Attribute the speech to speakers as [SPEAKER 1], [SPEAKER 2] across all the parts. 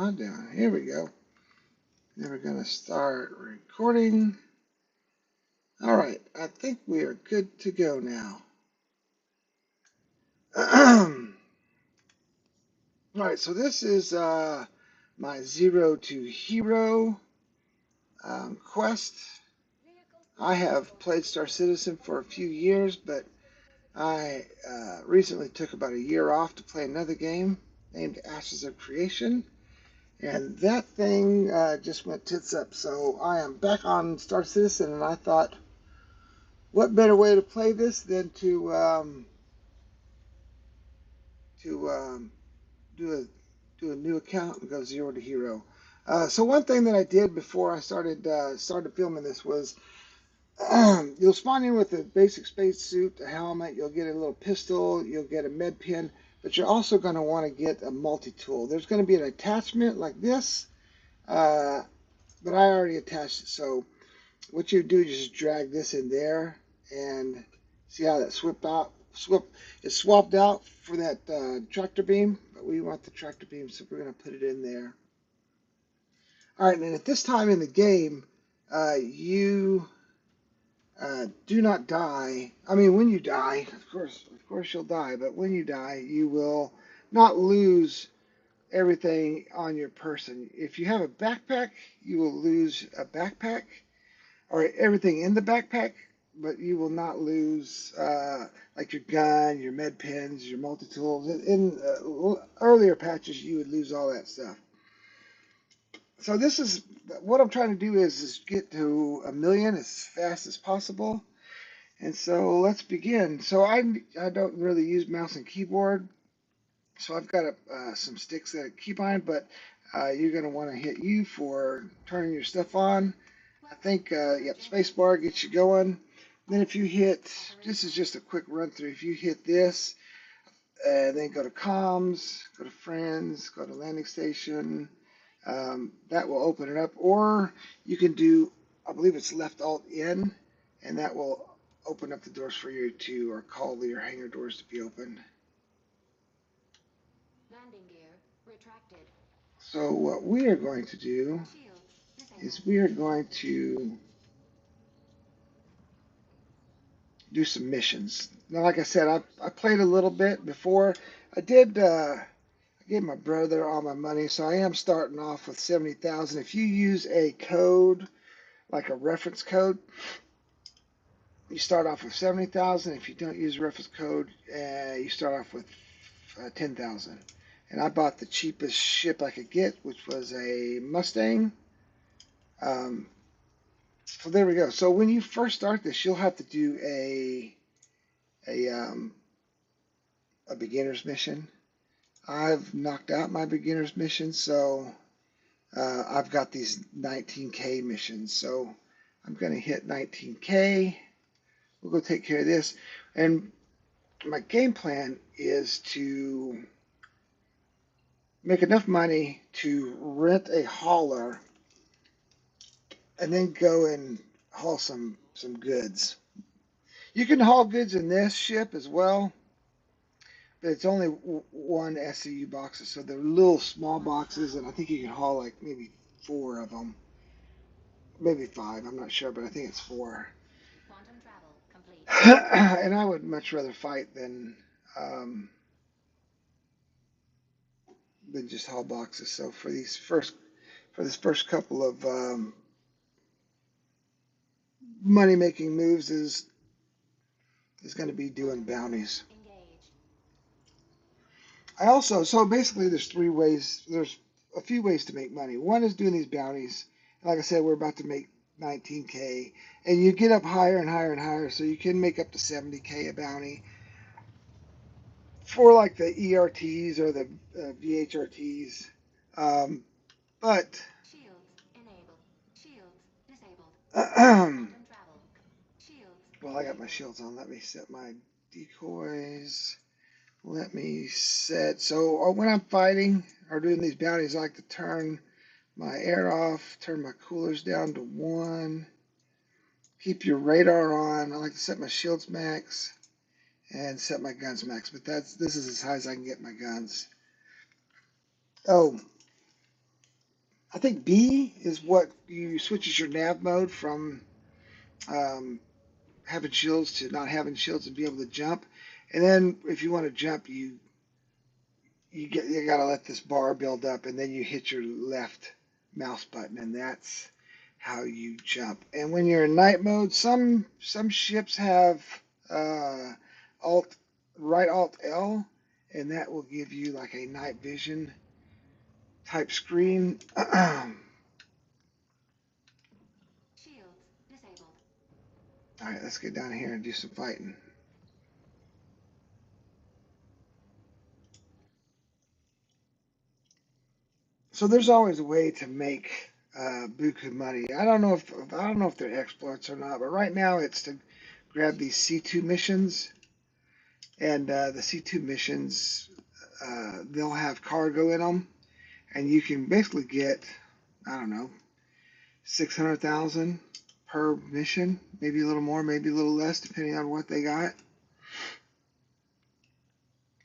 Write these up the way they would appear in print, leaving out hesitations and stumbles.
[SPEAKER 1] I doing? Here we go. Then we're going to start recording. All right, I think we are good to go now. All right, so this is my Zero to Hero quest. I have played Star Citizen for a few years, but I recently took about a year off to play another game named Ashes of Creation. And that thing just went tits up. So I am back on Star Citizen, and I thought, what better way to play this than to do a new account and go Zero to Hero. So one thing that I did before I started filming this was you'll spawn in with a basic space suit, a helmet. You'll get a little pistol. You'll get a med pen, but you're also going to want to get a multi-tool. There's going to be an attachment like this. But I already attached it. So what you do is just drag this in there and see how that is swapped out for that tractor beam. But we want the tractor beam, so we're going to put it in there. All right, and at this time in the game, you do not die. I mean, when you die, of course you'll die. But when you die, you will not lose everything on your person. If you have a backpack, you will lose a backpack or everything in the backpack, but you will not lose like your gun, your med pens, your multi-tools. In earlier patches, you would lose all that stuff. So this is what I'm trying to do is get to 1,000,000 as fast as possible. And so let's begin. So I don't really use mouse and keyboard. So I've got some sticks that keep on, but you're going to want to hit U for turning your stuff on. I think, yep, spacebar gets you going. Then if you hit, this is just a quick run through. If you hit this, then go to comms, go to friends, go to landing station, that will open it up. Or you can do, I believe it's left alt in, and that will open up the doors for you to, or call your hangar doors to be open.
[SPEAKER 2] Landing gear retracted.
[SPEAKER 1] So what we are going to do is we are going to do some missions. Now, like I said, I played a little bit before. I gave my brother all my money, so I am starting off with 70,000. If you use a code, like a reference code, you start off with 70,000. If you don't use a reference code, you start off with 10,000. And I bought the cheapest ship I could get, which was a Mustang. So there we go. So when you first start this, you'll have to do a beginner's mission. I've knocked out my beginner's mission, so I've got these 19K missions. So I'm going to hit 19K. We'll go take care of this. And my game plan is to make enough money to rent a hauler and then go and haul some goods. You can haul goods in this ship as well, but it's only one SCU boxes, so they're little small boxes, and I think you can haul like maybe 4 of them, maybe 5. I'm not sure, but I think it's 4.
[SPEAKER 2] Quantum travel complete.
[SPEAKER 1] And I would much rather fight than just haul boxes. So for this first couple of money making moves is going to be doing bounties.
[SPEAKER 2] Engage.
[SPEAKER 1] I also, so basically there's 3 ways, there's a few ways to make money. One is doing these bounties. Like I said, we're about to make 19K, and you get up higher and higher and higher, so you can make up to 70K a bounty for like the ERTs or the VHRTs. But
[SPEAKER 2] Shields enabled. Shields disabled.
[SPEAKER 1] well,
[SPEAKER 2] Quantum travel. Shields.
[SPEAKER 1] I got my shields on. Let me set my decoys. Let me set. So when I'm fighting or doing these bounties, I like to turn my air off, turn my coolers down to 1, keep your radar on. I like to set my shields max and set my guns max, but this is as high as I can get my guns. Oh, I think B is what you switches your nav mode from um, having shields to not having shields and be able to jump. And then if you want to jump, you gotta let this bar build up, and then you hit your left mouse button, and that's how you jump. And when you're in night mode, some ships have uh, alt alt L, and that will give you like a night vision type screen. All
[SPEAKER 2] Shields disabled.
[SPEAKER 1] right, let's get down here and do some fighting. So there's always a way to make buku money. I don't know if they're exploits or not, but right now it's to grab these
[SPEAKER 2] Shields
[SPEAKER 1] C2 missions, and the C2 missions they'll have cargo in them, and you can basically get I don't know 600,000 per mission, maybe a little more, maybe a little less, depending on what they got.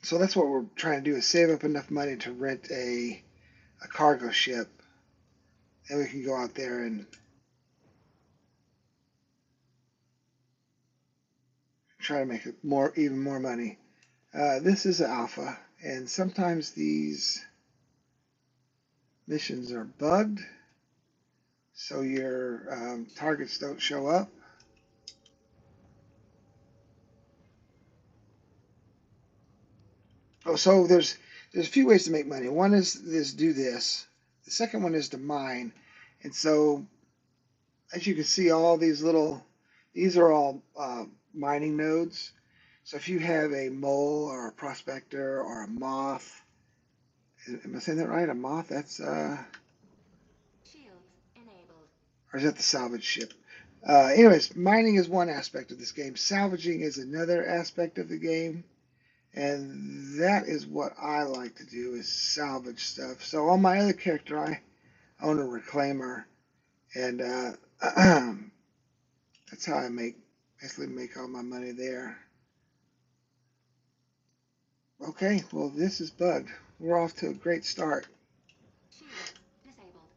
[SPEAKER 1] So that's what we're trying to do is save up enough money to rent a cargo ship, and we can go out there and try to make even more money. This is an alpha, and sometimes these missions are bugged, so your targets don't show up. Oh, so there's a few ways to make money. One is do this. The second one is to mine, and so as you can see, all these are all mining nodes. So if you have a mole or a prospector or a moth, am I saying that right? A moth? That's
[SPEAKER 2] shields enabled.
[SPEAKER 1] or is that the salvage ship? Anyways, mining is one aspect of this game. Salvaging is another aspect of the game, and that is what I like to do is salvage stuff. So on my other character, I own a reclaimer, and that's how I basically make all my money there. Okay, well this is bugged. We're off to a great start.
[SPEAKER 2] Shields disabled.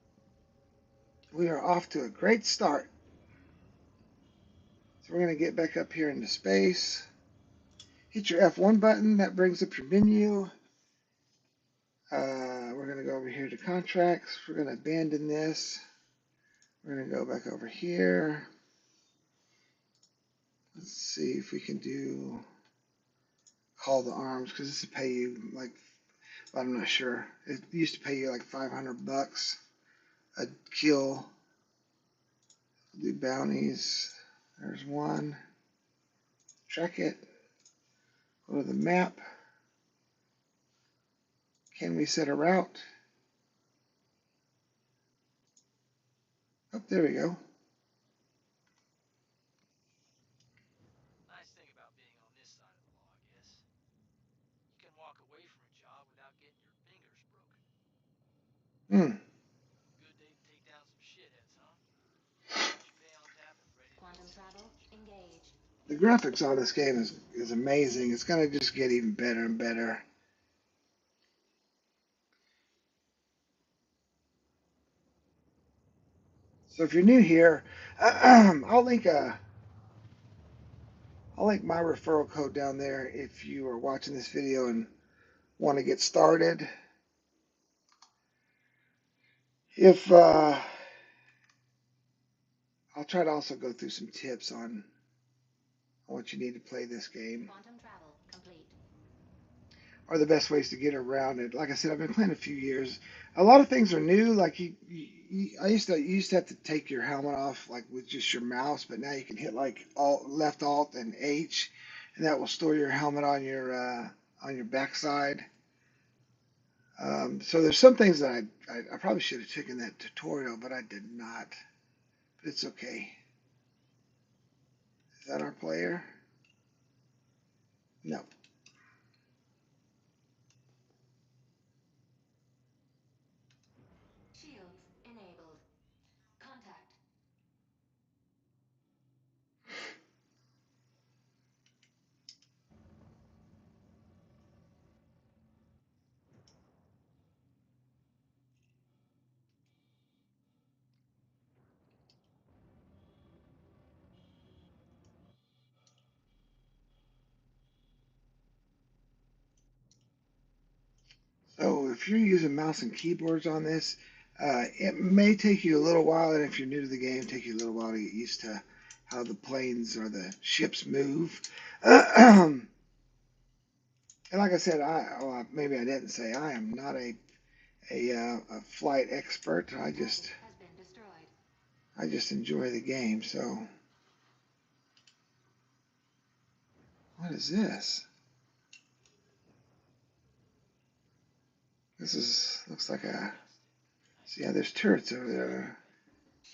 [SPEAKER 1] We are off to a great start. So we're going to get back up here into space. Hit your F1 button. That brings up your menu. We're going to go over here to contracts. We're going to abandon this. We're going to go back over here. Let's see if we can do call to arms because this will pay you like, I'm not sure. It used to pay you like 500 bucks a kill. Do bounties. There's one. Track it. Go to the map. Can we set a route? Oh, there we go.
[SPEAKER 3] Nice thing about being on this side of the law, I guess. You can walk away from a job without getting your fingers broken.
[SPEAKER 1] Hmm.
[SPEAKER 3] Good day to take down some shitheads, huh? Got your pay on tap and ready to hit
[SPEAKER 2] Quantum
[SPEAKER 3] some
[SPEAKER 2] travel
[SPEAKER 3] change.
[SPEAKER 2] engaged.
[SPEAKER 1] The graphics on this game is amazing. It's going to just get even better and better. So if you're new here, I'll link my referral code down there if you are watching this video and want to get started. If I'll try to also go through some tips on what you need to play this game
[SPEAKER 2] Quantum travel complete.
[SPEAKER 1] or the best ways to get around it. Like I said, I've been playing a few years. A lot of things are new. Like you used to have to take your helmet off like with just your mouse, but now you can hit like left alt and H, and that will store your helmet on your backside. So there's some things that I probably should have taken that tutorial, but I did not. But it's okay. Is that our player? No.
[SPEAKER 2] Shields enabled. Contact.
[SPEAKER 1] if you're using mouse and keyboards on this, it may take you a little while, and if you're new to the game, take you a little while to get used to how the planes or the ships move. And like I said, well, maybe I didn't say I am not a flight expert.
[SPEAKER 2] Has been destroyed.
[SPEAKER 1] I just enjoy the game. So what is this? This is looks like a. See, yeah, there's turrets over there.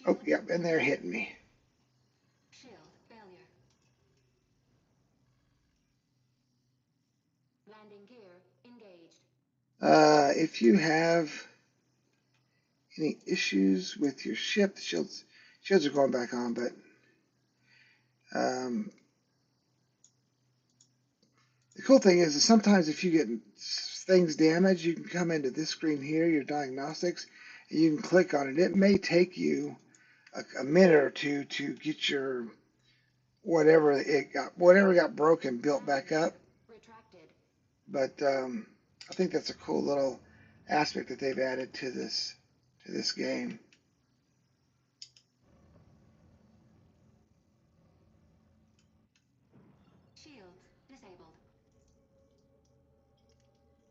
[SPEAKER 1] Oh,
[SPEAKER 2] Shield
[SPEAKER 1] yep, and they're
[SPEAKER 2] failure.
[SPEAKER 1] hitting me.
[SPEAKER 2] Shield failure. Landing gear engaged.
[SPEAKER 1] If you have any issues with your ship, the shields are going back on, but um, the cool thing is that sometimes if you get things damaged, you can come into this screen here, your diagnostics, and you can click on it. It may take you a minute or two to get your whatever got broken built
[SPEAKER 2] Landing
[SPEAKER 1] back
[SPEAKER 2] gear
[SPEAKER 1] up.
[SPEAKER 2] retracted.
[SPEAKER 1] But I think that's a cool little aspect that they've added to this game.
[SPEAKER 2] Shields disabled.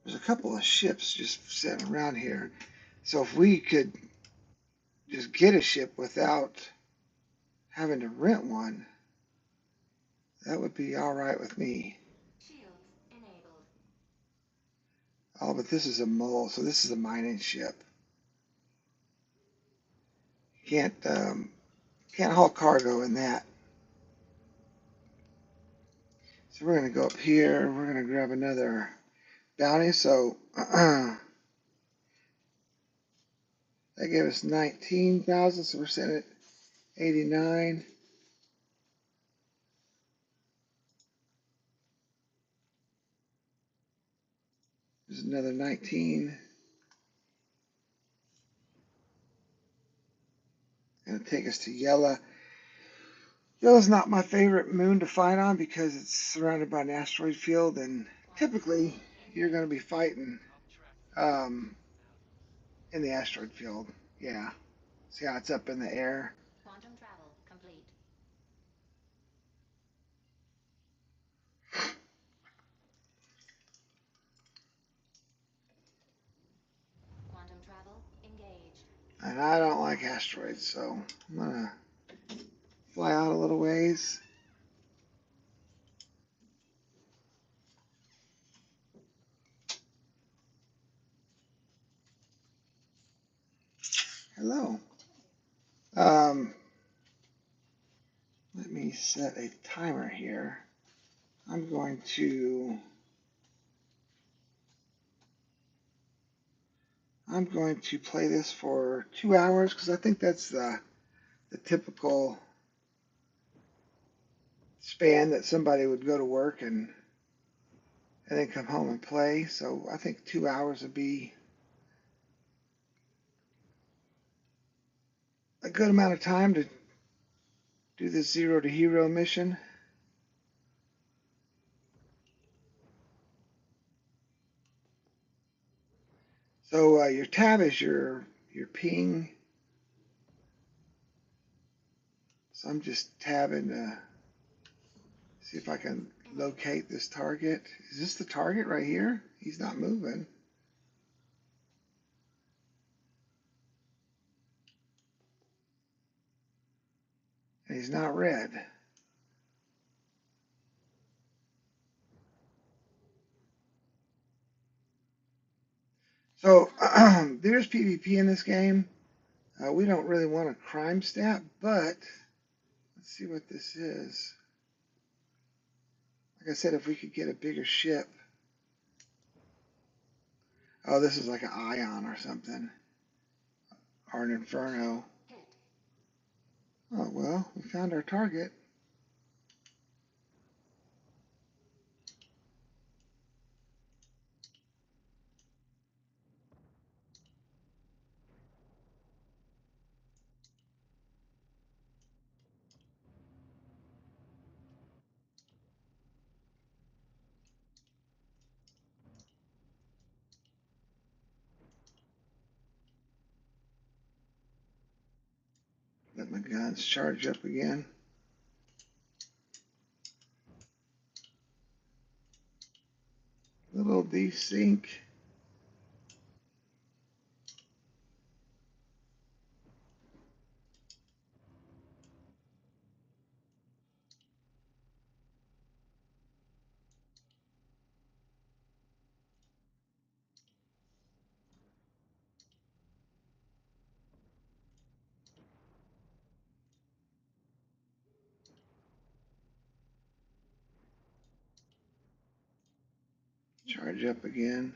[SPEAKER 1] There's a couple of ships just sitting around here. So if we could just get a ship without having to rent one, that would be all right with me.
[SPEAKER 2] Shields enabled.
[SPEAKER 1] Oh, but this is a mole, so this is a mining ship. Can't haul cargo in that. So we're gonna go up here. We're gonna grab another bounty. So that gave us 19,000. So we're sitting at 89. There's another 19. Gonna take us to Yella. Yella's not my favorite moon to fight on because it's surrounded by an asteroid field, and
[SPEAKER 2] Quantum
[SPEAKER 1] typically
[SPEAKER 2] travel
[SPEAKER 1] you're going to be
[SPEAKER 2] engaged.
[SPEAKER 1] fighting
[SPEAKER 3] I'll track the
[SPEAKER 1] um,
[SPEAKER 3] down.
[SPEAKER 1] in the asteroid field. Yeah, see how it's up in the air.
[SPEAKER 2] Quantum travel complete. Quantum travel engaged.
[SPEAKER 1] And I don't like asteroids, so I'm gonna fly out a little ways. Hello. Um, Let me set a timer here. I'm going to I'm going to play this for 2 hours because I think that's the typical span that somebody would go to work and then come home and play. So I think 2 hours would be a good amount of time to do this zero to hero mission. So your tab is your ping. So I'm just tabbing to see if I
[SPEAKER 2] Shields
[SPEAKER 1] can
[SPEAKER 2] enabled.
[SPEAKER 1] locate this target. Is this the target right here? He's not moving. And he's not red. So
[SPEAKER 2] Contact.
[SPEAKER 1] there's PvP in this game. We don't really want a crime stat, but let's see what this is. Like I said, if we could get a bigger ship. Oh, this is like an ion or something, or an inferno.
[SPEAKER 2] Ship hit.
[SPEAKER 1] Oh, well, we found our target. Let my guns charge up again. Little desync. Charge up again.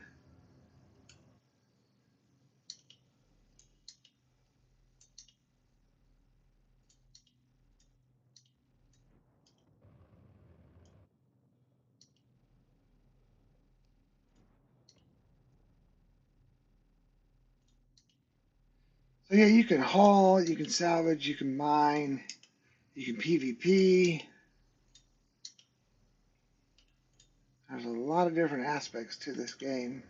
[SPEAKER 1] So yeah, you can haul, you can salvage, you can mine, you can PvP. There's a lot of different aspects to this game.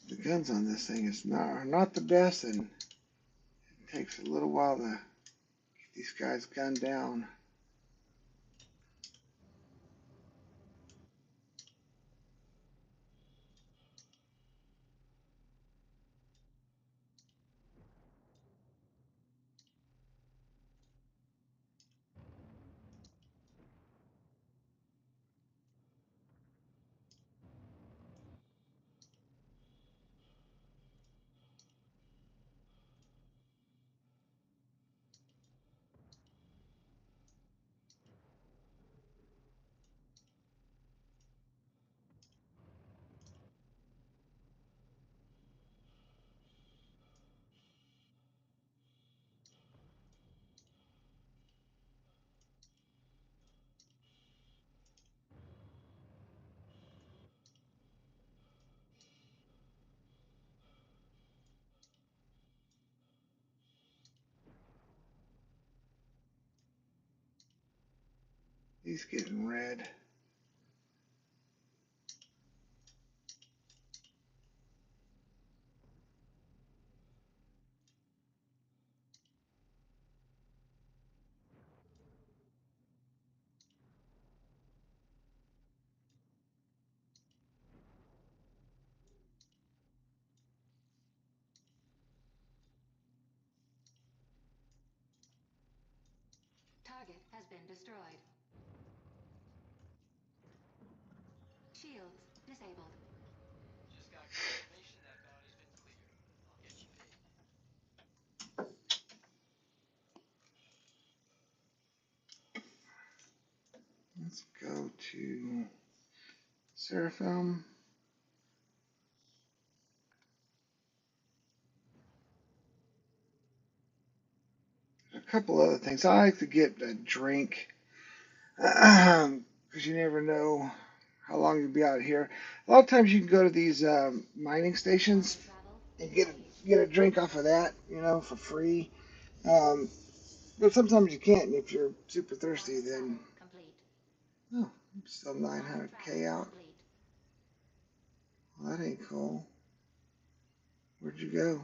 [SPEAKER 1] The guns on this thing are not the best, and it takes a little while to get these guys gunned down. He's getting red.
[SPEAKER 2] Target has been destroyed. Shields disabled.
[SPEAKER 3] Just got confirmation that bounty's been cleared. I'll get you paid.
[SPEAKER 1] Let's go to Seraphim. A couple other things. I like to get a drink because you never know how long you'll be out here. A lot of times you can go to these mining stations
[SPEAKER 2] Quantum travel
[SPEAKER 1] and
[SPEAKER 2] engaged.
[SPEAKER 1] get a drink off of that, for free. Um, but sometimes you can't. If you're super thirsty,
[SPEAKER 2] Quantum
[SPEAKER 1] then
[SPEAKER 2] travel complete.
[SPEAKER 1] oh, I'm still
[SPEAKER 2] Quantum travel
[SPEAKER 1] 900k out.
[SPEAKER 2] complete.
[SPEAKER 1] Well, that ain't cool. Where'd you go?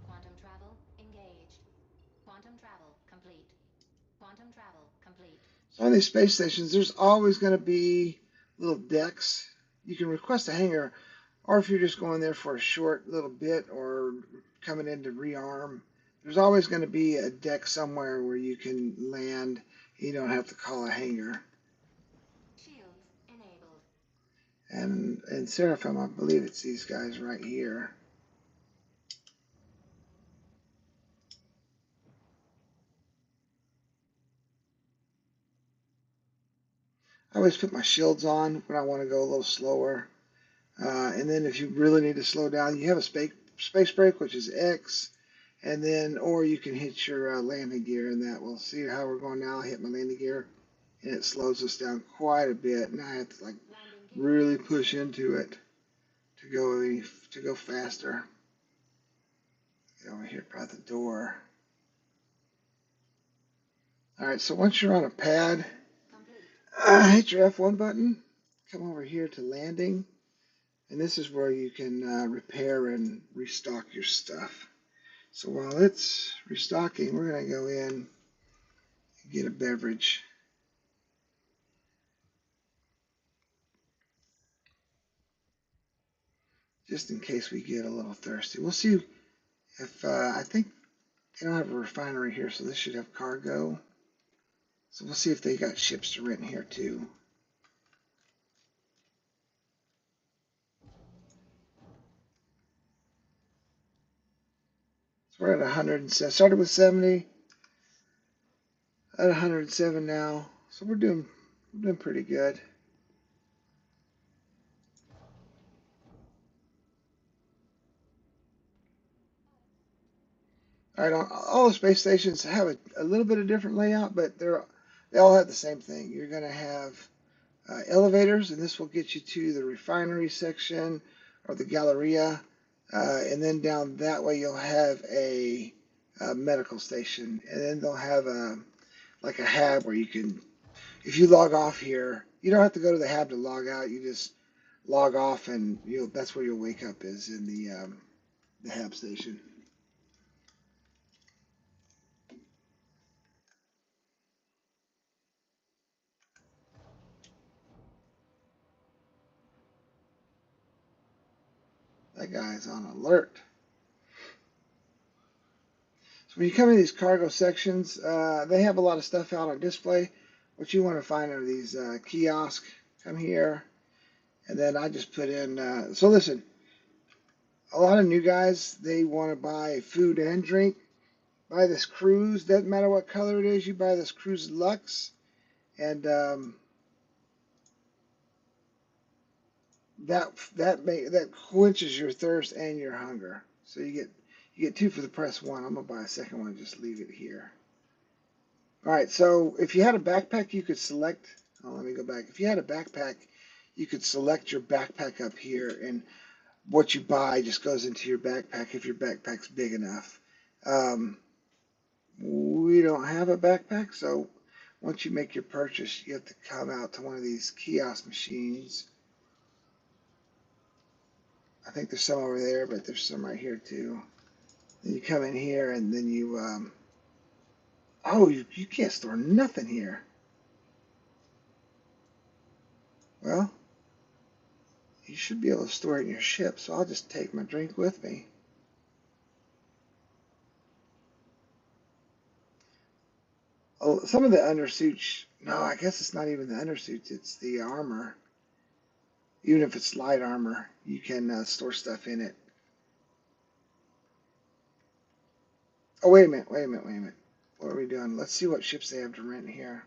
[SPEAKER 2] Quantum travel engaged. Quantum travel complete. Quantum travel complete.
[SPEAKER 1] So on these space stations, there's always going to be little decks. You can request a hangar, or if you're just going there for a short little bit or coming in to rearm, there's always going to be a deck somewhere where you can land. You don't have to call a hangar. And Seraphim, I believe it's these guys right here. I always put my shields on when I want to go a little slower. And then if you really need to slow down, you have a space brake, which is X. And then, or you can hit your landing gear, and that will see how we're going now. I hit my landing gear, and it slows us down quite a bit. And I have to like really push into it to go faster. Get over here by the door. All right, so once you're on a pad, hit your F1 button. Come over here to landing, and this is where you can repair and restock your stuff. So while it's restocking, we're going to go in and get a beverage, just in case we get a little thirsty. We'll see if, I think they don't have a refinery here, so this should have cargo. So we'll see if they got ships to rent here too. So we're at 107, started with 70, at 107 now. So we're doing pretty good. All right, all the space stations have a little bit of different layout, but they all have the same thing. You're going to have elevators, and this will get you to the refinery section or the Galleria. And then down that way, you'll have a medical station. And then they'll have like a hab where you can, if you log off here, you don't have to go to the hab to log out. You just log off, and that's where you'll wake up is in the hab station. That guy's on alert. So when you come in these cargo sections, they have a lot of stuff out on display. What you want to find are these kiosks. Come here, and then I just put in. So listen, a lot of new guys, they want to buy food and drink. Buy this cruise. Doesn't matter what color it is. You buy this cruise Lux, and that quenches your thirst and your hunger. So you get two for the price of one. I'm gonna buy a second one and just leave it here. All right, so if you had a backpack, you could select. Oh, let me go back. If you had a backpack, you could select your backpack up here, and what you buy just goes into your backpack if your backpack's big enough. Um, we don't have a backpack, so once you make your purchase, you have to come out to one of these kiosk machines. I think there's some over there, but there's some right here too. Then you come in here, and then oh, you can't store nothing here. Well, you should be able to store it in your ship, so I'll just take my drink with me. Oh, some of the undersuits, no, I guess it's not even the undersuits, it's the armor. Even if it's light armor, you can store stuff in it. Oh, wait a minute, wait a minute, wait a minute. What are we doing? Let's see what ships they have to rent here.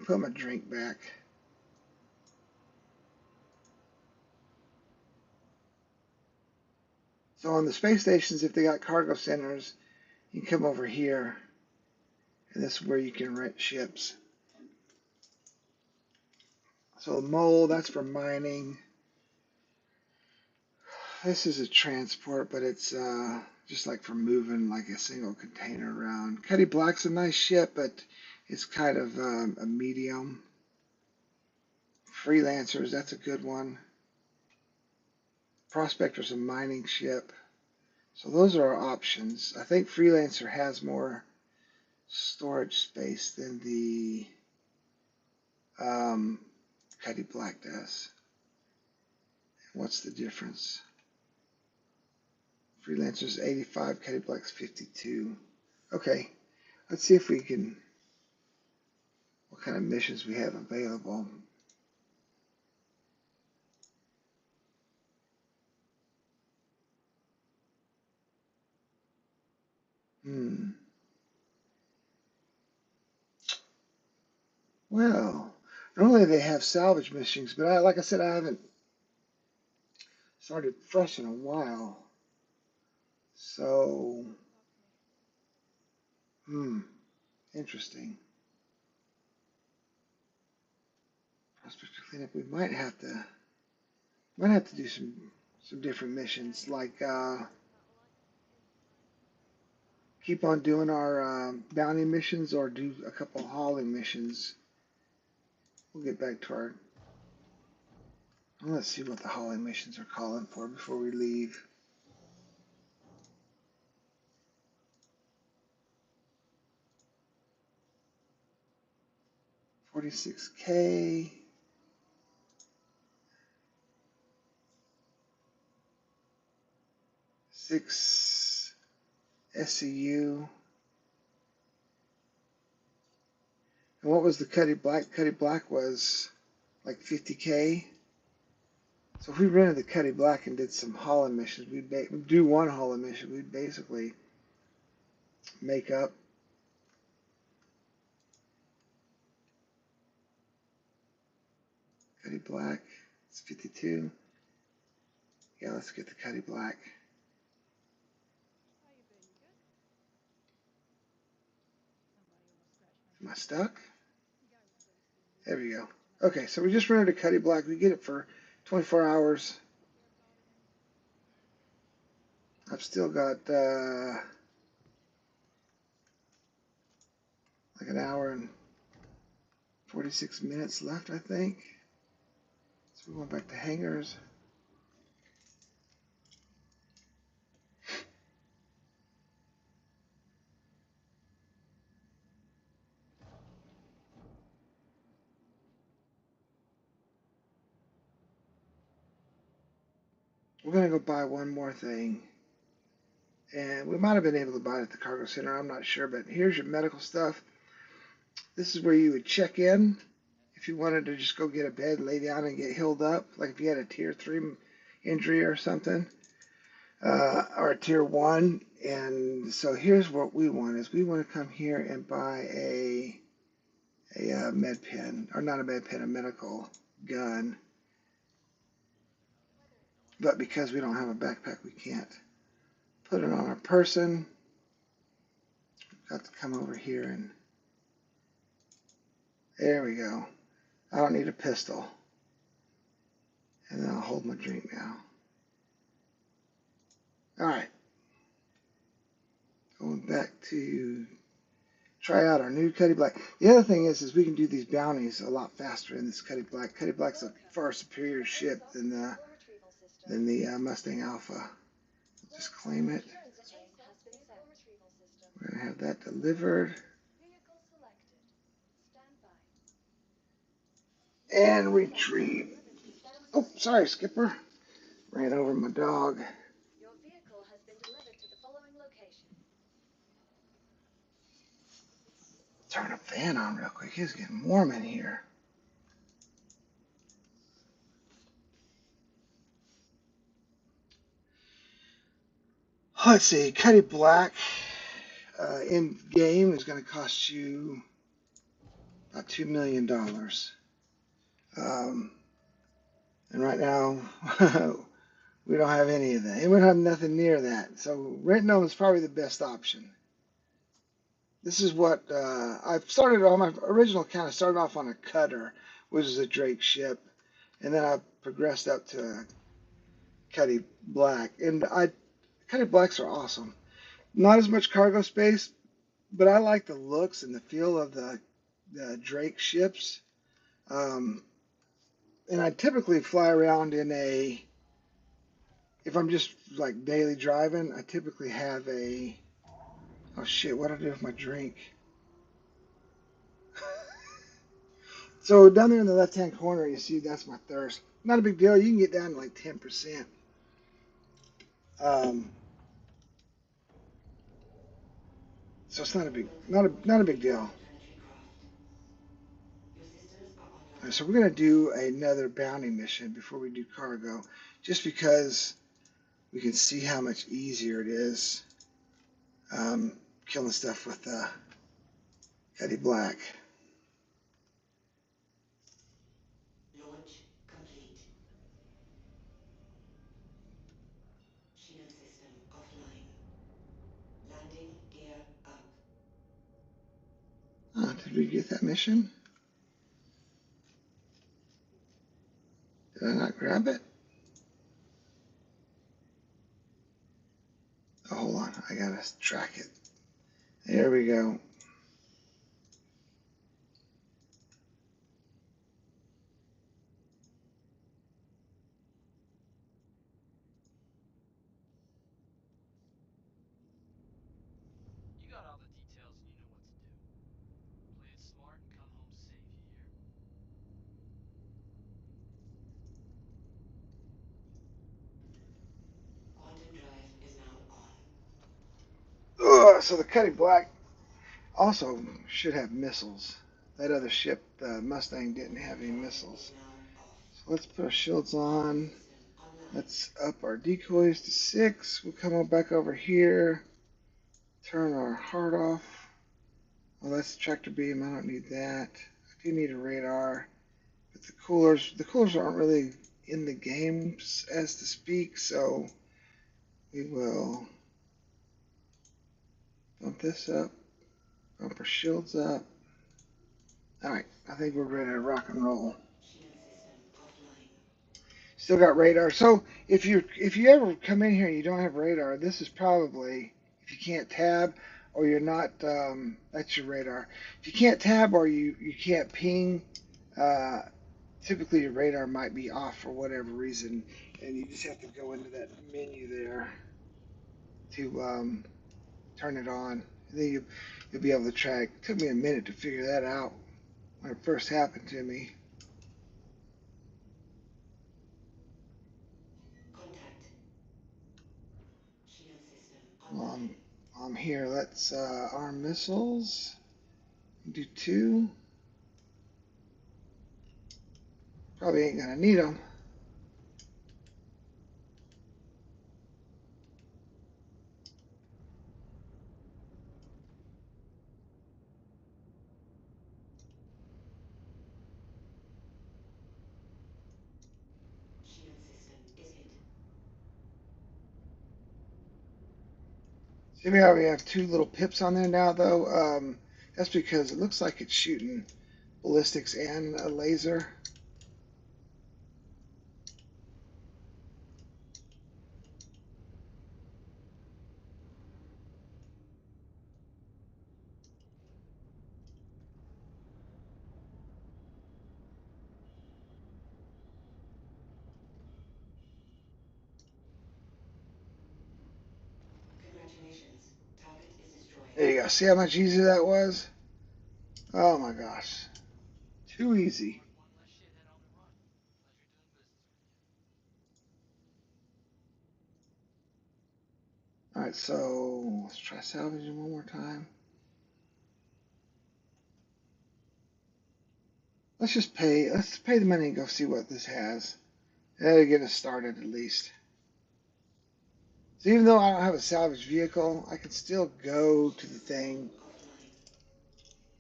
[SPEAKER 1] Put my drink back. So on the space stations, if they got cargo centers, you can come over here, and this is where you can rent ships. So mole, that's for mining. This is a transport, but it's just like for moving like a single container around. Cuddy Black's a nice ship, but it's kind of a medium. Freelancers, that's a good one. Prospector's a mining ship. So those are our options. I think Freelancer has more storage space than the um, Cuddy Black does. What's the difference? Freelancer's 85, Cuddy Black's 52. Okay, let's see if we can what kind of missions we have available. Hmm. Well, normally they have salvage missions, but like I said, I haven't started fresh in a while. So, hmm, interesting. Prospector cleanup. We might have to do some different missions, like keep on doing our bounty missions, or do a couple hauling missions. We'll get back to our. Let's see what the hauling missions are calling for before we leave. 46K. 6 SCU. And what was the Cuddy Black? Cuddy Black was like 50K. So if we rented the Cuddy Black and did some hauling missions, we'd do one hauling mission. We'd basically make up. Cuddy Black. It's 52. Yeah, let's get the Cuddy Black. Am I stuck? There we go. Okay, so we just rented a Cuddy Black. We get it for 24 hours. I've still got like an hour and 46 minutes left, I think. So we're going back to hangars. We're going to go buy one more thing. And we might have been able to buy it at the cargo center. I'm not sure. But here's your medical stuff. This is where you would check in if you wanted to just go get a bed, lay down, and get healed up. Like if you had a tier 3 injury or something, or a tier 1. And so here's what we want is we want to come here and buy a med pen, or not a med pen, a medical gun. But because we don't have a backpack, we can't put it on our person. We've got to come over here and there we go. I don't need a pistol. And then I'll hold my drink now. All right. Going back to try out our new Cuddy Black. The other thing is we can do these bounties a lot faster in this Cuddy Black. Cuddy Black's a far superior ship than the Mustang Alpha. Just claim it. We're gonna have that delivered. And retrieve. Oh, sorry, Skipper. Ran over my dog. Turn a fan on real quick. It's getting warm in here. Let's see. Cuddy Black in game is going to cost you about $2 million. And right now, we don't have any of that. And we don't have nothing near that. So renting them is probably the best option. This is what I've started on my original account. I started off on a cutter, which is a Drake ship, and then I progressed up to a Cuddy Black. And Cuddy Blacks are awesome. Not as much cargo space, but I like the looks and the feel of the Drake ships. Um, and I typically fly around if I'm just like daily driving, I typically have oh shit, what do I do with my drink? So down there in the left-hand corner, you see that's my thirst. Not a big deal. You can get down to like 10%. Um, so it's not a big deal. So we're going to do another bounty mission before we do cargo, just because we can see how much easier it is killing stuff with Cuddy Black.
[SPEAKER 4] Launch complete. Shield system offline. Landing gear up.
[SPEAKER 1] Did we get that mission? Did I not grab it? Oh, hold on. I gotta track it. There we go.
[SPEAKER 3] You got all the details and you know what to do. Play it smart and come home safe, you hear?
[SPEAKER 4] Quantum drive is now on.
[SPEAKER 1] Ugh, so the Cuddy Black also should have missiles. That other ship, the Mustang, didn't
[SPEAKER 4] Quantum
[SPEAKER 1] have any
[SPEAKER 4] drive is
[SPEAKER 1] missiles.
[SPEAKER 4] now off.
[SPEAKER 1] So let's put our shields
[SPEAKER 4] Shield
[SPEAKER 1] on.
[SPEAKER 4] system online.
[SPEAKER 1] Let's up our decoys to 6. We'll come on back over here. Turn our heart off. Oh, that's the tractor beam. I don't need that. I do need a radar. But the coolers aren't really in the game as to speak, so we will bump this up, bump our shields up. Alright, I think we're ready to rock and roll.
[SPEAKER 4] Shield system offline.
[SPEAKER 1] Still got radar. So if you ever come in here and you don't have radar, this is probably, if you can't tab or you're not, that's your radar. If you can't tab or you can't ping, uh, typically your radar might be off for whatever reason, and you just have to go into that menu there to turn it on. And then you'll be able to track. It took me a minute to figure that out when it first happened to me.
[SPEAKER 4] Contact. Shield system
[SPEAKER 1] Well,
[SPEAKER 4] online.
[SPEAKER 1] I'm here. Let's arm missiles. Do 2. Probably ain't gonna need them.
[SPEAKER 4] Shield system is hit.
[SPEAKER 1] See how we have 2 little pips on there now, though? That's because it looks like it's shooting ballistics and a laser.
[SPEAKER 4] Congratulations. Target is destroyed.
[SPEAKER 1] There you go. See how much easier that was? Oh my gosh. Too easy.
[SPEAKER 3] One less shithead on the run. Pleasure doing business with you.
[SPEAKER 1] Alright, so let's try salvaging one more time. Let's pay the money and go see what this has. That'll get us started at least. So even though I don't have a salvage vehicle, I can still go to the
[SPEAKER 4] Shield system
[SPEAKER 1] thing,
[SPEAKER 4] offline.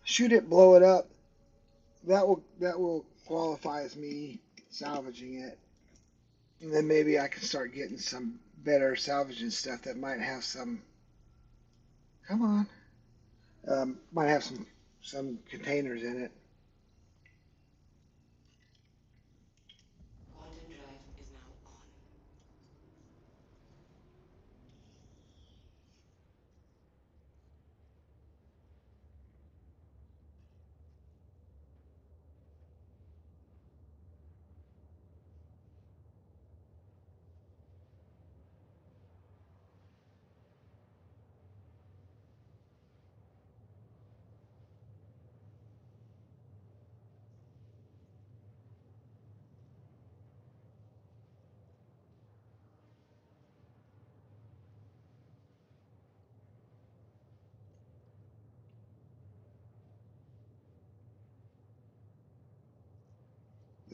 [SPEAKER 1] shoot it, blow it up. That will qualify as me salvaging it. And then maybe I can start getting some better salvaging stuff that might have some, come on, might have some containers in it.
[SPEAKER 4] Quantum drive is now on.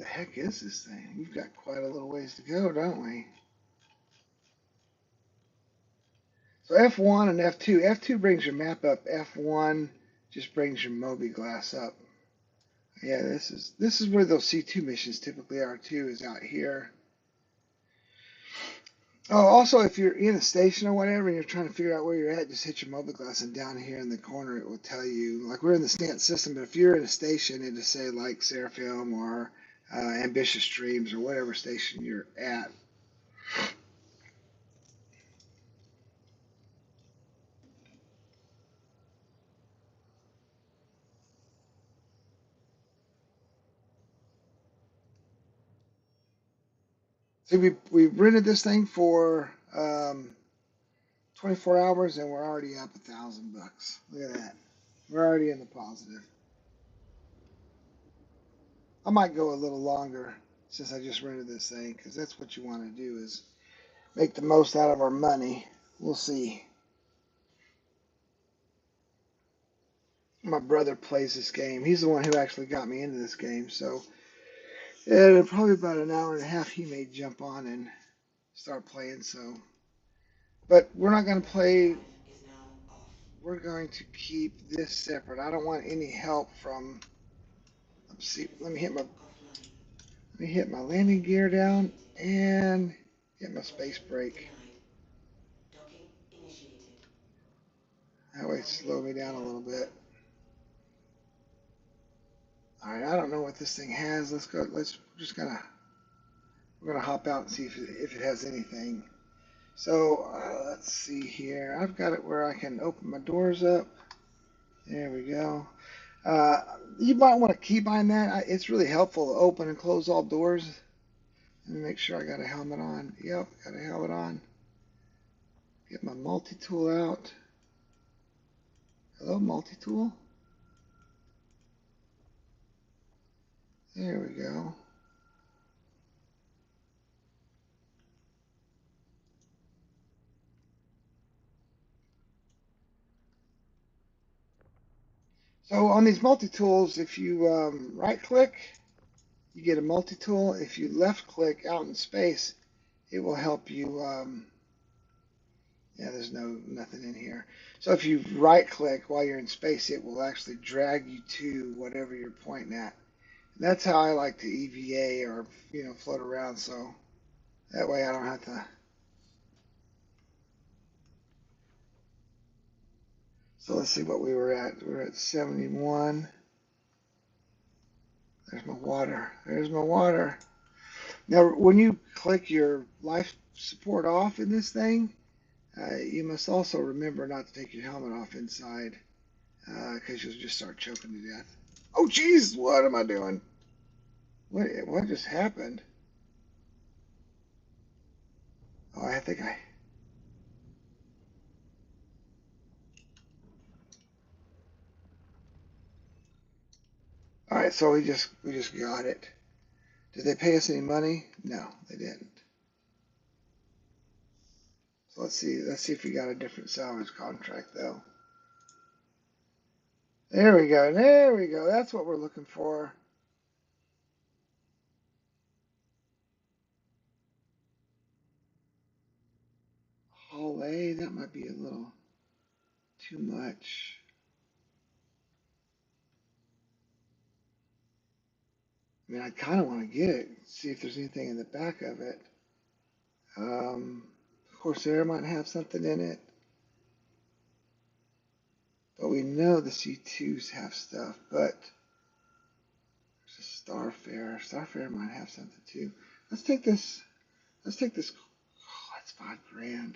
[SPEAKER 1] The heck is this thing? We've got quite a little ways to go, don't we? So F1 and F2. F2 brings your map up. F1 just brings your mobiGlas up. Yeah, this is where those C2 missions typically are too, is out here. Oh, also, if you're in a station or whatever and you're trying to figure out where you're at, just hit your mobiGlas, and down here in the corner it will tell you. Like, we're in the Stance system, but if you're in a station, it'll say like Seraphim or Ambitious Dreams or whatever station you're at. So we rented this thing for 24 hours, and we're already up $1,000. Look at that. We're already in the positive. I might go a little longer since I just rented this thing, because that's what you want to do, is make the most out of our money. We'll see. My brother plays this game. He's the one who actually got me into this game. So in probably about an hour and a half, he may jump on and start playing. So, but we're not going to
[SPEAKER 4] Weapon
[SPEAKER 1] play.
[SPEAKER 4] drive is now off.
[SPEAKER 1] We're going to keep this separate. I don't want any help from. Let's see.
[SPEAKER 4] Shield system offline.
[SPEAKER 1] Let me hit my landing
[SPEAKER 4] Docking
[SPEAKER 1] gear down
[SPEAKER 4] initiated.
[SPEAKER 1] and hit my space
[SPEAKER 4] Propulsion
[SPEAKER 1] brake.
[SPEAKER 4] denied. Docking initiated.
[SPEAKER 1] That way, slow
[SPEAKER 4] Validating
[SPEAKER 1] me down a
[SPEAKER 4] data.
[SPEAKER 1] little bit. All right. I don't know what this thing has. Let's go. We're gonna hop out and see if it has anything. So let's see here. I've got it where I can open my doors up. There we go. Uh, you might want to keybind that. It's really helpful to open and close all doors. Let me make sure I got a helmet on. Yep, got a helmet on. Get my multi-tool out. Hello, multi-tool. There we go. So on these multi-tools, if you right-click, you get a multi-tool. If you left-click out in space, it will help you. Yeah, there's nothing in here. So if you right click while you're in space, it will actually drag you to whatever you're pointing at. And that's how I like to EVA or float around. So that way I don't have to. So let's see what we were at. We were at 71. There's my water. There's my water. Now when you click your life support off in this thing, you must also remember not to take your helmet off inside, because you'll just start choking to death. Oh, jeez, what am I doing? What just happened? Oh, I think I. All right, so we just got it. Did they pay us any money? No, they didn't. So let's see if we got a different salvage contract though. There we go. There we go. That's what we're looking for. Hall A, that might be a little too much. I mean, I kind of want to get it. See if there's anything in the back of it. Um, Corsair might have something in it, but we know the C2s have stuff. But there's a Starfare. Starfare might have something too. Let's take this. Let's take this. Oh, that's $5,000.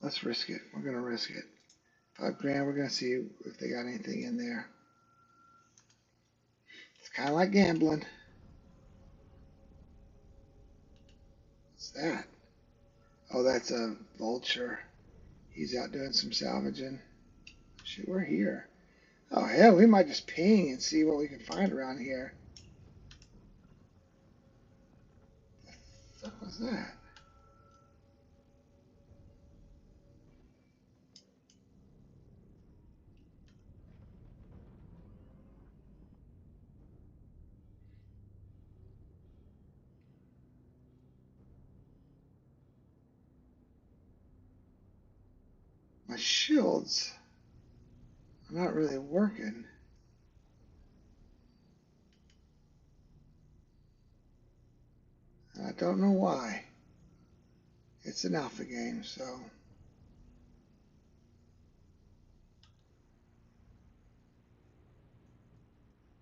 [SPEAKER 1] Let's risk it. We're gonna risk it. $5,000. We're gonna see if they got anything in there. It's kind of like gambling. What's that? Oh, that's a vulture. He's out doing some salvaging. Shit, we're here. Oh hell, we might just ping and see what we can find around here. What the fuck was that? shields are not really working. I don't know why. It's an alpha game, so.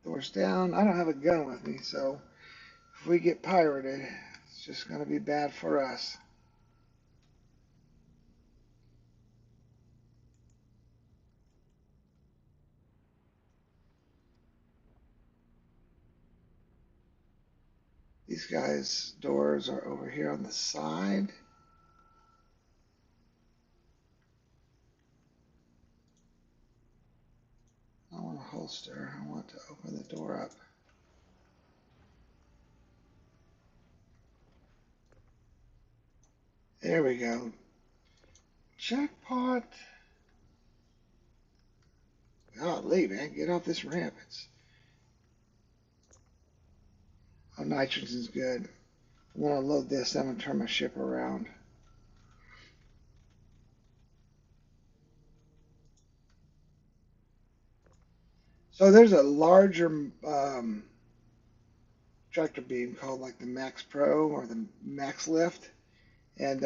[SPEAKER 1] Doors down. I don't have a gun with me, so if we get pirated, it's just going to be bad for us. These guys' doors are over here on the side. I don't want to holster. I want to open the door up. There we go. Jackpot. Golly, man, get off this ramp. Oh, nitrogen's good. I'm going to load this. I'm going to turn my ship around. So there's a larger tractor beam called like the Max Pro or the Max Lift. And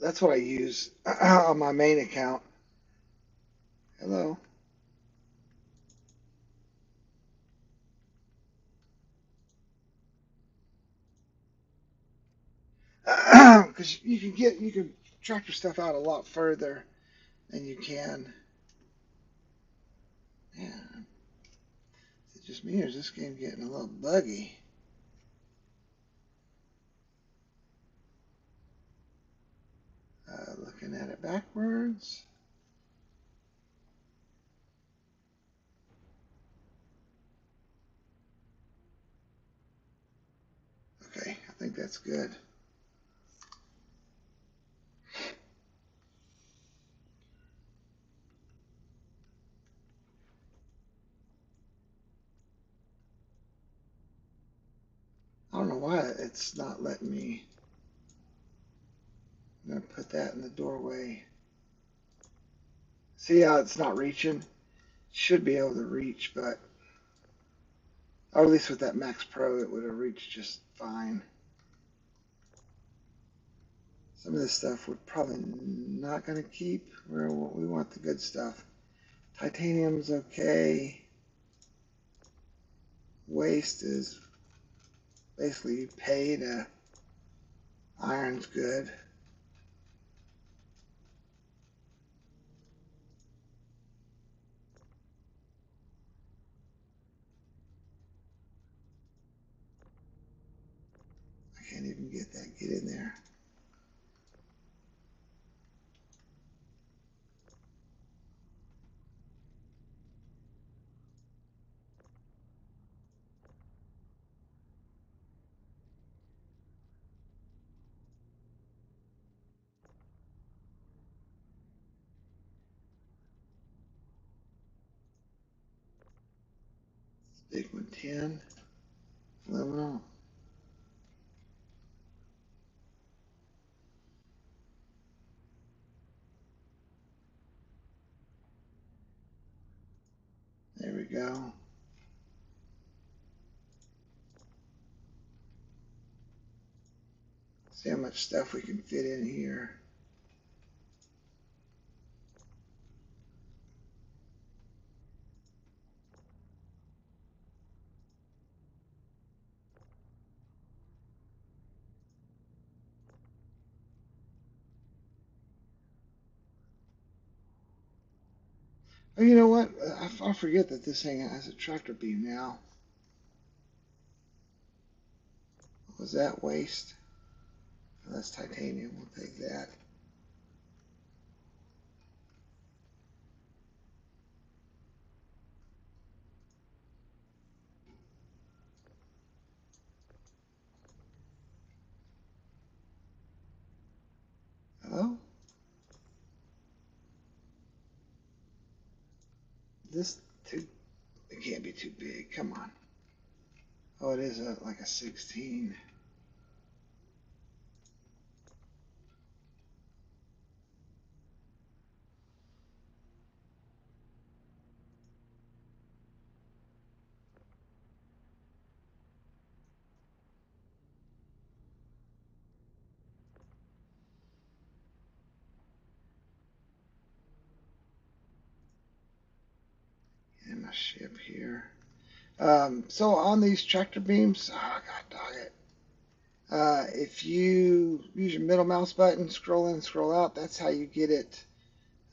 [SPEAKER 1] that's what I use on my main account. Hello. Because you can track your stuff out a lot further than you can. Man, is it just me or is this game getting a little buggy? Looking at it backwards. Okay, I think that's good. I don't know why it's not letting me. I'm going to put that in the doorway. See how it's not reaching? Should be able to reach, but or at least with that Max Pro, it would have reached just fine. Some of this stuff we're probably not going to keep. We want the good stuff. Titanium's okay. Waste is basically paid. Iron's good. I can't even get that. Get in there. Big one, 10. Aluminum. There we go. See how much stuff we can fit in here. Oh, you know what? I forget that this thing has a tractor beam now. Was that waste? Oh, that's titanium. We'll take that. Hello? This too. It can't be too big. Come on. Oh, it is like a 16. ship here. So on these tractor beams, oh god dog it. If you use your middle mouse button, scroll in, scroll out, that's how you get it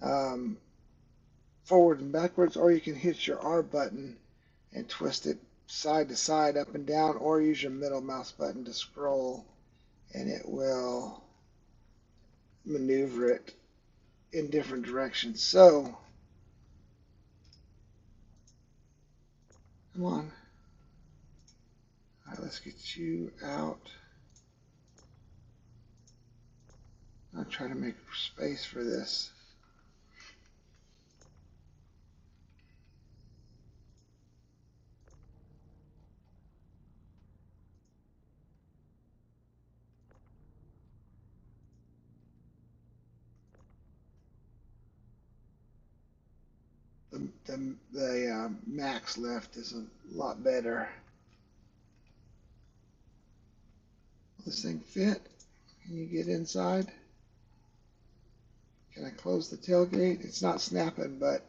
[SPEAKER 1] um, forward and backwards, or you can hit your R button and twist it side to side, up and down, or use your middle mouse button to scroll, and it will maneuver it in different directions. So, come on. All right, let's get you out. I'll try to make space for this. The max lift is a lot better. Will this thing fit? Can you get inside? Can I close the tailgate? It's not snapping, but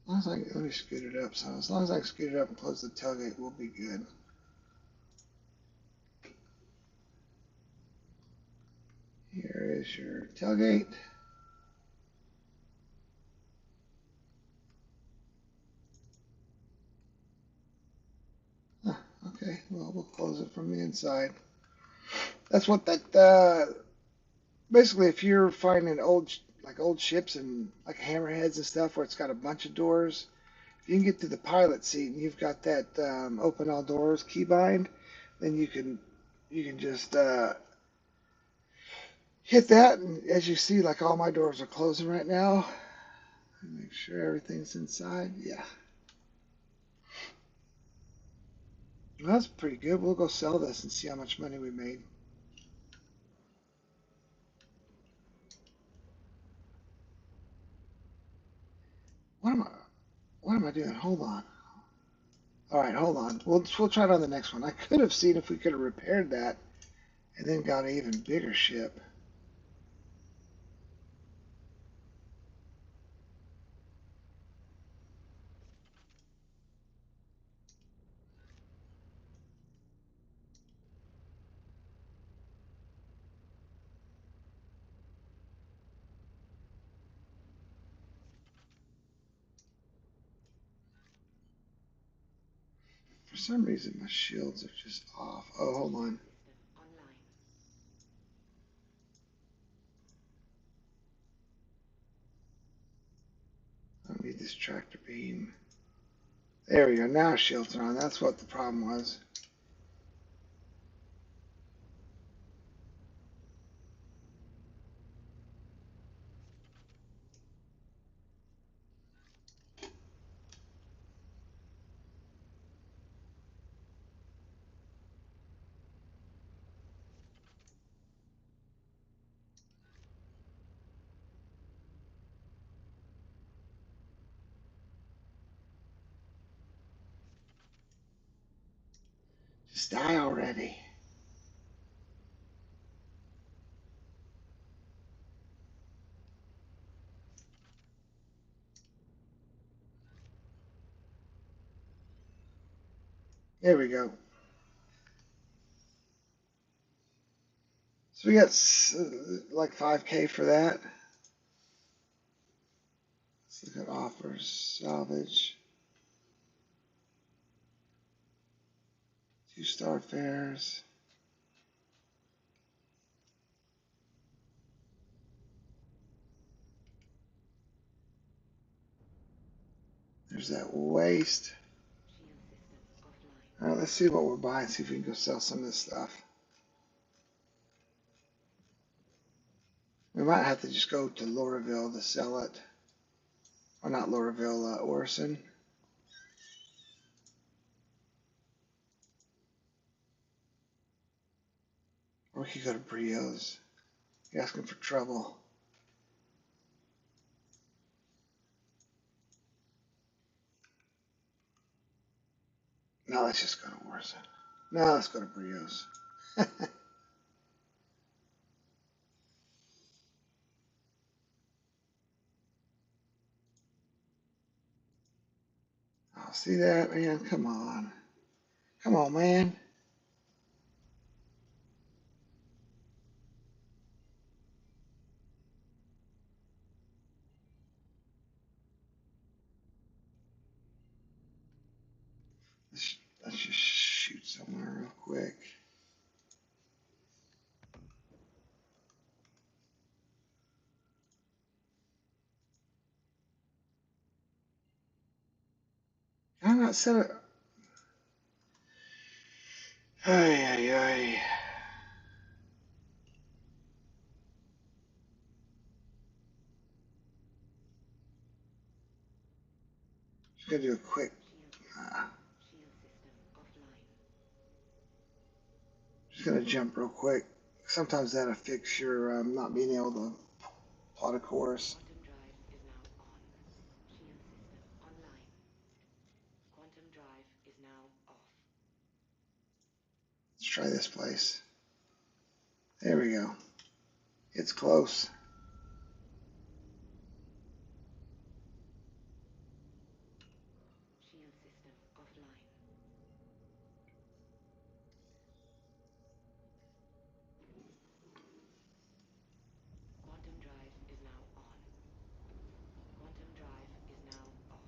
[SPEAKER 1] as long as let me scoot it up. So as long as I can scoot it up and close the tailgate, we'll be good. Here is your tailgate. Huh, okay, well, we'll close it from the inside. That's what that, basically, if you're finding old ships and like hammerheads and stuff where it's got a bunch of doors, if you can get to the pilot seat and you've got that open all doors keybind, then you can just hit that, and as you see, like all my doors are closing right now. Make sure everything's inside. Yeah, well, that's pretty good. We'll go sell this and see how much money we made. What am I? What am I doing? Hold on. All right, hold on. We'll try it on the next one. I could have seen if we could have repaired that and then got an even bigger ship. For some reason, my shields are just off. Oh, hold on.
[SPEAKER 4] System online.
[SPEAKER 1] I don't need this tractor beam. There we go. Now shields are on. That's what the problem was. Just die already. There we go. So we got like 5K for that. Let's look at offers, salvage, 2-star fares. There's that waste.
[SPEAKER 4] Shield system offline.
[SPEAKER 1] All right, let's see what we're buying. See if we can go sell some of this stuff. We might have to just go to Lorville to sell it. Or not Lorville, Orson. Or we could go to Brio's. You're asking for trouble. No, let's just go to Orson. No, let's go to Brio's. See that, man? Come on. Come on, man. Let's just shoot somewhere real quick. I'm not set it. Ay, ay, ay. Just gonna do a quick. Uh,
[SPEAKER 4] Shield system offline.
[SPEAKER 1] just gonna jump real quick. Sometimes that'll fix your not being able to plot a course.
[SPEAKER 4] Quantum drive is now on. Shield system online. Quantum drive is now off.
[SPEAKER 1] Let's try this place. There we go. It's close.
[SPEAKER 4] Shield system offline. Quantum drive is now on. Quantum drive is now off.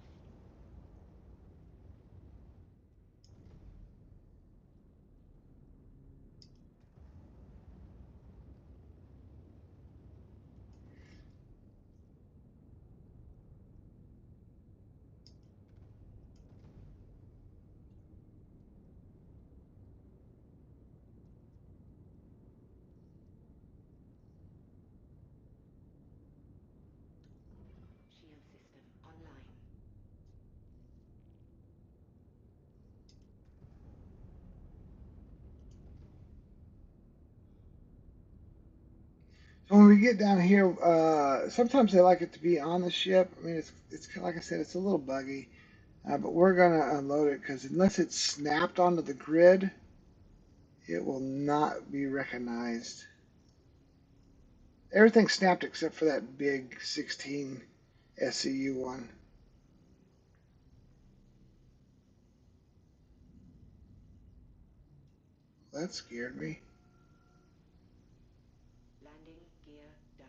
[SPEAKER 4] Shield system online.
[SPEAKER 1] So when we get down here, sometimes they like it to be on the ship. I mean, it's kind of, like I said, it's a little buggy, but we're gonna unload it because unless it's snapped onto the grid, it will not be recognized. Everything snapped except for that big 16 SCU one. That scared me.
[SPEAKER 4] Landing gear down.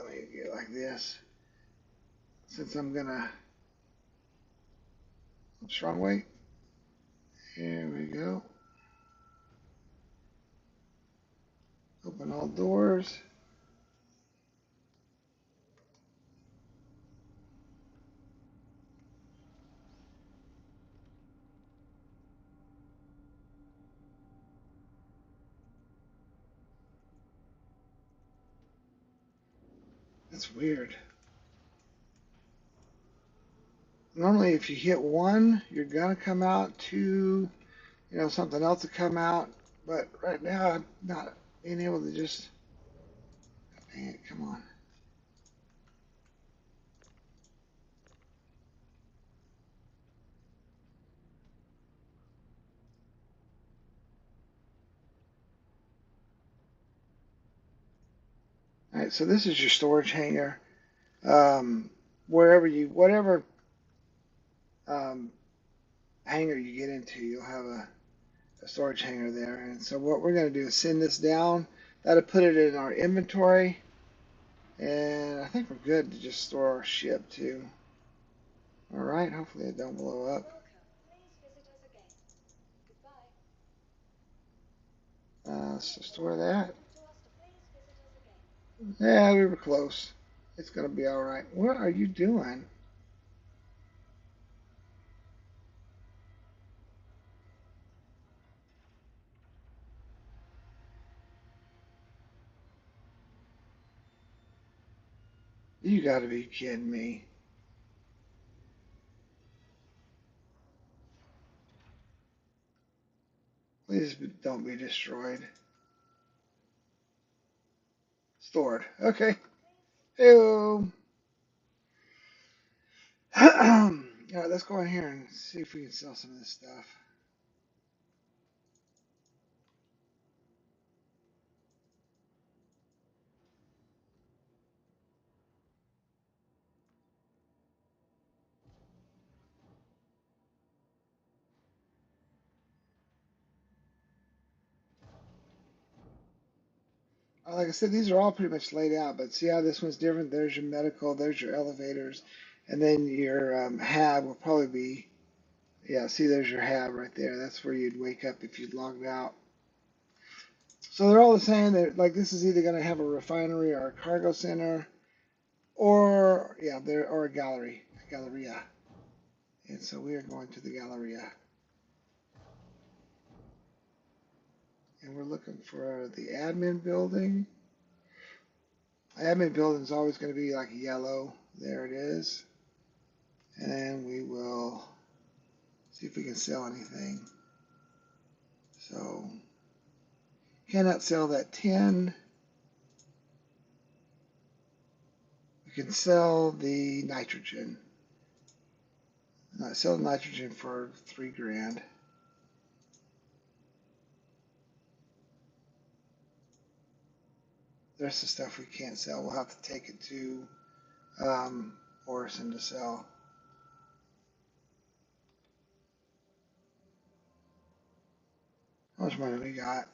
[SPEAKER 1] Let me get like this. Since I'm gonna, oops, wrong way. Here we go. Open all doors. That's weird. Normally, if you hit one, you're gonna come out. Two, something else will come out. But right now, I'm not being able to just. Dang it! Come on. All right. So this is your storage hangar. Whatever um, hangar you get into, you'll have a storage hangar there. And so what we're going to do is send this down. That'll put it in our inventory. And I think we're good to just store our ship too. All right. Hopefully it don't blow up. Let's just store that. Yeah, we were close. It's going to be all right. What are you doing? You got to be kidding me. Please don't be destroyed. Stored. Okay. Ew. All right, let's go in here and see if we can sell some of this stuff. Like I said, these are all pretty much laid out, but see how this one's different? There's your medical, there's your elevators, and then your hab will probably be, yeah, see, there's your hab right there. That's where you'd wake up if you'd logged out. So they're all the same. They're, like this is either going to have a refinery or a cargo center, or yeah, there or a gallery, a galleria. And so we are going to the galleria, and we're looking for the admin building. Admin building is always going to be like yellow. There it is. And we will see if we can sell anything. So, cannot sell that tin. We can sell the nitrogen. Sell the nitrogen for 3 grand. There's the stuff we can't sell. We'll have to take it to Orison to sell. How much money we got?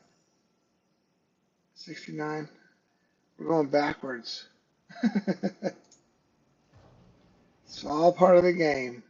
[SPEAKER 1] 69. We're going backwards. It's all part of the game.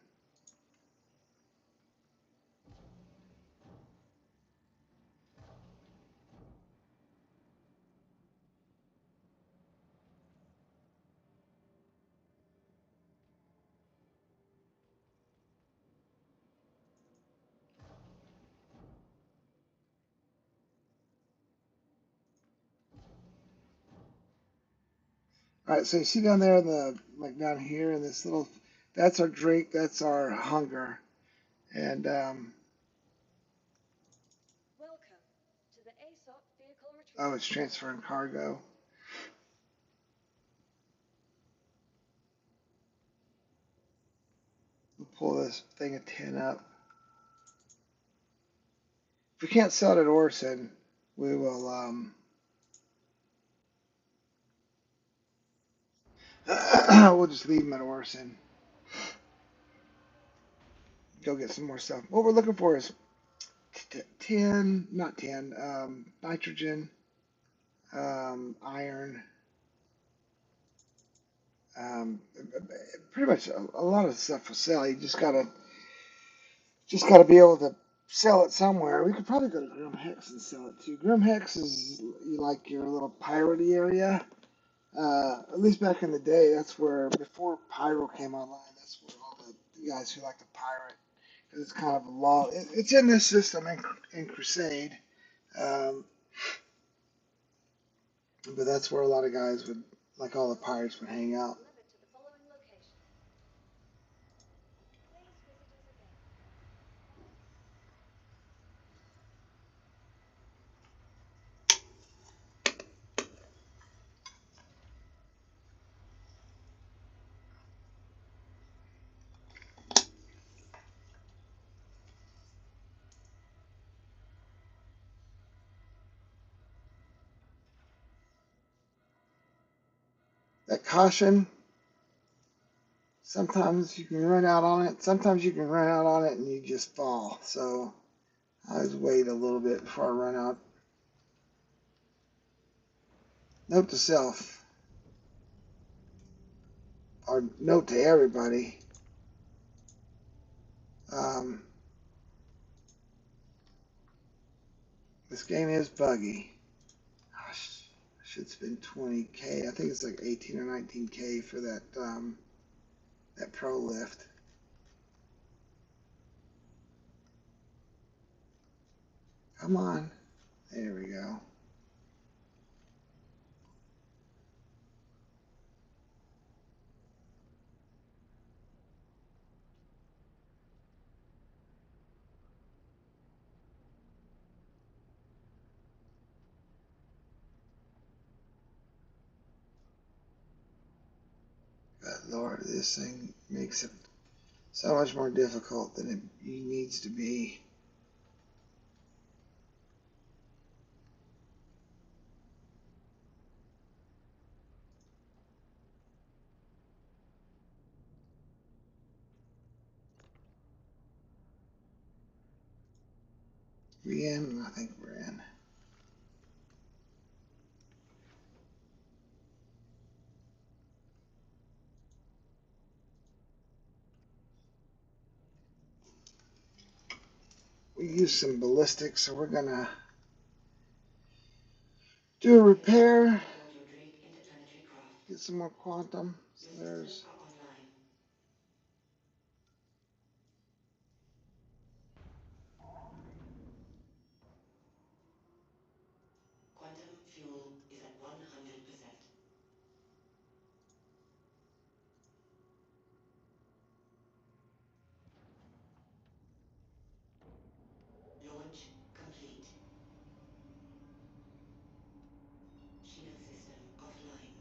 [SPEAKER 1] All right, so you see down there, like down here in this little, that's our drink, that's our hunger, and oh, it's transferring cargo. We'll pull this thing of tin up. If we can't sell it at Orson, we will we'll just leave them at Orson. Go get some more stuff. What we're looking for is tin, not tin, nitrogen, iron, um, pretty much a lot of stuff for sale. You just gotta be able to sell it somewhere. We could probably go to Grim Hex and sell it too. Grim Hex is like your little piratey area. At least back in the day, that's where before Pyro came online. That's where all the guys who like to pirate, because it's kind of a law. It's in this system in Crusade, um, but that's where a lot of guys would, like all the pirates, would hang out. That caution, sometimes you can run out on it. Sometimes you can run out on it and you just fall. So I always wait a little bit before I run out. Note to self, or note to everybody. Um, this game is buggy. Gosh, I should spend 20K. I think it's like 18 or 19K for that pro lift. Come on. There we go. But Lord, this thing makes it so much more difficult than it needs to be. We in? I think we're in. we use some ballistics, so we're gonna do a repair,
[SPEAKER 4] Import your Drake interplanetary craft.
[SPEAKER 1] get some more quantum. So
[SPEAKER 4] Your systems
[SPEAKER 1] there's
[SPEAKER 4] are online. Quantum fuel is at 100%. Launch complete. Shield system offline.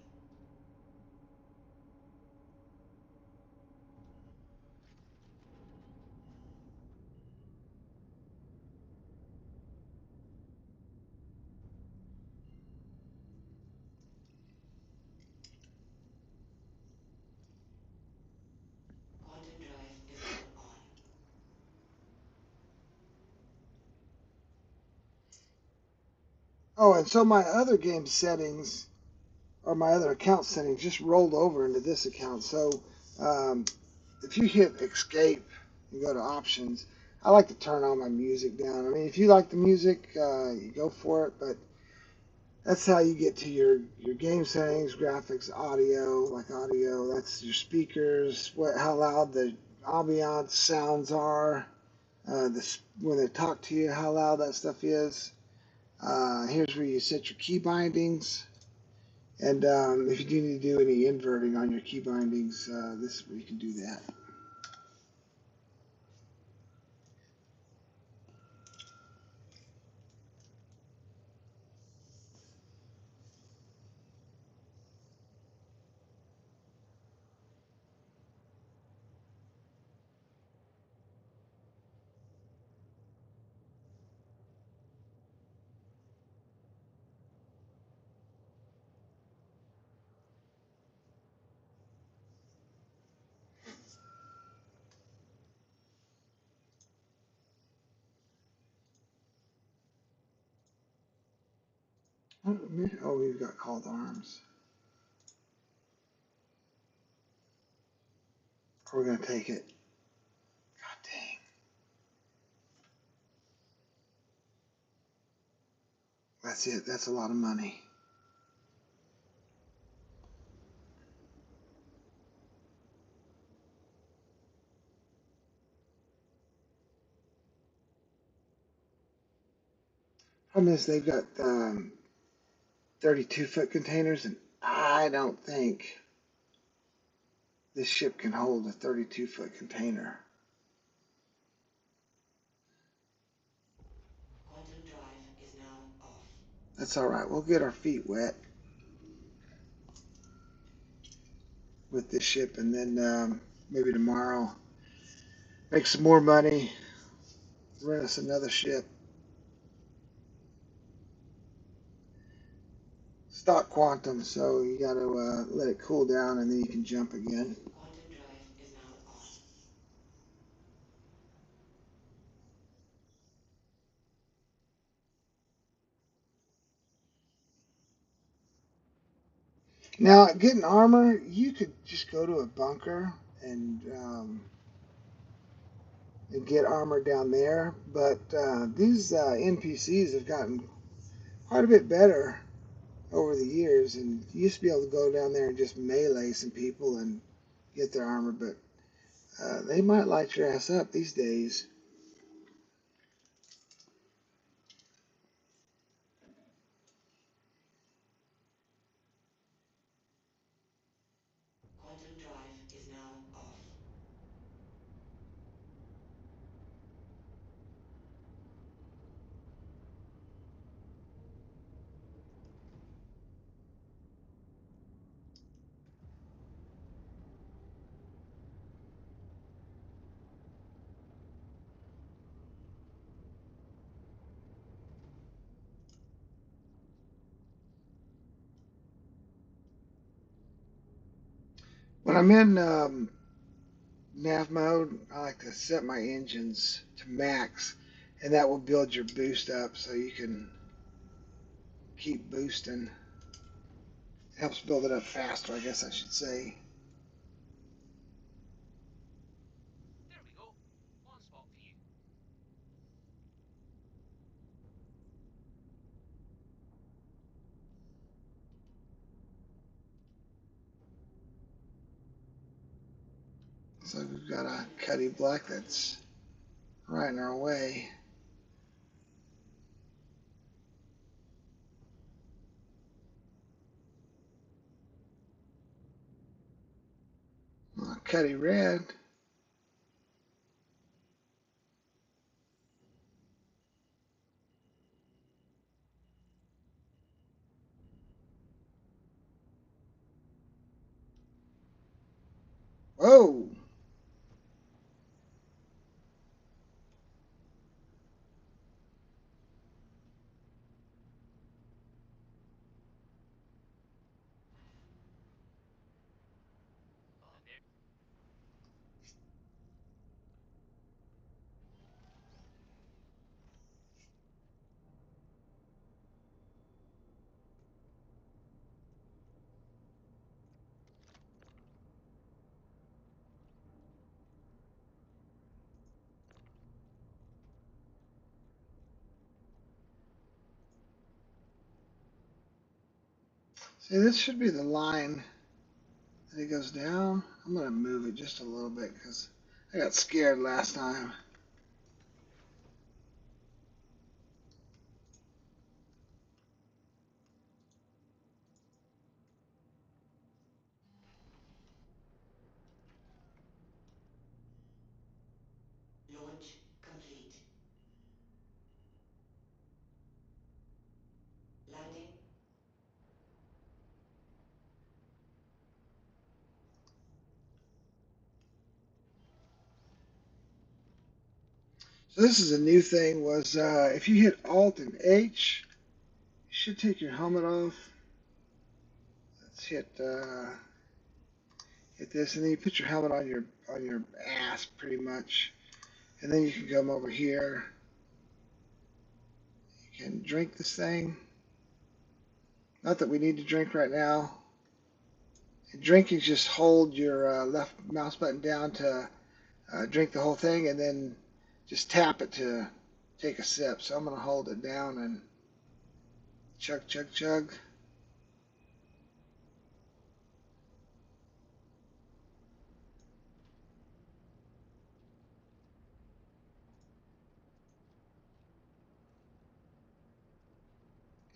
[SPEAKER 4] Quantum drive is now on.
[SPEAKER 1] oh, and so my other game settings or my other account settings just rolled over into this account. So um, if you hit escape and go to options, I like to turn all my music down. I mean, if you like the music, you go for it, but that's how you get to your game settings, graphics, audio, like audio. That's your speakers, how loud the ambiance sounds are, when they talk to you, how loud that stuff is. Here's where you set your key bindings. And if you do need to do any inverting on your key bindings, this is where you can do that. Oh, we've got called arms. We're going to take it. God dang. That's it. That's a lot of money. Problem is, they've got 32-foot containers, and I don't think this ship can hold a 32-foot container.
[SPEAKER 4] Quantum drive is now off.
[SPEAKER 1] That's all right. We'll get our feet wet with this ship, and then maybe tomorrow make some more money, rent us another ship. Stock quantum, so you got to let it cool down, and then you can jump again.
[SPEAKER 4] Quantum drive is now on.
[SPEAKER 1] Now, getting armor, you could just go to a bunker and get armor down there, but these NPCs have gotten quite a bit better over the years, and you used to be able to go down there and just melee some people and get their armor, but they might light your ass up these days.
[SPEAKER 4] Quantum drive is now off.
[SPEAKER 1] When I'm in nav mode, I like to set my engines to max, and that will build your boost up so you can keep boosting. It helps build it up faster, I guess I should say.
[SPEAKER 3] There we go. One spot for you.
[SPEAKER 1] So we've got a Cuddy Black that's right in our way. Cuddy Red. Whoa!
[SPEAKER 3] There.
[SPEAKER 1] See, this should be the line that it goes down. I'm going to move it just a little bit because I got scared last time.
[SPEAKER 4] Launch complete. Landing.
[SPEAKER 1] So this is a new thing was if you hit Alt and H, you should take your helmet off. Let's hit this, and then you put your helmet on your ass pretty much, and then you can come over here. You can drink this thing. Not that we need to drink right now. Drinking, just hold your left mouse button down to drink the whole thing, and then just tap it to take a sip. So I'm going to hold it down and chug, chug, chug.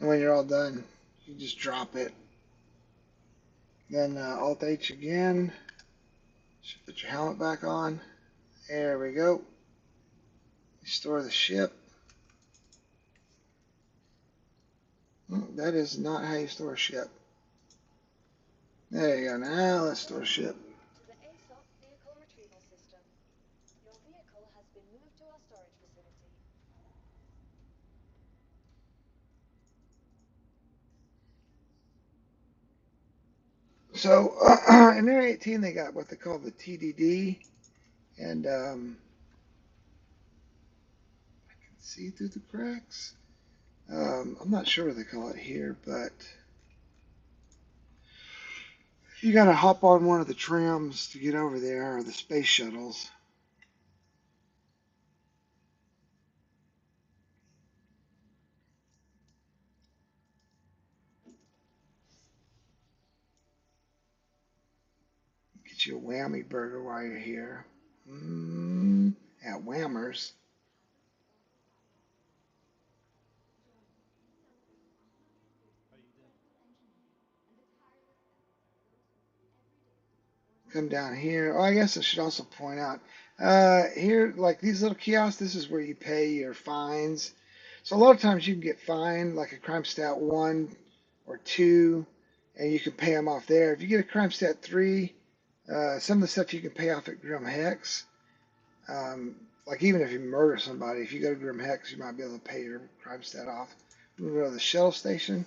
[SPEAKER 1] And when you're all done, you just drop it. Then Alt H again. Just put your helmet back on. There we go. Restore the ship. That is not how you store a ship. There you go. Now let's store a ship.
[SPEAKER 2] To the ASOP vehicle retrieval system. Your vehicle has been moved to our storage facility.
[SPEAKER 1] So in Area 18, they got what they call the TDD, and I can see through the cracks. I'm not sure what they call it here, but you got to hop on one of the trams to get over there, or the space shuttles. Get you a whammy burger while you're here. At Whammers. Come down here. Oh, I guess I should also point out here, like these little kiosks, this is where you pay your fines. So a lot of times you can get fined, like a crime stat 1 or 2, and you can pay them off there. If you get a crime stat 3, some of the stuff you can pay off at Grim Hex. Like even if you murder somebody, if you go to Grim Hex, you might be able to pay your crime stat off. We go to the shuttle station.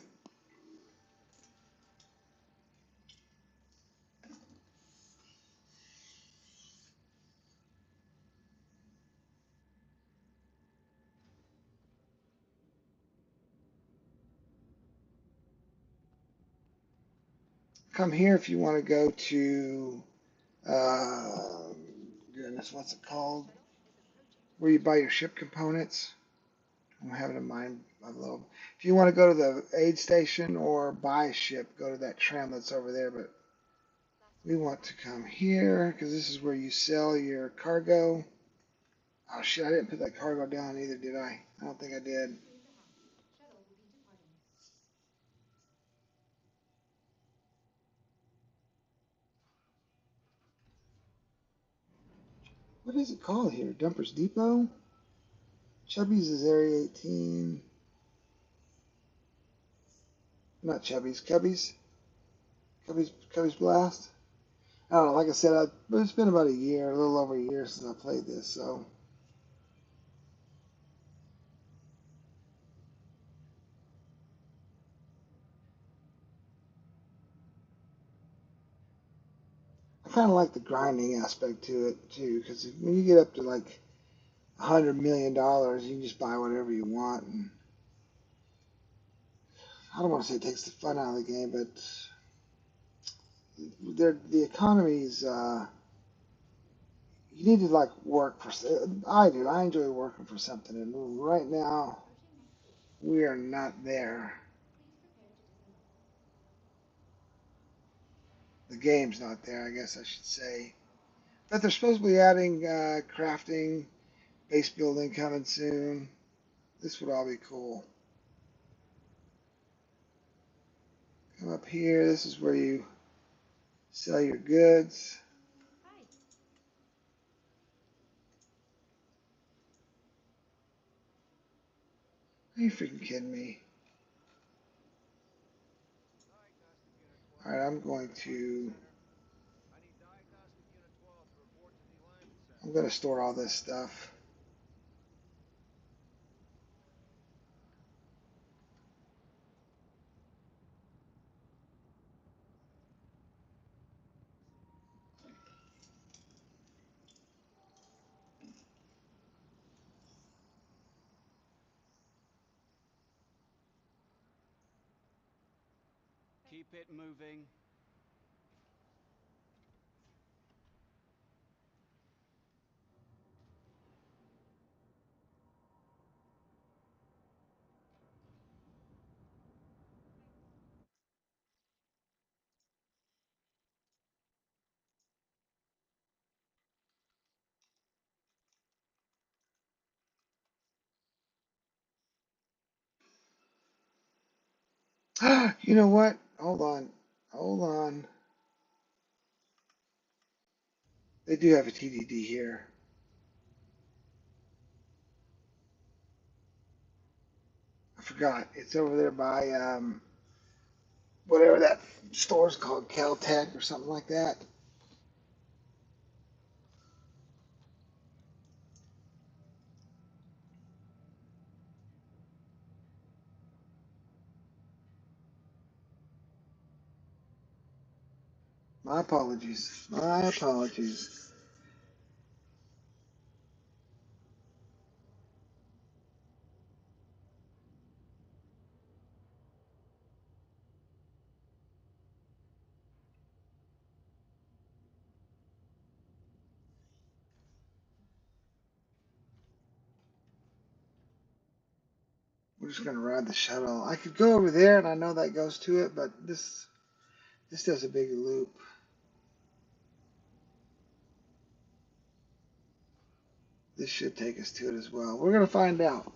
[SPEAKER 1] Come here if you want to go to, uh, goodness, what's it called? Where you buy your ship components. I'm having a mind a little. If you want to go to the aid station or buy a ship, go to that tram that's over there. But We want to come here because this is where you sell your cargo. Oh shit, I didn't put that cargo down either, did I? I don't think I did. What is it called here? Dumpers Depot? Chubby's is Area 18. Not Chubby's, Cubby's. Cubby's Blast. I don't know, like I said, it's been about a year, a little over a year since I played this, so I kind of like the grinding aspect to it too, because when you get up to like $100 million, you can just buy whatever you want. And I don't want to say it takes the fun out of the game, but the economy's you need to like work for. I do. I enjoy working for something, and right now we are not there. The game's not there, I guess I should say. But they're supposed to be adding crafting, base building coming soon. This would all be cool. Come up here. This is where you sell your goods. Are you freaking kidding me? All right, I'm going to store all this stuff.
[SPEAKER 5] Keep it moving.
[SPEAKER 1] You know what? Hold on. Hold on. They do have a TDD here. I forgot. It's over there by whatever that store's called, Caltech or something like that. My apologies. My apologies. We're just gonna ride the shuttle. I could go over there, and I know that goes to it, but this does a big loop. This should take us to it as well. We're gonna find out.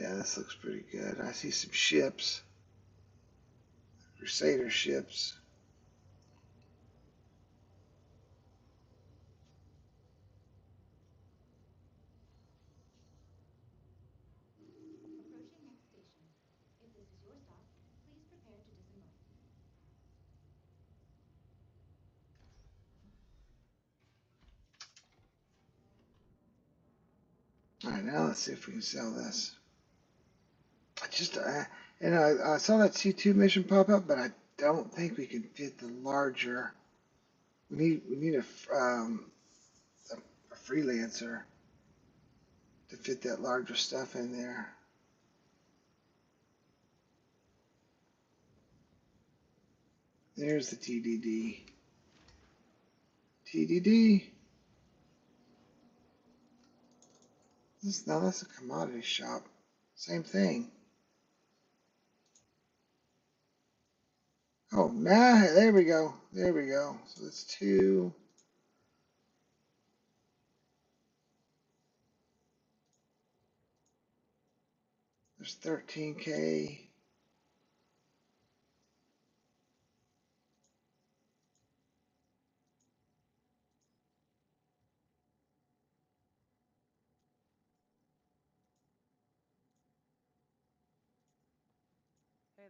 [SPEAKER 1] Yeah, this looks pretty good. I see some ships, Crusader ships. All right, now let's see if we can sell this. I just, and I saw that C2 mission pop up, but I don't think we can fit the larger. We need a freelancer to fit that larger stuff in there. There's the TDD. TDD. Now that's a commodity shop. Same thing. Oh, nah, there we go. There we go. So it's two. There's 13K.
[SPEAKER 5] Hey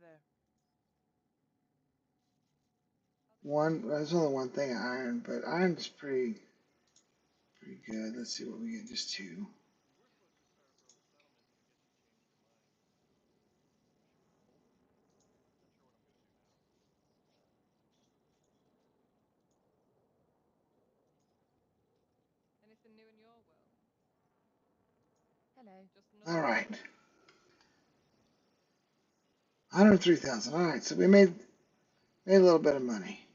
[SPEAKER 5] there.
[SPEAKER 1] There's only one thing iron, but iron's pretty good. Let's see what we get. Just two.
[SPEAKER 5] We're supposed to start a rogue settlement to get you changed your mind. Should we roll? Not sure what I'm gonna do now. Anything new in your world? Hello. Just
[SPEAKER 1] All
[SPEAKER 5] another day.
[SPEAKER 1] right. 103,000. All right. So we made a little bit of money.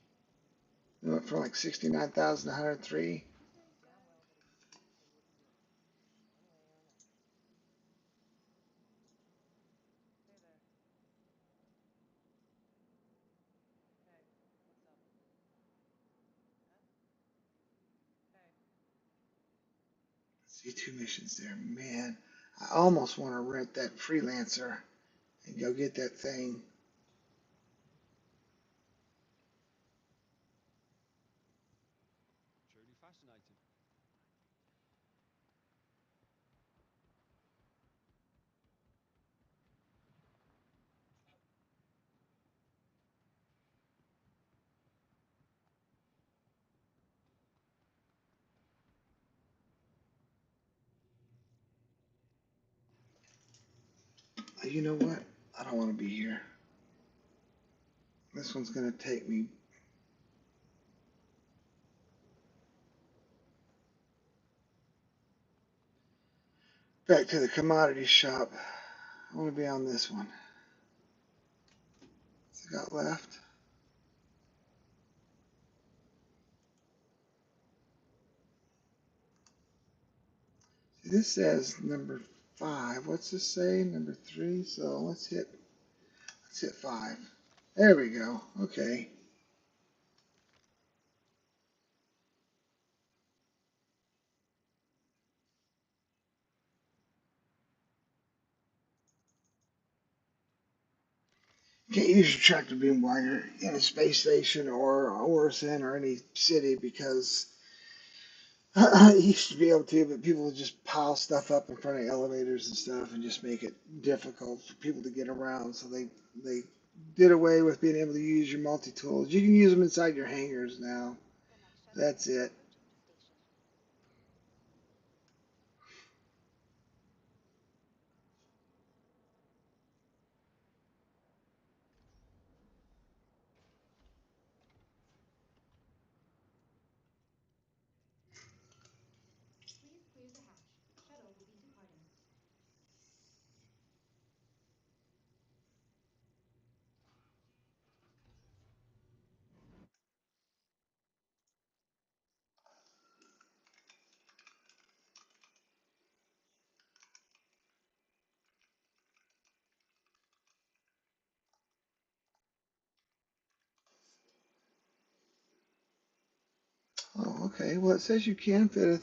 [SPEAKER 1] We went from like 69,000 to 103.
[SPEAKER 5] Damn well gotta keep the peace or wouldn't do it. One way or another. Hey there. Hey, what's up? Huh? Hey.
[SPEAKER 1] C2 missions there. Man, I almost want to rent that freelancer and go get that thing.
[SPEAKER 5] Truly fascinating.
[SPEAKER 1] You know what? I don't want to be here. This one's going to take me back to the commodity shop. I want to be on this one. What's it got left? See, this says number 5. What's this say? Number 3. So let's hit 5. There we go. Okay. You can't use your tractor beam while you're in a space station or Orison or any city because you used to be able to, but people would just pile stuff up in front of elevators and stuff and just make it difficult for people to get around. So they did away with being able to use your multi tools. You can use them inside your hangars now. That's it. Oh, okay. Well, it says you can fit a.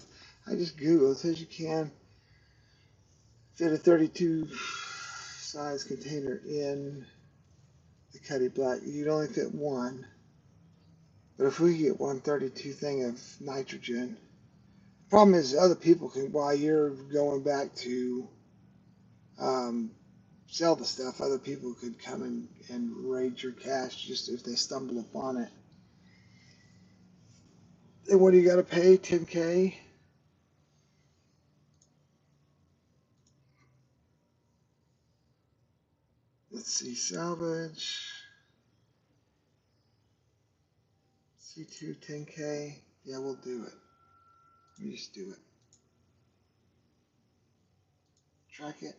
[SPEAKER 1] I just Googled. It says you can fit a 32 size container in the Cuddy Black. You'd only fit one. But if we get 132 thing of nitrogen, problem is other people can, while you're going back to um, sell the stuff, other people could come and raid your cache just if they stumble upon it. And what do you got to pay? 10K? Let's see, salvage. C2, 10K. Yeah, we'll do it. We just do it. Track it.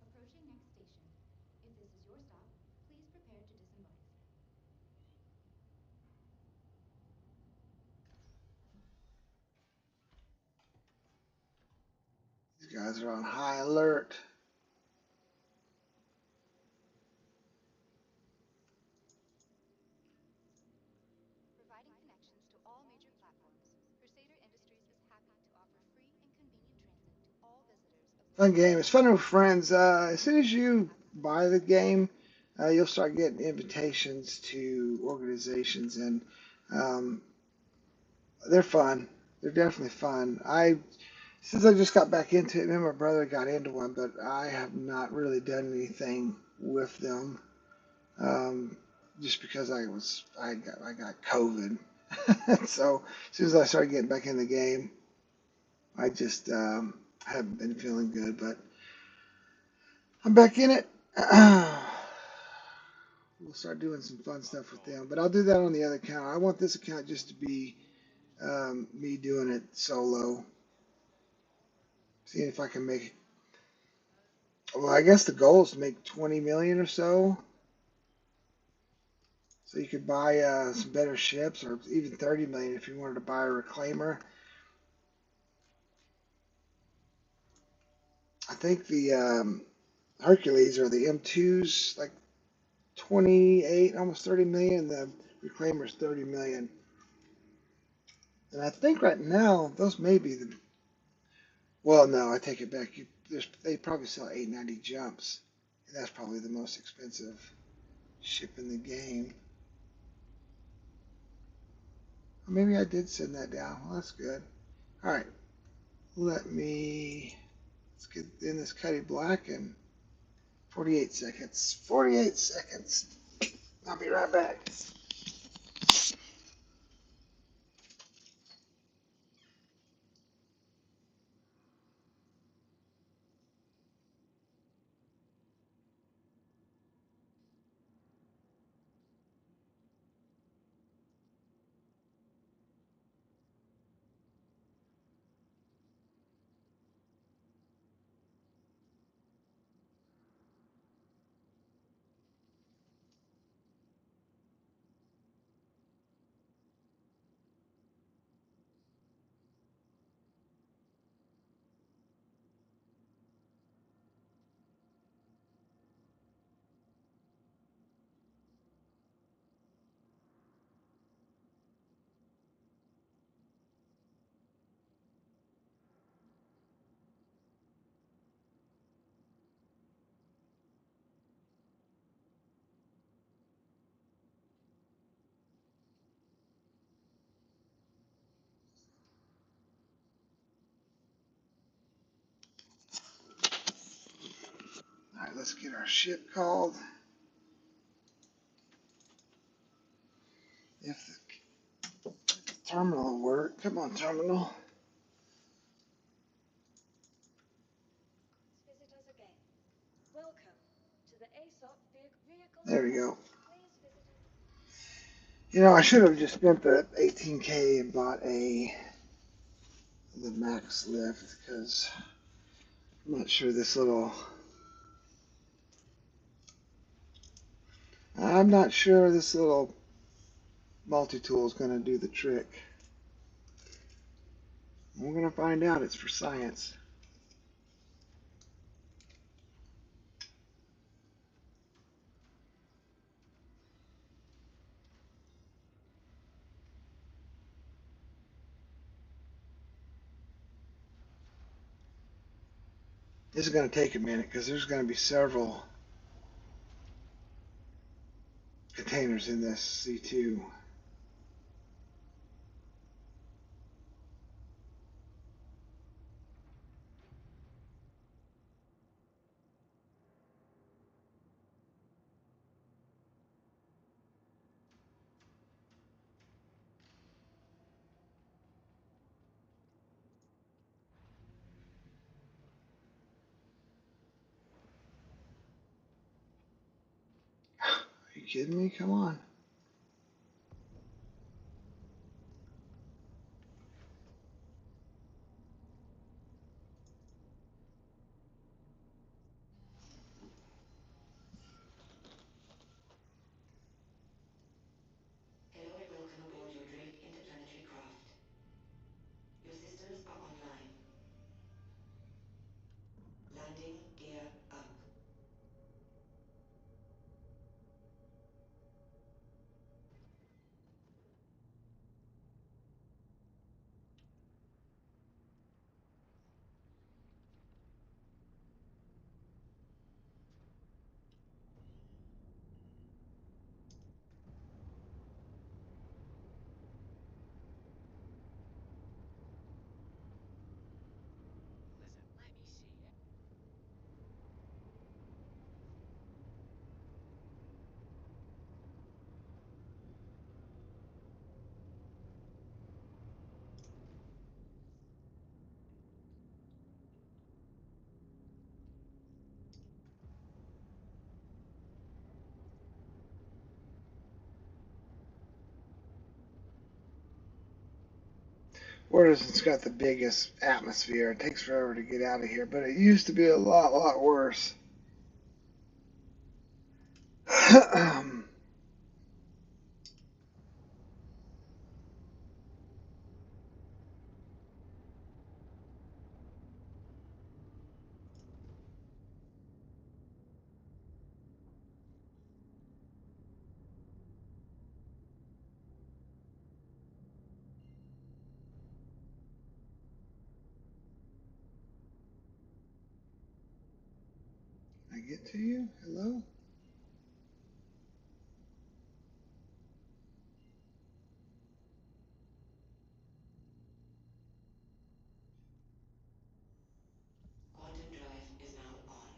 [SPEAKER 2] Approaching next station. If this is your stop, please prepare to disembark.
[SPEAKER 1] These guys are on high alert.
[SPEAKER 2] Providing connections to all major platforms, Crusader Industries is happy to offer free and convenient transit to all visitors of
[SPEAKER 1] Fun
[SPEAKER 2] this
[SPEAKER 1] game. It's fun with friends. As soon as you buy the game, you'll start getting invitations to organizations, and um, they're fun. They're definitely fun. Since I just got back into it, me and my brother got into one, but I have not really done anything with them. Um, just because I got COVID, so as soon as I started getting back in the game, I just haven't been feeling good. But I'm back in it. We'll start doing some fun stuff with them, but I'll do that on the other account. I want this account just to be me doing it solo, seeing if I can make. Well, I guess the goal is to make 20 million or so. So you could buy some better ships, or even 30 million if you wanted to buy a reclaimer. I think the Hercules or the M2s like 28, almost 30 million. The reclaimer's 30 million. And I think right now those may be the. Well, no, I take it back. They probably sell 890 jumps. And that's probably the most expensive ship in the game. Or maybe I did send that down. Well, that's good. All right, let's get in this Cuddy Black in 48 seconds. 48 seconds. I'll be right back. All right, let's get our ship called. If the terminal will work. Come on, terminal.
[SPEAKER 2] Visitors again. Welcome to the ASOP vehicle
[SPEAKER 1] There we go.
[SPEAKER 2] Please visit us.
[SPEAKER 1] You know, I should have just spent the 18K and bought the max lift because I'm not sure this little. I'm not sure this little multi-tool is going to do the trick. We're going to find out. It's for science. This is going to take a minute because there's going to be several containers in this C2. kidding me? Come on.
[SPEAKER 4] Hello and welcome aboard your Drake interplanetary craft. Your systems are online. Landing gear up.
[SPEAKER 1] Warden's got the biggest atmosphere. It takes forever to get out of here, but it used to be a lot worse. I get to you? Hello?
[SPEAKER 4] Quantum drive is now on.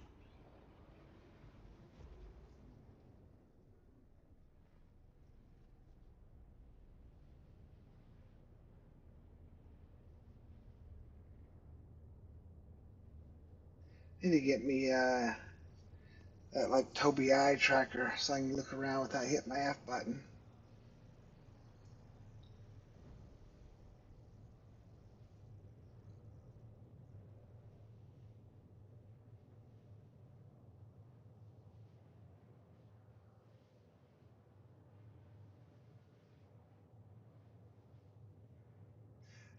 [SPEAKER 1] Need to get me that like Toby eye tracker so I can look around without hitting my F button.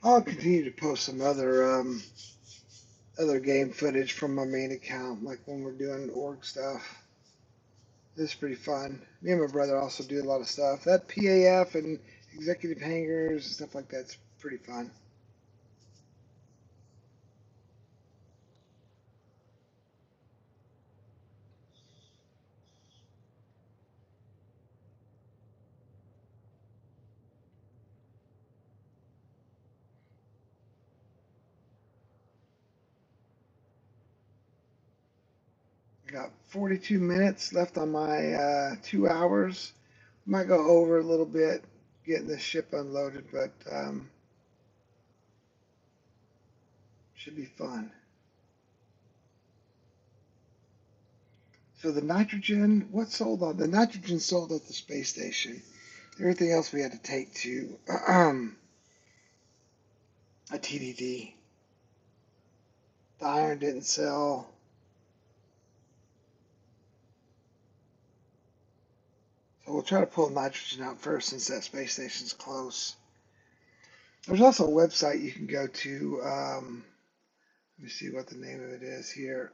[SPEAKER 1] I'll continue to post some other game footage from my main account, like when we're doing org stuff. It's pretty fun. Me and my brother also do a lot of stuff. That PAF and executive hangers and stuff like that's pretty fun. I got 42 minutes left on my 2 hours. Might go over a little bit getting the ship unloaded, but should be fun. So the nitrogen, what sold on? The nitrogen sold at the space station. Everything else we had to take to a TDD. The iron didn't sell. So we'll try to pull nitrogen out first since that space station's close. There's also a website you can go to. Let me see what the name of it is here.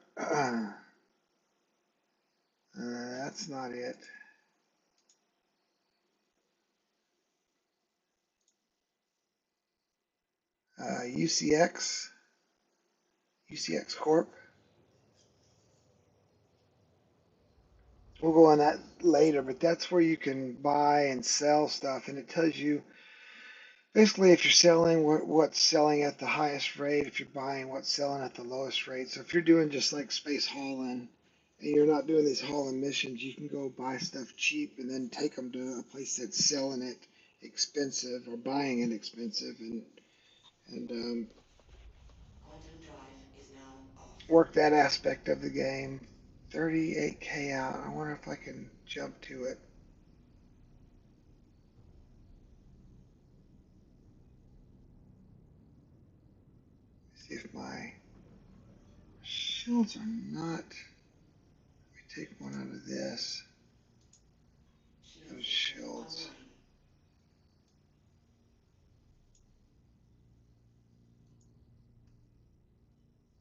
[SPEAKER 1] That's not it. UCX, UCX Corp. We'll go on that later, but that's where you can buy and sell stuff, and it tells you basically if you're selling what's selling at the highest rate, if you're buying what's selling at the lowest rate. So if you're doing just like space hauling and you're not doing these hauling missions, you can go buy stuff cheap and then take them to a place that's selling it expensive or buying it expensive and
[SPEAKER 4] Quantum drive is now off.
[SPEAKER 1] work that aspect of the game. 38K out. I wonder if I can jump to it. See if my shields are not. Let me take one out of this. Go
[SPEAKER 4] Shield
[SPEAKER 1] to
[SPEAKER 4] system
[SPEAKER 1] shields.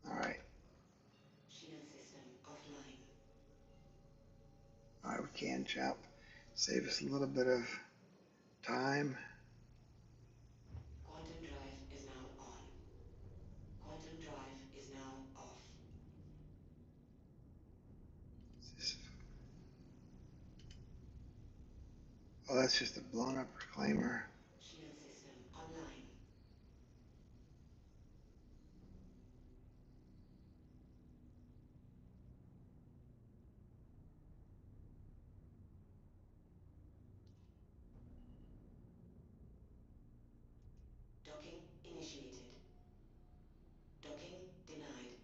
[SPEAKER 4] online.
[SPEAKER 1] All right.
[SPEAKER 4] Shield system offline.
[SPEAKER 1] All right, we can jump. Save us a little bit of time.
[SPEAKER 4] Quantum drive is now on. Quantum drive is now off.
[SPEAKER 1] Oh, that's just a blown up reclaimer.
[SPEAKER 4] Shield system online. Docking initiated. Docking denied.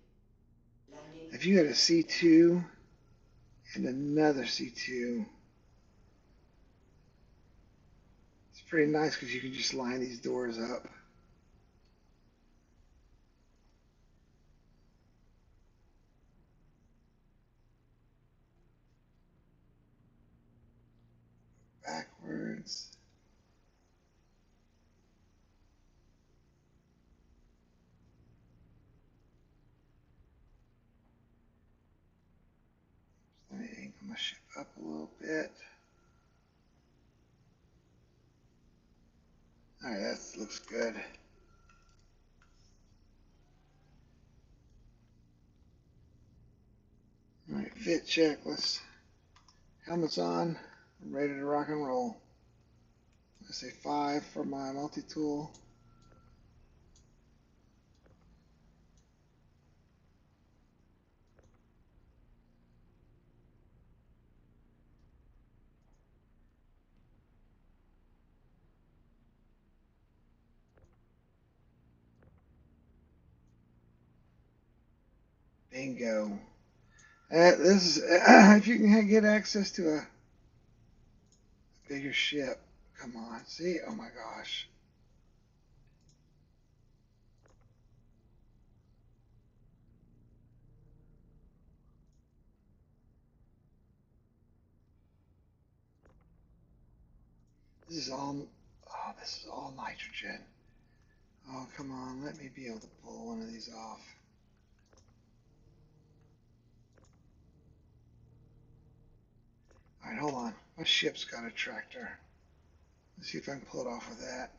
[SPEAKER 4] Landing
[SPEAKER 1] If you had a
[SPEAKER 4] gear off.
[SPEAKER 1] C2 and another C2, it's pretty nice because you can just line these doors up. Backwards. Let me angle my ship up a little bit. All right, that looks good. All right, fit check. Let's helmets on. I'm ready to rock and roll. I say 5 for my multi-tool. Bingo. This is if you can get access to a bigger ship. Come on, see? Oh my gosh. This is all. Oh, this is all nitrogen. Oh, come on. Let me be able to pull one of these off. All right, hold on. My ship's got a tractor. Let's see if I can pull it off with that.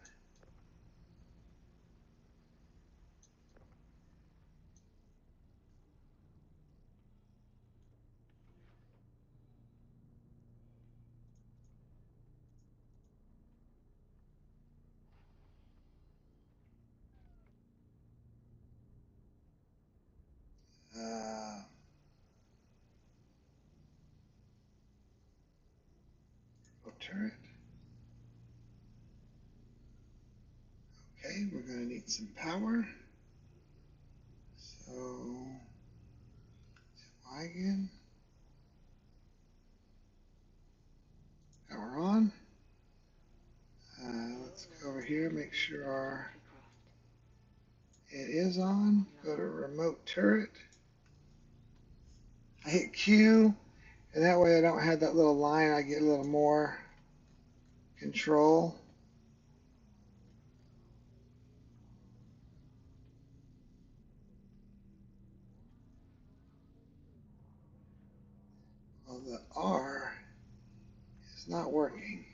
[SPEAKER 1] Uh, turret. Okay, we're gonna need some power. So, wagon. Power on. Let's go over here, make sure it is on. Go to remote turret. I hit Q, and that way I don't have that little line. I get a little more control. Well, the R is not working.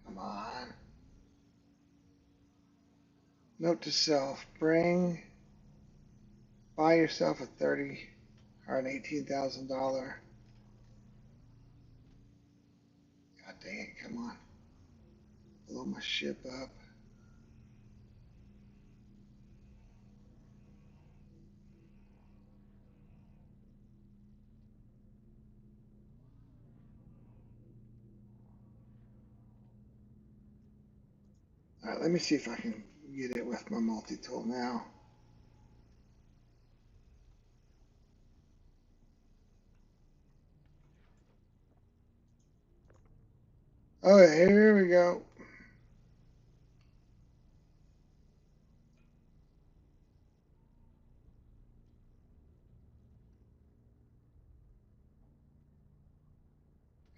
[SPEAKER 1] Come on. Note to self: buy yourself a 30 or an $18,000. God dang it! Come on, blow my ship up. All right, let me see if I can get it with my multi-tool now. Oh, yeah, here we go.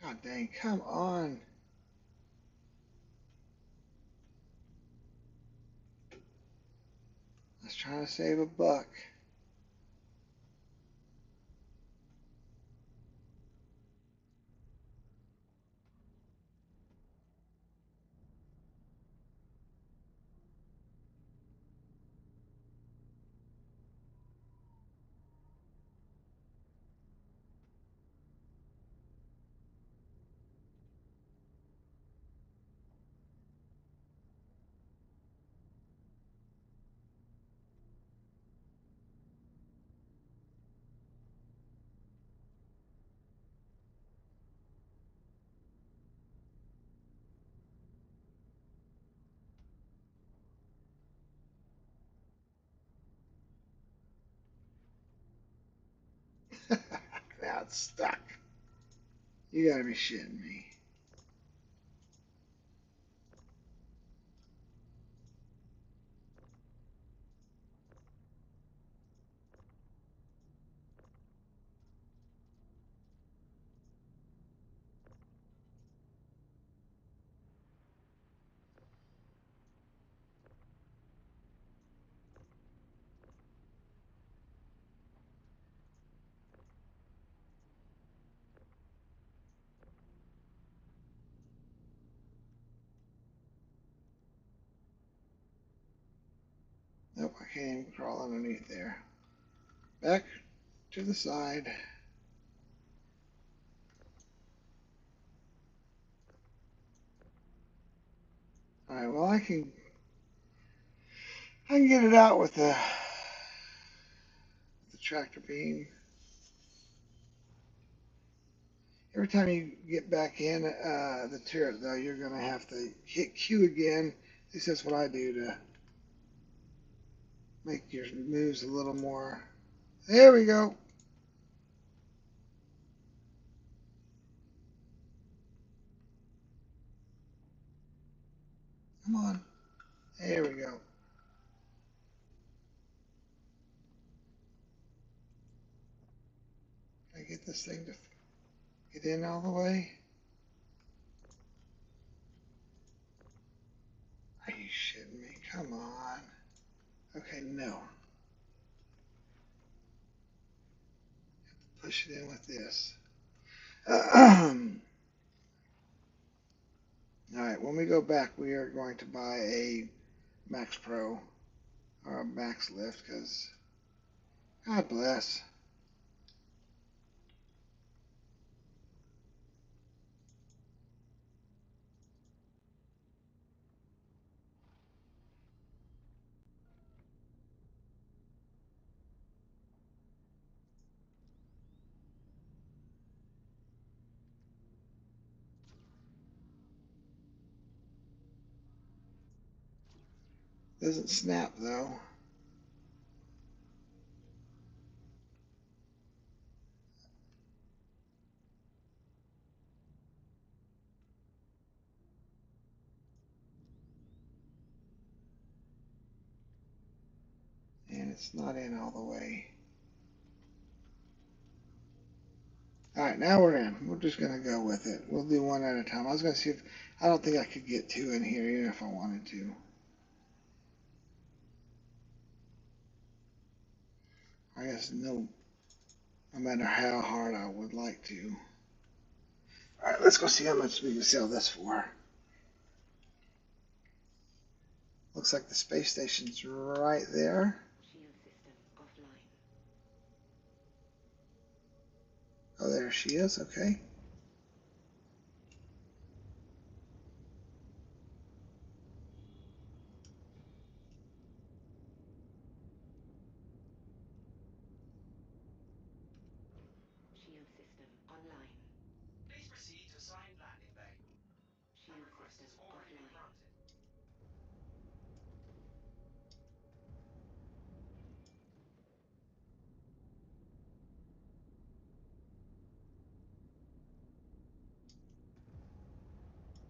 [SPEAKER 1] God dang, come on. I was trying to save a buck. Now it's stuck. You gotta be shitting me. Nope, I can't even crawl underneath there. Back to the side. Alright, well I can get it out with the tractor beam. Every time you get back in the turret, though, you're going to have to hit Q again. At least that's what I do to make your moves a little more. There we go. Come on. There we go. Can I get this thing to get in all the way? Are you shitting me? Come on. Okay, no. Push it in with this. Alright, when we go back, we are going to buy a Max Pro or a Max Lift because, God bless. Doesn't snap though. And it's not in all the way. Alright, now we're in. We're just going to go with it. We'll do one at a time. I was going to see if... I don't think I could get two in here even if I wanted to. I guess no matter how hard I would like to. Alright, let's go see how much we can sell this for. Looks like the space station's right there.
[SPEAKER 4] Shield system offline.
[SPEAKER 1] Oh, there she is. Okay.
[SPEAKER 4] Shield system online.
[SPEAKER 3] Please proceed to assigned landing bay. That
[SPEAKER 4] Shield
[SPEAKER 3] request
[SPEAKER 4] system
[SPEAKER 3] has already been
[SPEAKER 4] offline.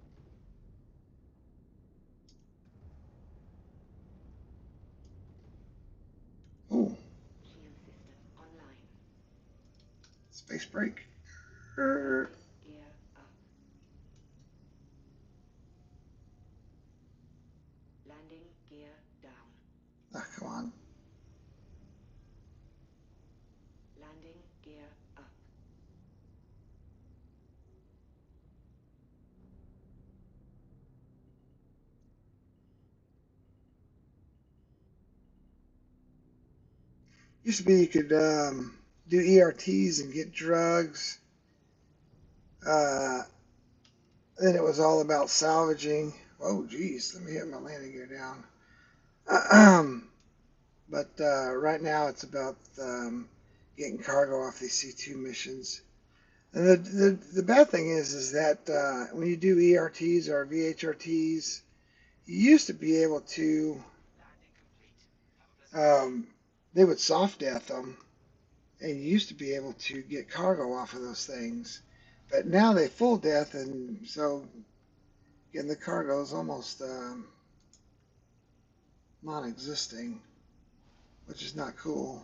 [SPEAKER 3] granted.
[SPEAKER 1] Space break. Er,
[SPEAKER 4] Gear up. Landing gear down.
[SPEAKER 1] come on.
[SPEAKER 4] Landing gear up.
[SPEAKER 1] Used to be you could do ERTs and get drugs. Uh, then it was all about salvaging. Oh, geez, let me hit my landing gear down. But right now it's about getting cargo off these C2 missions. And the bad thing is that when you do ERTs or VHRTs, you used to be able to,
[SPEAKER 3] Landing complete. Have a pleasant day.
[SPEAKER 1] um, they would soft death them, and you used to be able to get cargo off of those things. But now they full death, and so getting the cargo is almost non-existing, which is not cool.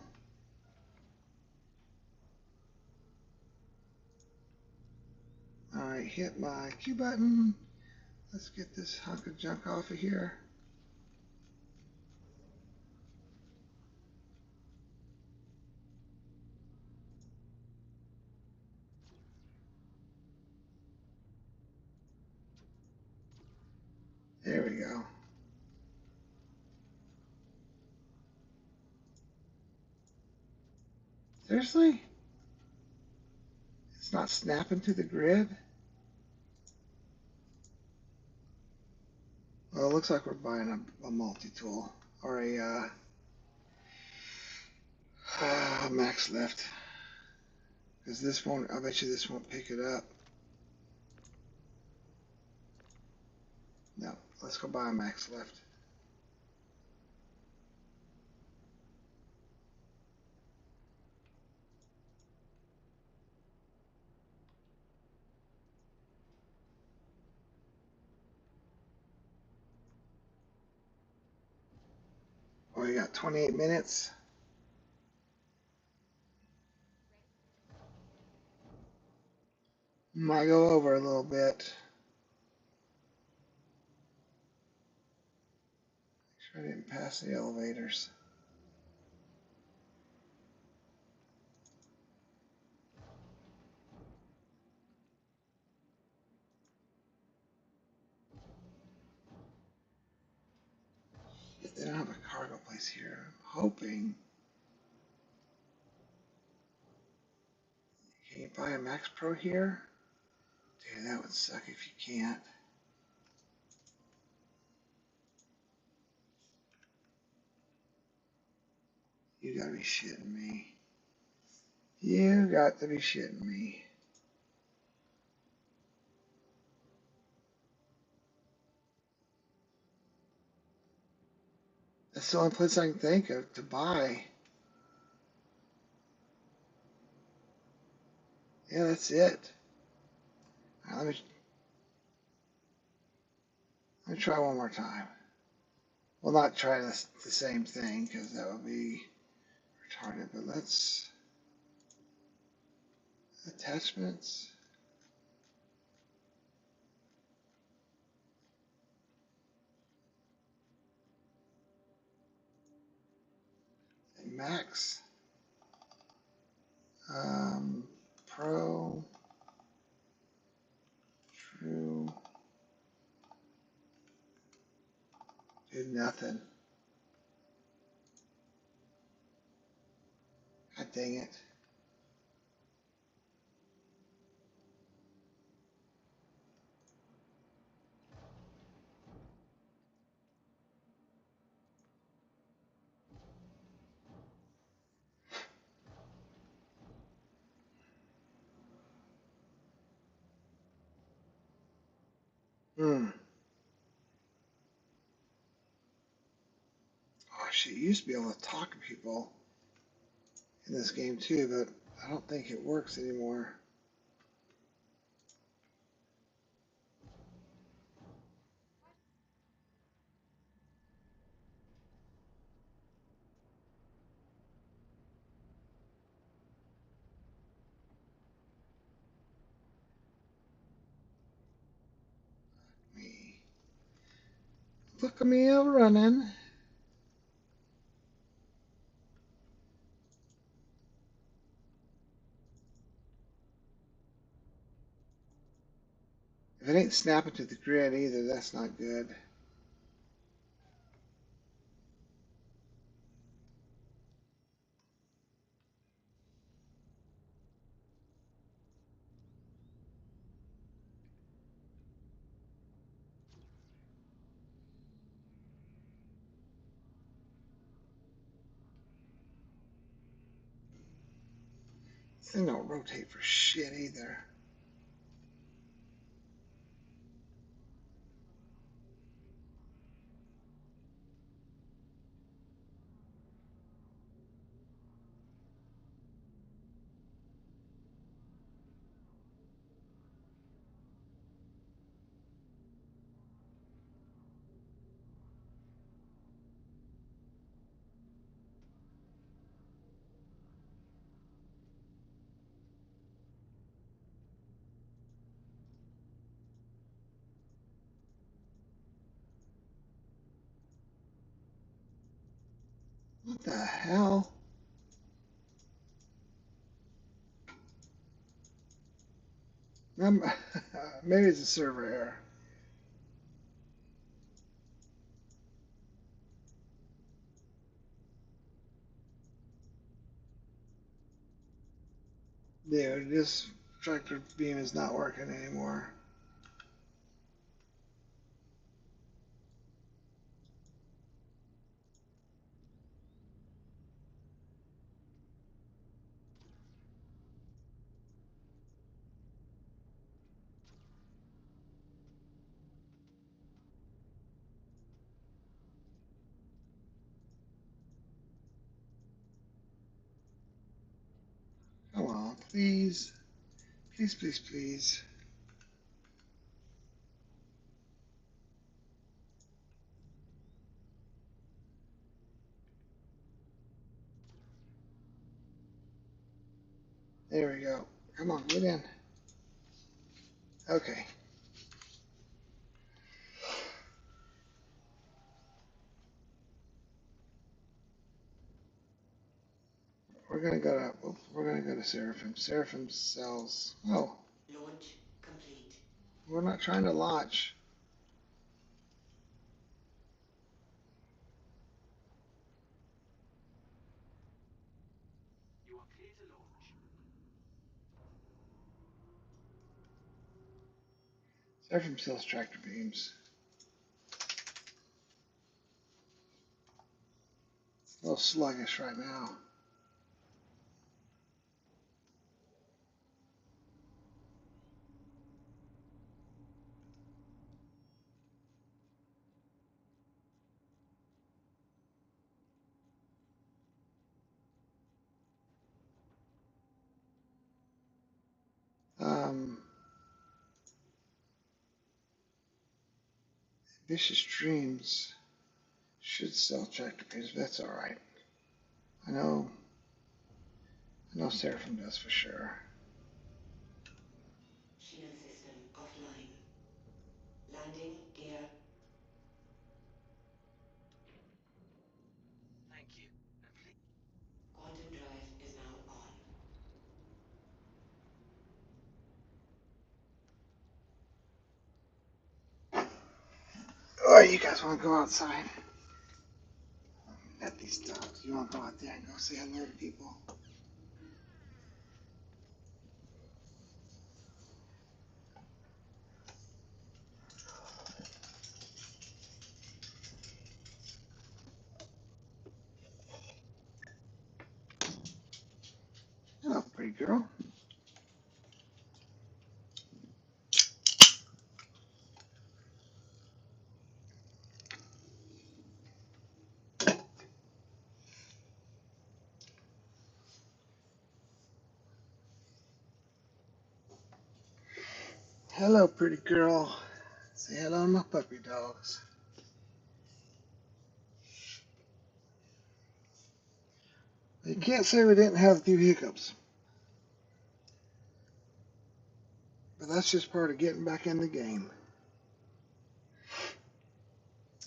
[SPEAKER 1] All right, hit my Q button. Let's get this hunk of junk off of here. There we go. Seriously? It's not snapping to the grid? Well, it looks like we're buying a multi-tool or a max lift. Because this won't, I bet you this won't pick it up. No, let's go buy a max lift. Oh, we got 28 minutes. Might go over a little bit. Make sure I didn't pass the elevators. They don't have a cargo place here. I'm hoping. Can you buy a Max Pro here? Dude, that would suck if you can't. You gotta be shitting me. You got to be shitting me. That's the only place I can think of to buy. Yeah, that's it. All right, let me try one more time. Well, not try the same thing because that would be retarded, but let's attachments and max. Pro, true, did nothing. God dang it. Hmm. Oh shit, you used to be able to talk to people in this game too, but I don't think it works anymore. Look at me running. If it ain't snapping to the grid either, that's not good. This thing don't rotate for shit either. What the hell? Maybe it's a server error. Dude, this tractor beam is not working anymore. Come on, please. Please, please, please. There we go. Come on, get in. Okay. We're gonna go to Seraphim. Seraphim sells. Oh,
[SPEAKER 4] Launch complete.
[SPEAKER 1] we're not trying to launch.
[SPEAKER 3] You are clear to launch.
[SPEAKER 1] Seraphim sells tractor beams. It's a little sluggish right now. Um, Vicious Dreams should sell tractor beams, but that's all right. I know. I know Seraphim does for sure.
[SPEAKER 4] Shield system offline. Landing gear.
[SPEAKER 3] Thank you. And please.
[SPEAKER 4] Quantum drive is now on.
[SPEAKER 1] Oh, you guys want to go outside? Let these dogs. You want to go out there and go say hello to people? Hello, pretty girl. Hello, pretty girl. Say hello to my puppy dogs. You can't say we didn't have a few hiccups, but that's just part of getting back in the game.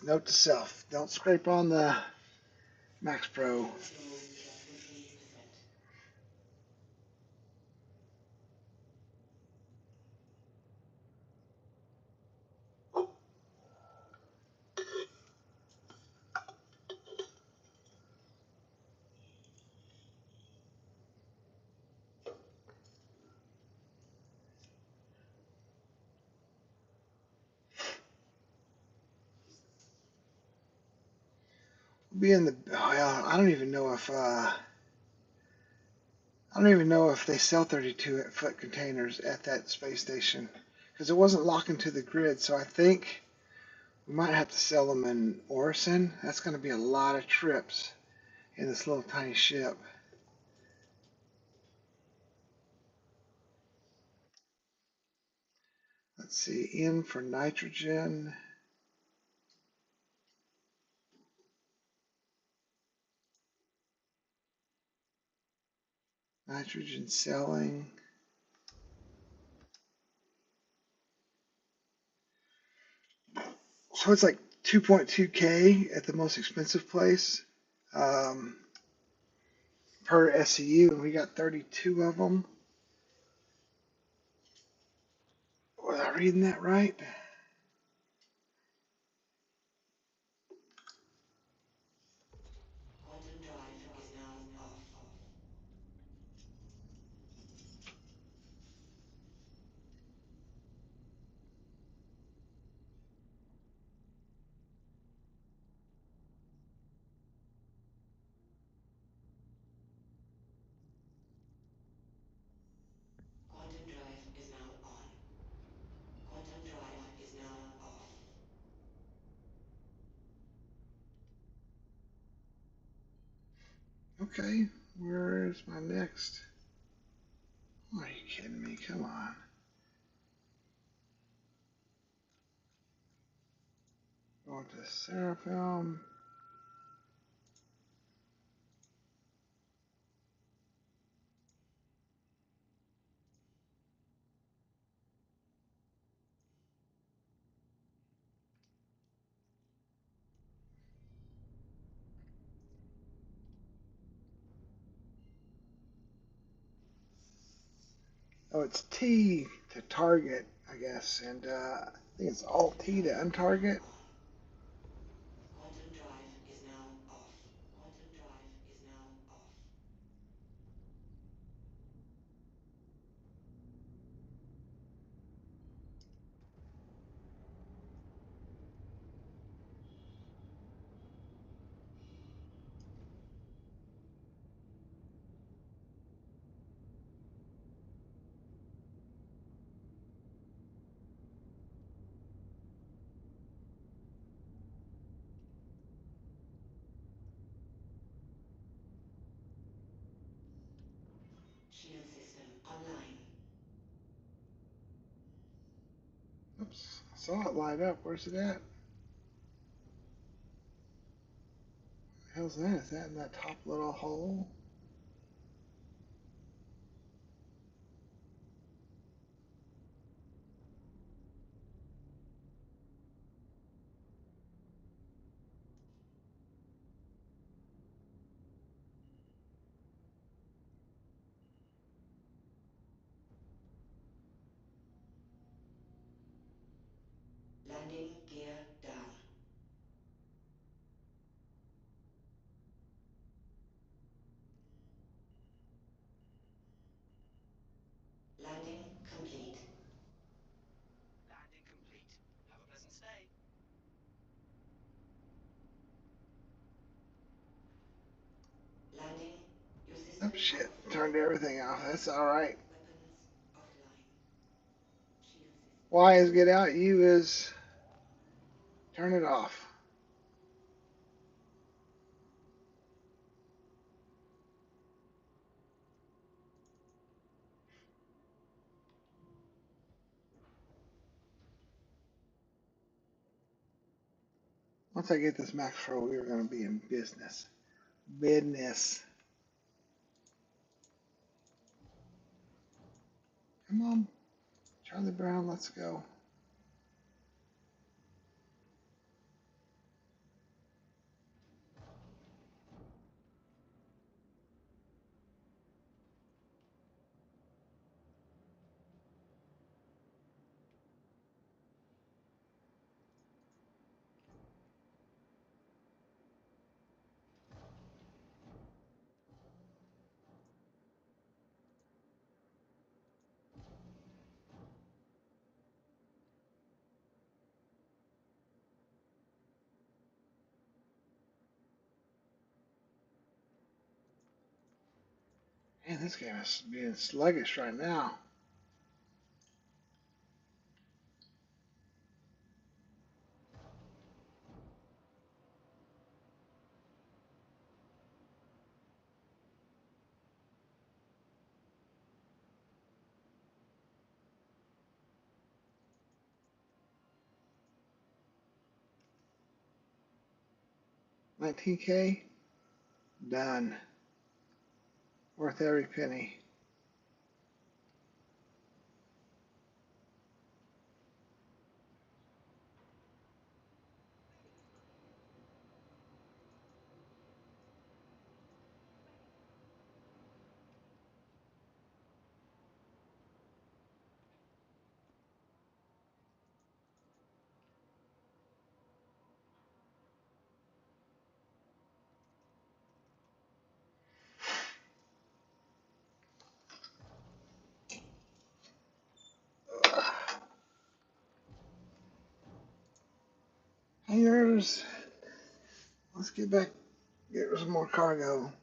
[SPEAKER 1] Note to self: don't scrape on the Max Pro.
[SPEAKER 4] Fuel flow plus 50%.
[SPEAKER 1] Be in the well, I don't even know if they sell 32-foot containers at that space station because it wasn't locking to the grid. So I think we might have to sell them in Orison. That's going to be a lot of trips in this little tiny ship. Let's see, N for nitrogen, nitrogen selling. So it's like 2.2K at the most expensive place um, per SCU, and we got 32 of them. Was I reading that right?
[SPEAKER 4] Quantum drive is now off. Quantum drive is now on. Quantum drive is now off.
[SPEAKER 1] Okay, where's my next? Oh, are you kidding me? Come on. Going to Seraphim. Oh, it's T to target, I guess, and I think it's Alt T to untarget.
[SPEAKER 4] Quantum drive is now off. Quantum drive is now off. Shield system online.
[SPEAKER 1] Oops, I saw it light up. Where's it at? The hell's that? Is that in that top little hole?
[SPEAKER 4] Landing gear down. Landing complete.
[SPEAKER 3] Landing complete. Have a pleasant stay.
[SPEAKER 4] Landing. Your
[SPEAKER 1] Oh
[SPEAKER 4] system
[SPEAKER 1] shit!
[SPEAKER 4] powerful.
[SPEAKER 1] Turned everything off. That's all right.
[SPEAKER 4] Weapons offline. Shield system.
[SPEAKER 1] Y is get out. U is turn it off. Once I get this Max Pro, we are going to be in business. Business. Come on, Charlie Brown. Let's go. Man, this game is being sluggish right now. 19K, done. Worth every penny. Hangers. Let's get back, get some more cargo.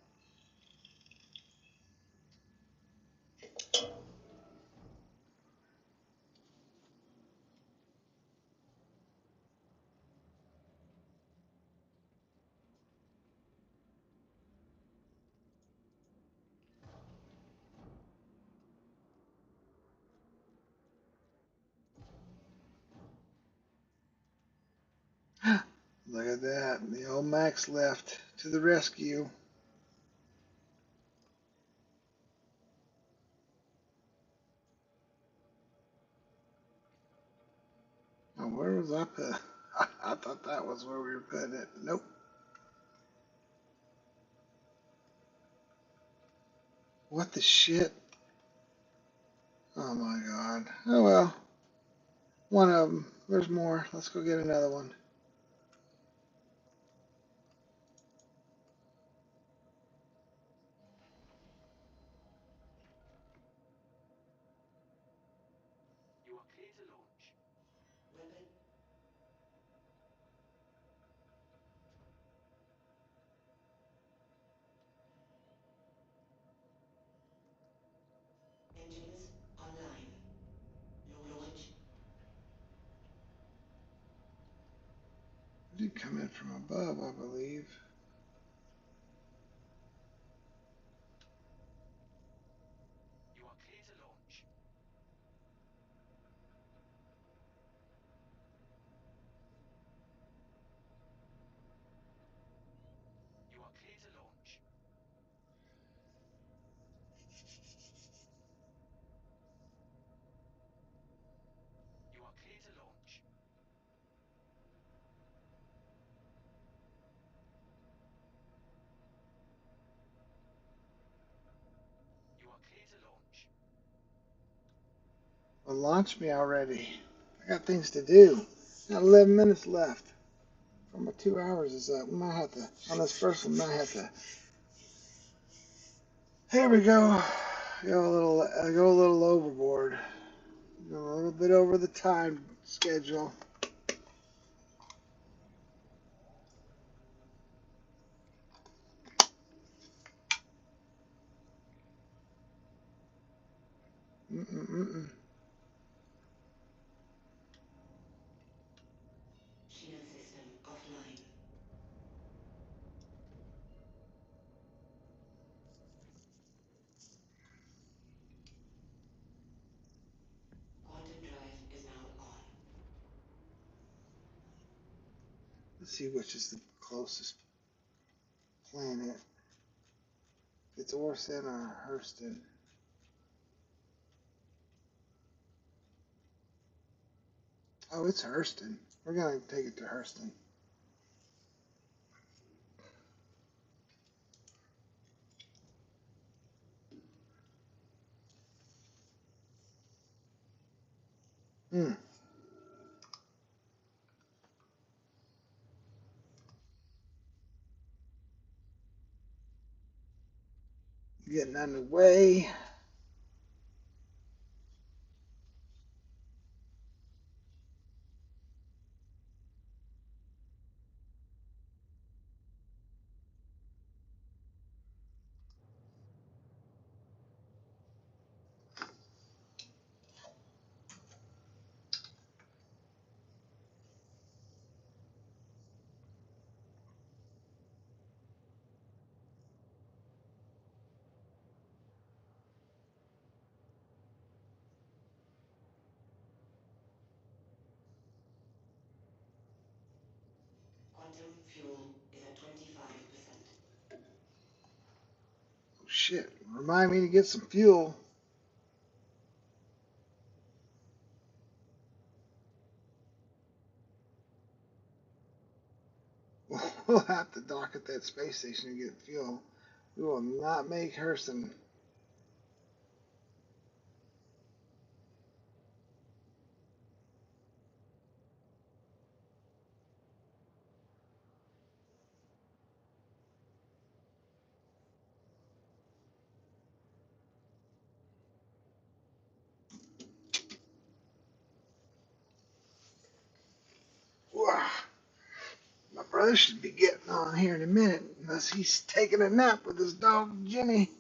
[SPEAKER 1] Look at that. The old Max left to the rescue. Now, where was I put? I thought that was where we were putting it. Nope. What the shit? Oh my god. Oh well. One of them. There's more. Let's go get another one.
[SPEAKER 3] You are clear to launch.
[SPEAKER 4] Weapon engines online. Launch.
[SPEAKER 1] It did come in from above, I believe.
[SPEAKER 3] You are clear to launch. You are clear to launch. You are clear to launch. You are clear to launch.
[SPEAKER 1] Well, launch me already. I got things to do. Got 11 minutes left. For my 2 hours is up. We might have to, on this first one, might have to. Here we go. Go a little overboard. Go a little bit over the time schedule. Mm-mm-mm-mm.
[SPEAKER 4] Shield system offline. Quantum drive is now on.
[SPEAKER 1] Let's see which is the closest planet. If it's Orson or Hurston. Oh, it's Hurston. We're gonna take it to Hurston. Hmm. Getting underway. shit. Remind me to get some fuel. We'll have to dock at that space station and get fuel. We will not make Hurston. My brother should be getting on here in a minute, unless he's taking a nap with his dog Jenny.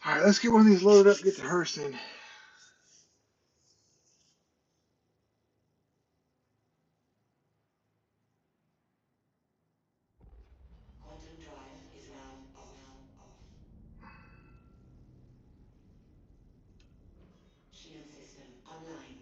[SPEAKER 1] All right, let's get one of these loaded up, get to Hurston.
[SPEAKER 4] Quantum drive is now off. Shield system online.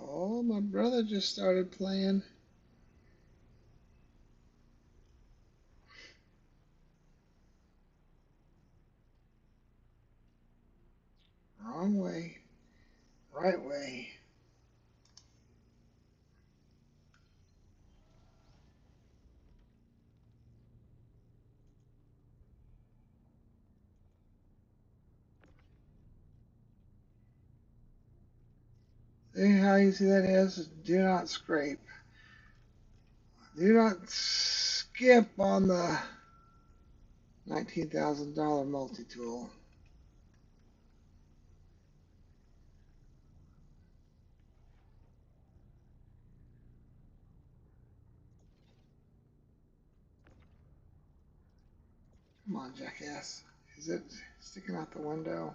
[SPEAKER 1] Oh, my brother just started playing. Wrong way, right way. See how easy that is? Do not scrape. Do not skip on the $19,000 multi-tool. Come on, jackass. Is it sticking out the window?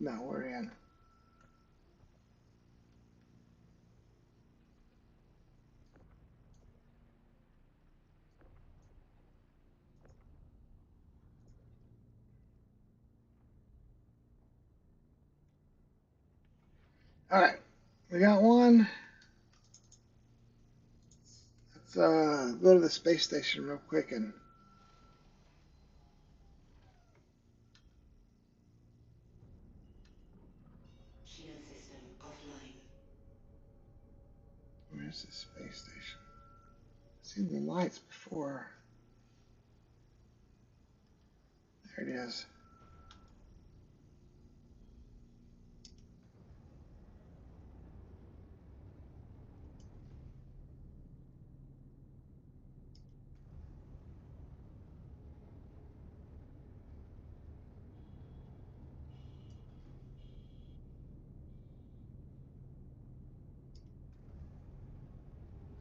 [SPEAKER 1] No, we're in. All right, we got one. Let's go to the space station real quick and
[SPEAKER 4] Shield system offline.
[SPEAKER 1] where's the space station? I've seen the lights before. There it is.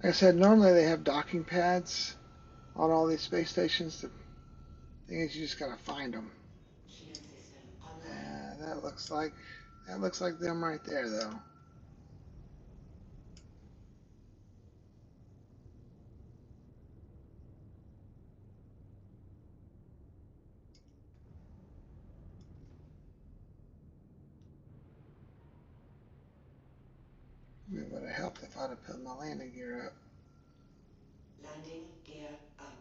[SPEAKER 1] Like I said, normally they have docking pads on all these space stations. The thing is, you just gotta find them.
[SPEAKER 4] Shield system online.
[SPEAKER 1] That looks like them right there, though. It would have helped if I'd have put my landing gear up.
[SPEAKER 4] Landing gear up.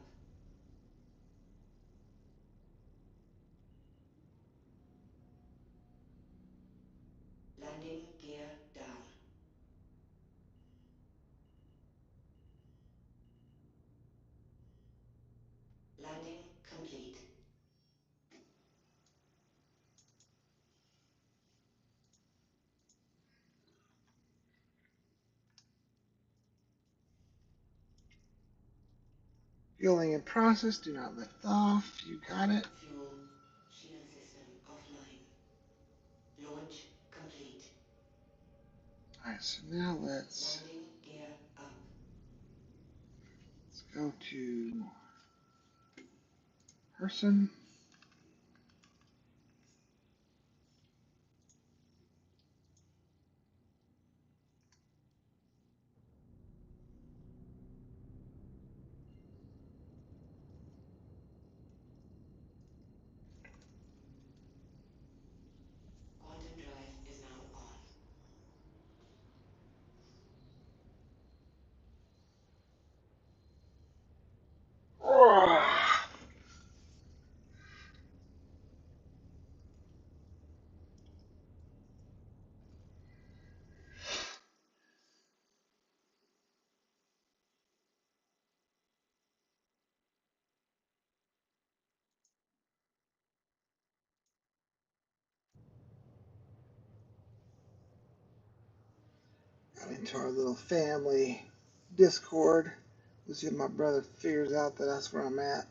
[SPEAKER 4] Landing gear down. Landing complete.
[SPEAKER 1] Fueling in process. Do not lift off. You got it.
[SPEAKER 4] Fuel shield system offline. Launch complete.
[SPEAKER 1] Alright, so now
[SPEAKER 4] Landing gear up.
[SPEAKER 1] let's go to person.
[SPEAKER 4] Quantum drive is now on.
[SPEAKER 1] Got into our little family Discord. Let's see if my brother figures out that that's where I'm at.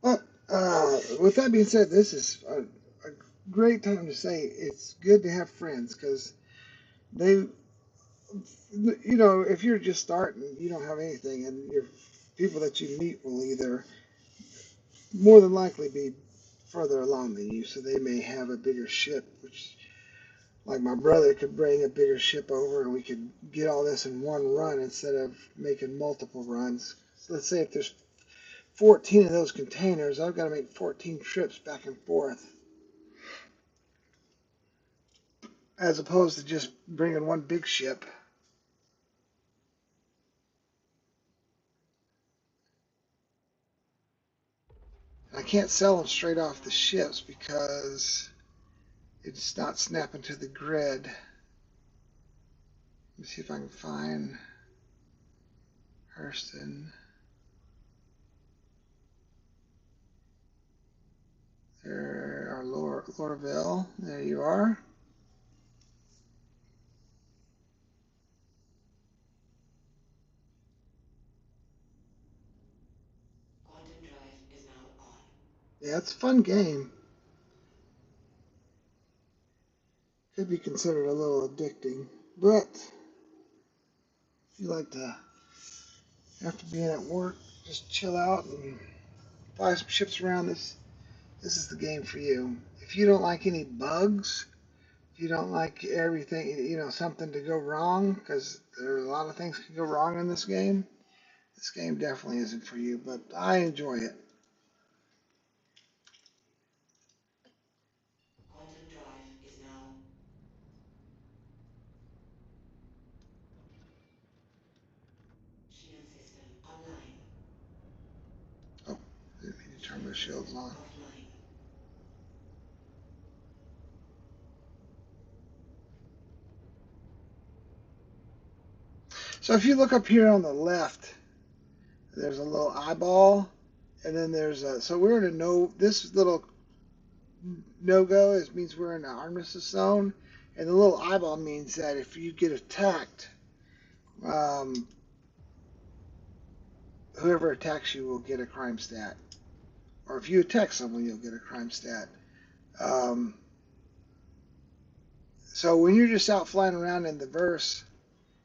[SPEAKER 1] But with that being said, this is a great time to say it's good to have friends because they, if you're just starting, you don't have anything, and your people that you meet will either more than likely be further along than you, so they may have a bigger ship, which like my brother could bring a bigger ship over and we could get all this in one run instead of making multiple runs. So let's say if there's 14 of those containers, I've got to make 14 trips back and forth as opposed to just bringing one big ship. I can't sell them straight off the ships because it's not snapping to the grid. Let me see if I can find Hurston. There are Lorville. There you are.
[SPEAKER 4] Quantum drive is now on.
[SPEAKER 1] Yeah, it's a fun game. Could be considered a little addicting, but if you like to, after being at work, just chill out and fly some ships around, this is the game for you. If you don't like any bugs, if you don't like everything, something to go wrong, because there are a lot of things can go wrong in this game definitely isn't for you, but I enjoy it.
[SPEAKER 4] Quantum drive is now shield system online.
[SPEAKER 1] Oh, didn't mean to turn
[SPEAKER 4] Shield
[SPEAKER 1] my
[SPEAKER 4] system
[SPEAKER 1] shields on.
[SPEAKER 4] offline.
[SPEAKER 1] So if you look up here on the left, there's a little eyeball, and then so we're in a this little no-go means we're in an armistice zone, and the little eyeball means that if you get attacked, um, whoever attacks you will get a crime stat, or if you attack someone, you'll get a crime stat. Um, so when you're just out flying around in the verse,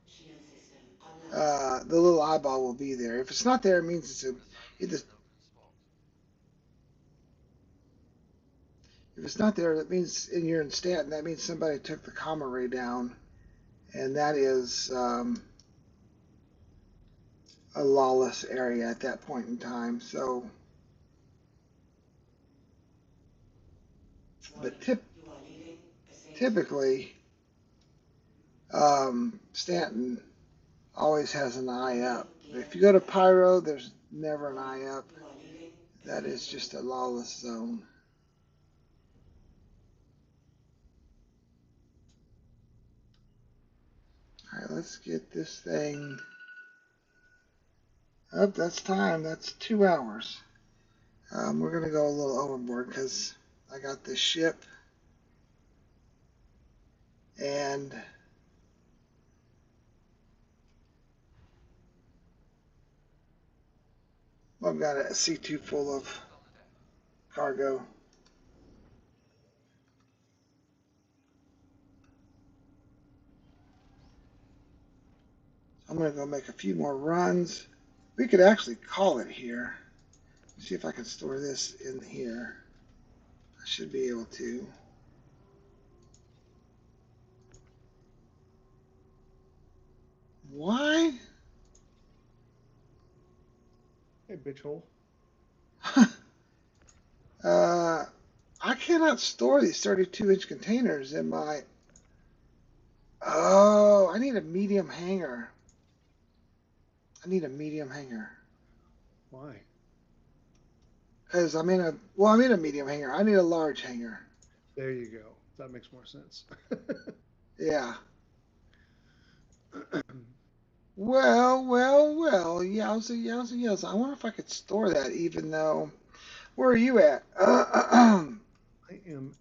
[SPEAKER 4] Shield system online.
[SPEAKER 1] the little eyeball will be there. If it's not there, it means
[SPEAKER 3] Assignment
[SPEAKER 1] it,
[SPEAKER 3] is an open spot.
[SPEAKER 1] if it's not there, that means and you're in stat, and that means somebody took the comma ray down, and that is a lawless area at that point in time. So, but
[SPEAKER 4] Warning, you are leaving a safe zone.
[SPEAKER 1] typically, Stanton always has an eye
[SPEAKER 4] Landing
[SPEAKER 1] up.
[SPEAKER 4] gear
[SPEAKER 1] If you go to
[SPEAKER 4] ready.
[SPEAKER 1] Pyro, there's never an
[SPEAKER 4] Warning,
[SPEAKER 1] eye up.
[SPEAKER 4] you are leaving a
[SPEAKER 1] That
[SPEAKER 4] safe
[SPEAKER 1] is
[SPEAKER 4] zone.
[SPEAKER 1] just a lawless zone. All right, let's get this thing up. That's time. That's 2 hours. We're gonna go a little overboard because I got this ship And I've got a C2 full of cargo. I'm going to go make a few more runs. We could actually call it here. See if I can store this in here. I should be able to. Why?
[SPEAKER 6] Hey, bitch hole.
[SPEAKER 1] uh, I cannot store these 32-inch containers in my. Oh, I need a medium hanger. I need a medium hanger.
[SPEAKER 6] Why?
[SPEAKER 1] Because I'm in a medium hanger. I need a large hanger.
[SPEAKER 6] There you go. That makes more sense.
[SPEAKER 1] Yeah. Well. Yowza, yowza, yowza. I wonder if I could store that even though. Where are you at?
[SPEAKER 6] I am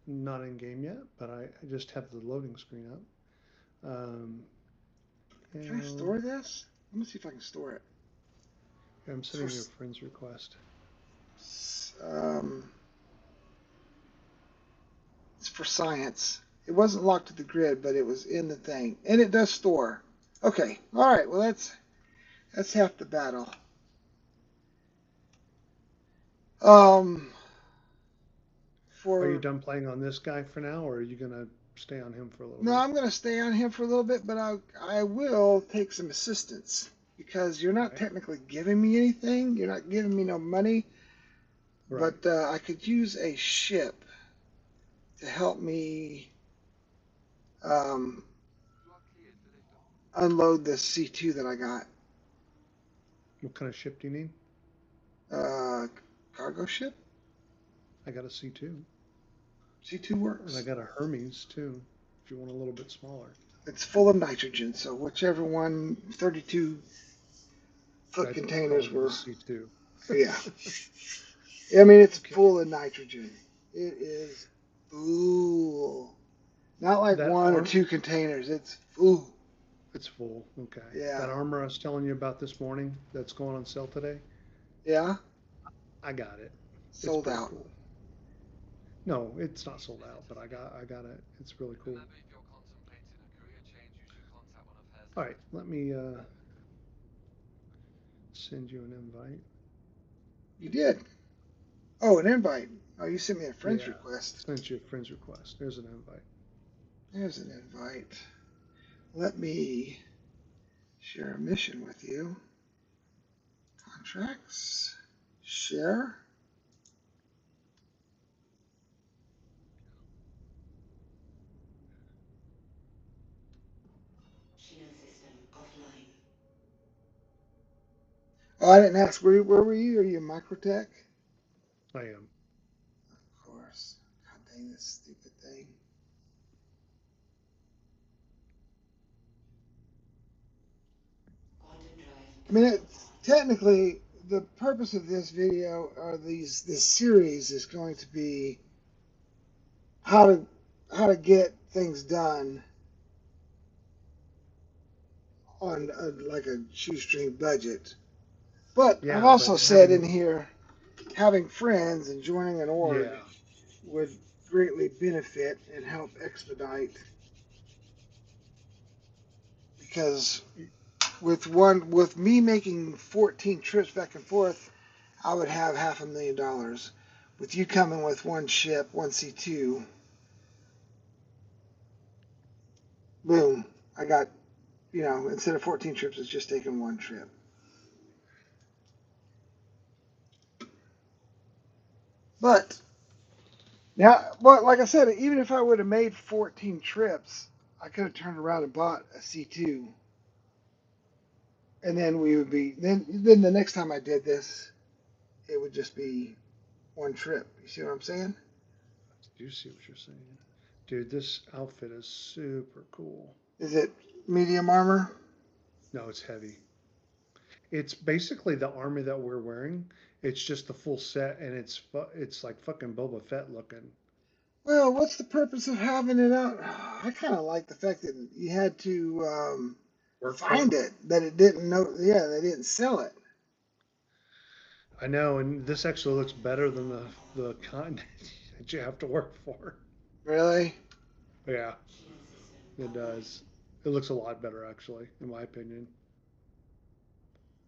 [SPEAKER 6] not in game yet, but I just have the loading screen up.
[SPEAKER 1] Can I
[SPEAKER 6] And
[SPEAKER 1] store this? Let me see if I can store it.
[SPEAKER 6] I'm
[SPEAKER 1] It's for
[SPEAKER 6] sending you a friend's request.
[SPEAKER 1] um, it's for science. It wasn't locked to the grid, but it was in the thing, and it does store. Okay, all right. Well, that's half the battle. Um,
[SPEAKER 6] Are you
[SPEAKER 1] for
[SPEAKER 6] done playing on this guy for now, or are you gonna stay on him for a little
[SPEAKER 1] No,
[SPEAKER 6] bit?
[SPEAKER 1] I'm gonna stay on him for a little bit, but I will take some assistance because you're not
[SPEAKER 6] Okay.
[SPEAKER 1] technically giving me anything. You're not giving me no money,
[SPEAKER 6] Right.
[SPEAKER 1] but I could use a ship to help me um, unload this C2 that I got.
[SPEAKER 6] What kind of ship do you need?
[SPEAKER 1] Uh, Cargo ship?
[SPEAKER 6] I got a C2,
[SPEAKER 1] C2
[SPEAKER 6] and I
[SPEAKER 1] works.
[SPEAKER 6] got a Hermes too. If you want a little bit smaller,
[SPEAKER 1] It's full of nitrogen, so whichever one, 32-foot
[SPEAKER 6] I'd
[SPEAKER 1] containers
[SPEAKER 6] go the
[SPEAKER 1] were.
[SPEAKER 6] C2.
[SPEAKER 1] Yeah. I mean, it's
[SPEAKER 6] Okay.
[SPEAKER 1] full of nitrogen. It is full. Not like
[SPEAKER 6] That
[SPEAKER 1] one or
[SPEAKER 6] arm,
[SPEAKER 1] two containers. It's full.
[SPEAKER 6] it's full. Okay.
[SPEAKER 1] Yeah.
[SPEAKER 6] That armor I was telling you about this morning, that's going on sale today.
[SPEAKER 1] Yeah.
[SPEAKER 6] I got it. It's
[SPEAKER 1] Sold
[SPEAKER 6] pretty
[SPEAKER 1] out.
[SPEAKER 6] cool. No, it's not sold out, but I got it. It's really cool.
[SPEAKER 5] Remember, if you're contemplating a career change, you should contact one of Hare's
[SPEAKER 6] All right,
[SPEAKER 5] lawyers.
[SPEAKER 6] let me send you an invite.
[SPEAKER 1] You did. Oh, an invite. Oh, you sent me a friend's
[SPEAKER 6] Yeah,
[SPEAKER 1] request.
[SPEAKER 6] sent you a friend's request. There's an invite.
[SPEAKER 1] There's an invite. Let me share a mission with you. Contracts. Share.
[SPEAKER 4] Shield system offline.
[SPEAKER 1] Oh, I didn't ask. Where were you? Are you Microtech?
[SPEAKER 6] I am.
[SPEAKER 1] Of course. God dang this stupid thing.
[SPEAKER 4] Quantum drive
[SPEAKER 1] I
[SPEAKER 4] is
[SPEAKER 1] mean,
[SPEAKER 4] now
[SPEAKER 1] it's
[SPEAKER 4] on.
[SPEAKER 1] technically the purpose of this video or this series is going to be how to get things done on like a shoestring budget. But I've
[SPEAKER 6] Yeah, but
[SPEAKER 1] also said in
[SPEAKER 6] having,
[SPEAKER 1] here having friends and joining an org
[SPEAKER 6] yeah,
[SPEAKER 1] would greatly benefit and help expedite because with me making 14 trips back and forth, I would have $500,000. With you coming with one ship, one C2, boom, I got, instead of 14 trips, it's just taking one trip. But now, but like I said, even if I would have made 14 trips, I could have turned around and bought a C2, and then we would be then the next time I did this, it would just be one trip. You see what I'm saying?
[SPEAKER 6] I do see what you're saying. Dude, this outfit is super cool.
[SPEAKER 1] Is it medium armor?
[SPEAKER 6] No, it's heavy. It's basically the armor that we're wearing. It's just the full set, and it's like fucking Boba Fett looking.
[SPEAKER 1] Well, what's the purpose of having it out? I kind of like the fact that you had to
[SPEAKER 6] Work for
[SPEAKER 1] find
[SPEAKER 6] it.
[SPEAKER 1] it, that it didn't know. Yeah, they didn't sell it.
[SPEAKER 6] I know, and this actually looks better than the content that you have to work for.
[SPEAKER 1] Really?
[SPEAKER 6] Yeah, it does. It looks a lot better actually, in my opinion.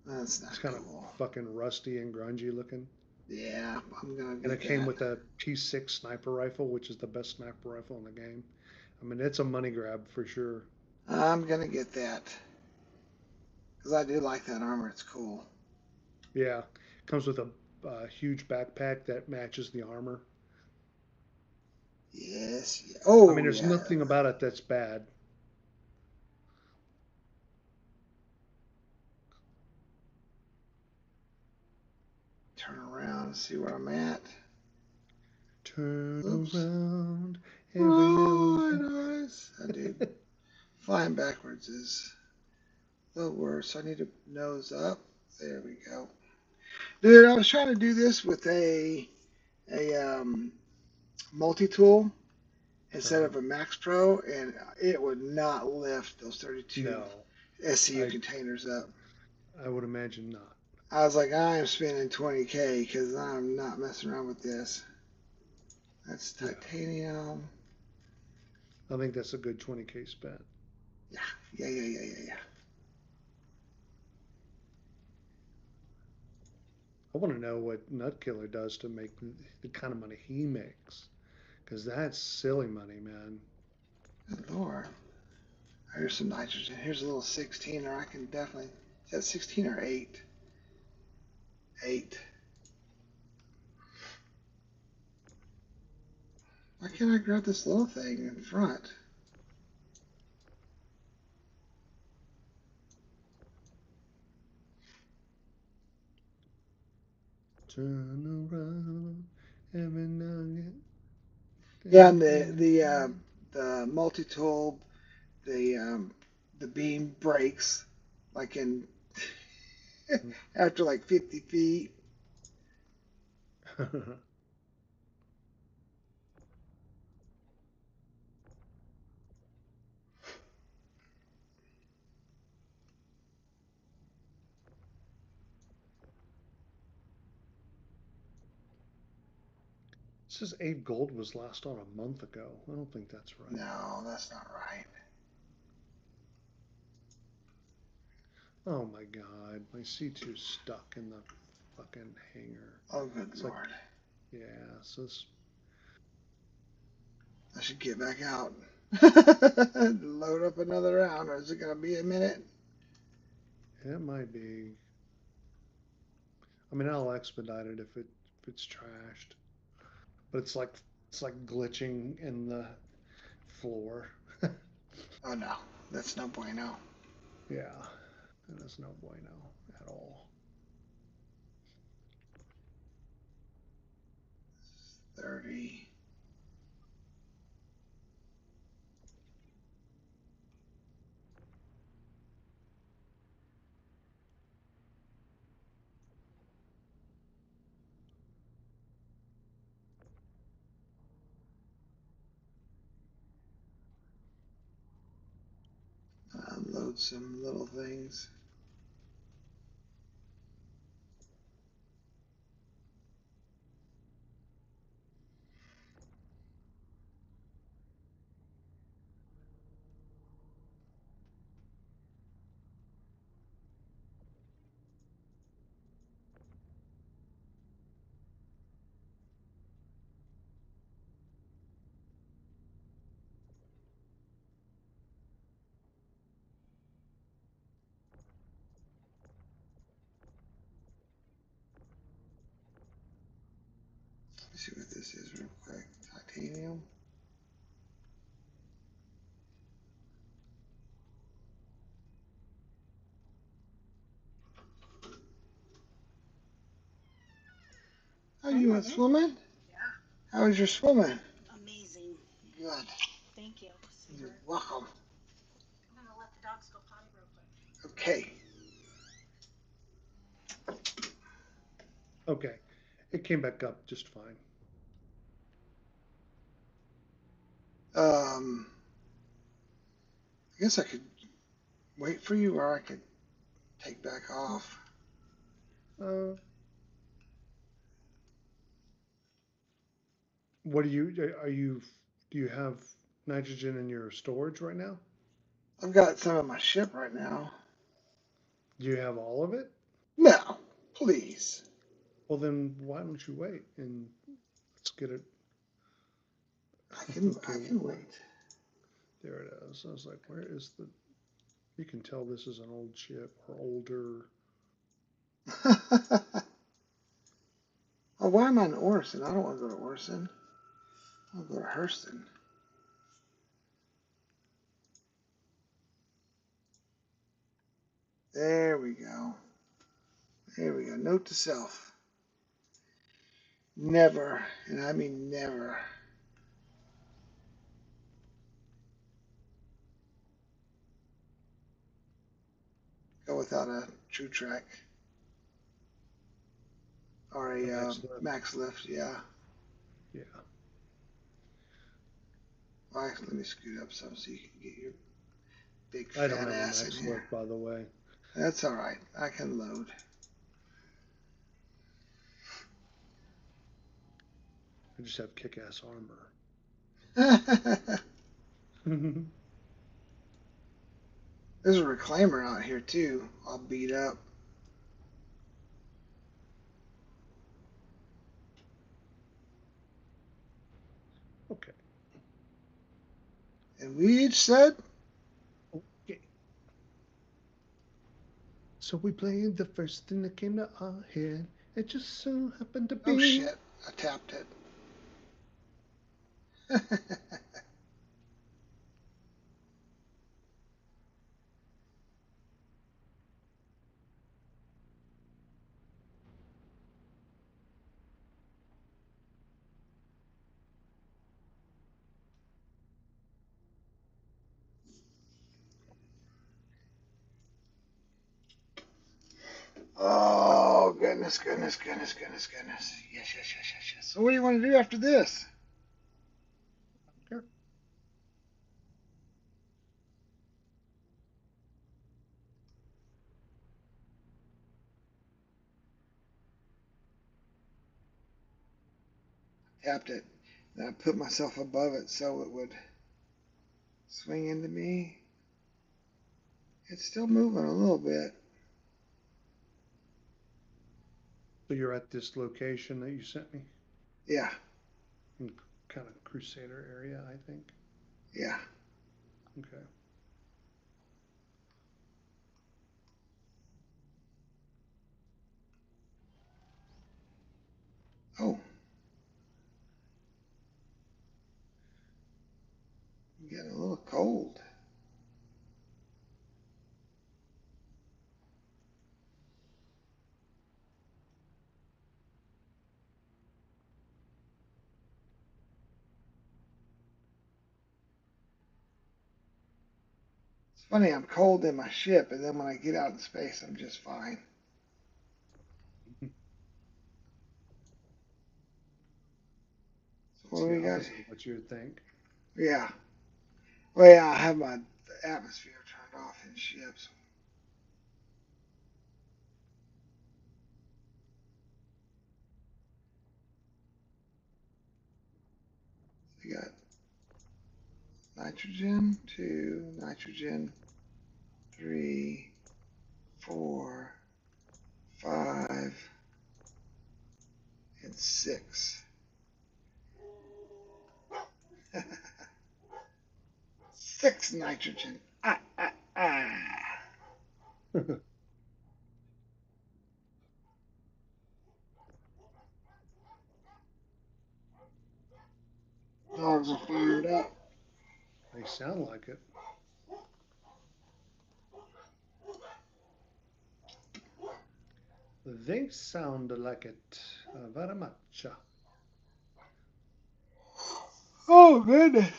[SPEAKER 1] That's
[SPEAKER 6] It's
[SPEAKER 1] not
[SPEAKER 6] kind of
[SPEAKER 1] cool.
[SPEAKER 6] fucking rusty and grungy looking.
[SPEAKER 1] Yeah, I'm gonna
[SPEAKER 6] And
[SPEAKER 1] get
[SPEAKER 6] it came
[SPEAKER 1] that.
[SPEAKER 6] with a P6 sniper rifle, which is the best sniper rifle in the game. I mean, it's a money grab for sure.
[SPEAKER 1] I'm gonna get that because I do like that armor. It's cool.
[SPEAKER 6] Yeah, comes with a huge backpack that matches the armor.
[SPEAKER 1] Yes. Yeah.
[SPEAKER 6] I
[SPEAKER 1] Oh
[SPEAKER 6] mean, there's
[SPEAKER 1] yeah.
[SPEAKER 6] nothing about it that's bad.
[SPEAKER 1] Turn around and see where I'm at.
[SPEAKER 6] Turn
[SPEAKER 1] Oops.
[SPEAKER 6] around every now and
[SPEAKER 1] Bright
[SPEAKER 6] then.
[SPEAKER 1] eyes. Dude, flying backwards is the worst. I need to nose up. There we go. Dude, I was trying to do this with a multi-tool instead
[SPEAKER 6] Uh,
[SPEAKER 1] of a Max Pro, and it would not lift those 32
[SPEAKER 6] no,
[SPEAKER 1] SCU
[SPEAKER 6] I
[SPEAKER 1] containers up.
[SPEAKER 6] I would imagine not.
[SPEAKER 1] I was like, I am spending 20K because I'm not messing around with this. That's
[SPEAKER 6] Yeah,
[SPEAKER 1] titanium.
[SPEAKER 6] I think that's a good 20K spent.
[SPEAKER 1] Yeah, yeah, yeah, yeah, yeah, yeah.
[SPEAKER 6] I want to know what Nutkiller does to make the kind of money he makes, because that's silly money, man.
[SPEAKER 1] Good Lord. Here's some nitrogen. Here's a little 16, or I can definitely. Is that 16 or 8? 8. Why can't I grab this little thing in front?
[SPEAKER 6] Turn around every now and
[SPEAKER 1] Yeah, and
[SPEAKER 6] then.
[SPEAKER 1] the multi tool, the beam breaks like in after like 50 feet.
[SPEAKER 6] It says 8 gold was last on a month ago. I don't think that's right.
[SPEAKER 1] No, that's not right.
[SPEAKER 6] Oh my god, my C2's stuck in the fucking hangar.
[SPEAKER 1] Oh, good
[SPEAKER 6] It's like,
[SPEAKER 1] Lord.
[SPEAKER 6] yeah, so this,
[SPEAKER 1] I should get back out. Load up another round, or is it going to be a minute?
[SPEAKER 6] it might be. I mean, I'll expedite it if it's trashed, but it's like glitching in the floor.
[SPEAKER 1] Oh, no. That's no bueno.
[SPEAKER 6] Yeah, that is no bueno at all.
[SPEAKER 1] 30. Unload some little things. Let's see what this is real quick. Titanium. Oh,
[SPEAKER 7] Hi,
[SPEAKER 1] you went
[SPEAKER 7] Morgan.
[SPEAKER 1] swimming?
[SPEAKER 7] Yeah,
[SPEAKER 1] How was your swimming?
[SPEAKER 7] amazing.
[SPEAKER 1] Good.
[SPEAKER 7] Thank you.
[SPEAKER 1] You're
[SPEAKER 7] Super.
[SPEAKER 1] welcome.
[SPEAKER 7] I'm gonna let the dogs go potty real quick.
[SPEAKER 1] Okay.
[SPEAKER 6] Okay, it came back up just fine.
[SPEAKER 1] Um, I guess I could wait for you, or I could take back off.
[SPEAKER 6] Uh, what are you, do you have nitrogen in your storage right now?
[SPEAKER 1] I've got some on my ship right now.
[SPEAKER 6] Do you have all of it?
[SPEAKER 1] No, please.
[SPEAKER 6] Well, then why don't you wait and let's get it. Okay,
[SPEAKER 1] I can wait.
[SPEAKER 6] there it is. I was like, where is the? You can tell this is an old ship or older.
[SPEAKER 1] Oh, why am I in Orson? I don't want to go to Orson. I'll go to Hurston. There we go. There we go. Note to self. Never, and I mean never, go without a true track or
[SPEAKER 6] The
[SPEAKER 1] a
[SPEAKER 6] max lift.
[SPEAKER 1] max lift. Yeah.
[SPEAKER 6] Yeah,
[SPEAKER 1] All right, let me scoot up some so you can get your big
[SPEAKER 6] I don't
[SPEAKER 1] fat
[SPEAKER 6] have a
[SPEAKER 1] ass in
[SPEAKER 6] max
[SPEAKER 1] here.
[SPEAKER 6] lift, by the way.
[SPEAKER 1] That's all right. I can load.
[SPEAKER 6] I just have kick-ass armor.
[SPEAKER 1] There's a reclaimer out here too, all beat up.
[SPEAKER 6] Okay.
[SPEAKER 1] And we each said,
[SPEAKER 6] Okay. So we played the first thing that came to our head. It just so happened to
[SPEAKER 1] oh
[SPEAKER 6] be.
[SPEAKER 1] shit, I tapped it. Oh, goodness, goodness, goodness, goodness, goodness. Yes, yes, yes, yes, yes. So what do you want to do after this?
[SPEAKER 6] Here.
[SPEAKER 1] Tapped it. And I put myself above it so it would swing into me. It's still moving a little bit.
[SPEAKER 6] So you're at this location that you sent me
[SPEAKER 1] Yeah,
[SPEAKER 6] in kind of Crusader area, I think.
[SPEAKER 1] yeah.
[SPEAKER 6] Okay.
[SPEAKER 1] Oh, I'm getting a little cold. It's funny, I'm cold in my ship, and then when I get out in space, I'm just fine. So what
[SPEAKER 6] It's
[SPEAKER 1] do
[SPEAKER 6] the
[SPEAKER 1] we got?
[SPEAKER 6] opposite of what you would think.
[SPEAKER 1] Yeah. Well, yeah, I have my atmosphere turned off in ships. So you got nitrogen, 2, nitrogen, 3, 4, 5, and 6. 6 nitrogen. Ah, ah, ah. Dogs are fired up.
[SPEAKER 6] They sound like it. They sound like it very much.
[SPEAKER 1] Oh, goodness.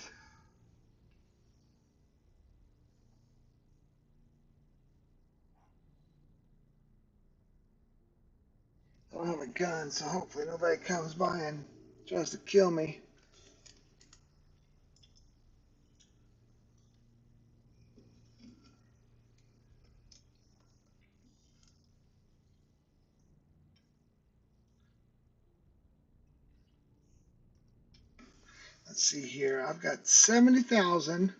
[SPEAKER 1] I don't have a gun, so hopefully nobody comes by and tries to kill me. let's see here. I've got 70,000,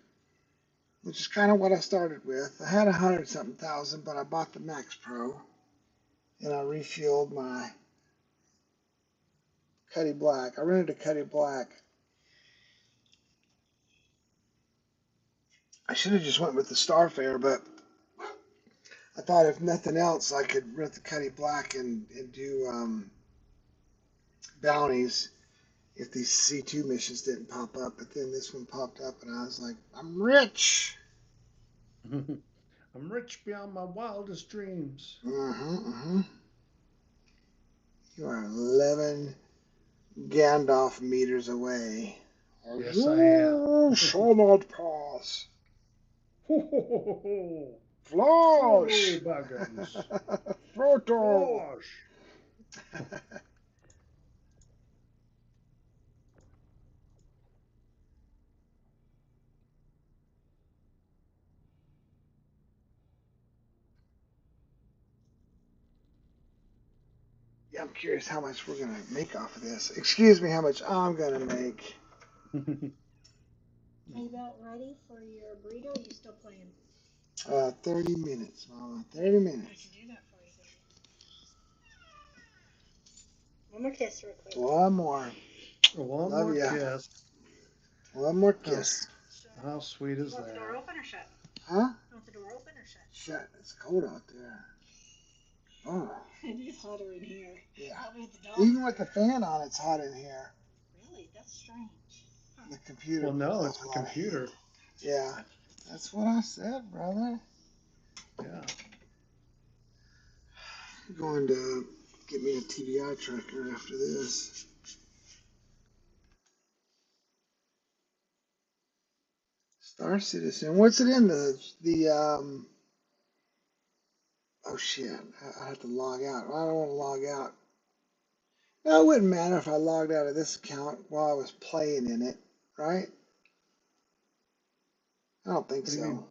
[SPEAKER 1] which is kind of what I started with. I had 100 something thousand, but I bought the Max Pro and I refueled my Cuddy Black. I rented a Cuddy Black. I should have just went with the Starfare, but I thought if nothing else, I could rent the Cuddy Black and do bounties if these C2 missions didn't pop up. But then this one popped up, and I was like, I'm rich.
[SPEAKER 6] I'm rich beyond my wildest dreams.
[SPEAKER 1] Mm-hmm. You are 11 Gandalf meters away.
[SPEAKER 6] Yes, I am.
[SPEAKER 1] Solid pass.
[SPEAKER 6] Ho, ho, ho, ho, ho. Frodo
[SPEAKER 1] Flash.
[SPEAKER 6] Baggins.
[SPEAKER 1] Frodo.
[SPEAKER 6] Flash.
[SPEAKER 1] Yeah, I'm curious how much we're gonna make off of this. Excuse me, how much I'm gonna make.
[SPEAKER 7] Are you about ready for your burrito? Or are you still playing?
[SPEAKER 1] 30 minutes, Mama. 30
[SPEAKER 7] I
[SPEAKER 1] minutes.
[SPEAKER 7] can do that for you, baby. One more kiss, real quick.
[SPEAKER 1] One more.
[SPEAKER 6] One
[SPEAKER 1] Love
[SPEAKER 6] more
[SPEAKER 1] ya.
[SPEAKER 6] kiss.
[SPEAKER 1] One more
[SPEAKER 6] How,
[SPEAKER 1] kiss.
[SPEAKER 6] how sweet
[SPEAKER 7] You
[SPEAKER 6] is
[SPEAKER 7] want the door
[SPEAKER 6] that?
[SPEAKER 7] open or shut?
[SPEAKER 1] Huh?
[SPEAKER 7] You want the door open or shut?
[SPEAKER 1] Shit, it's cold out there. Oh,
[SPEAKER 7] It is hotter in here.
[SPEAKER 1] yeah.
[SPEAKER 7] Probably with the dogs
[SPEAKER 1] Even with the
[SPEAKER 7] there.
[SPEAKER 1] fan on, it's hot in here.
[SPEAKER 7] Really? That's strange. Huh.
[SPEAKER 1] The computer
[SPEAKER 6] Well, no,
[SPEAKER 1] blows
[SPEAKER 6] it's
[SPEAKER 1] a
[SPEAKER 6] the
[SPEAKER 1] lot of heat.
[SPEAKER 6] computer.
[SPEAKER 1] Yeah, that's what I said, brother.
[SPEAKER 6] Yeah.
[SPEAKER 1] I'm going to get me a TBI tracker after this. Star Citizen. What's it in the? Oh shit! I have to log out. I don't want to log out. No, it wouldn't matter if I logged out of this account while I was playing in it, right? I don't think
[SPEAKER 6] What do you mean?
[SPEAKER 1] so.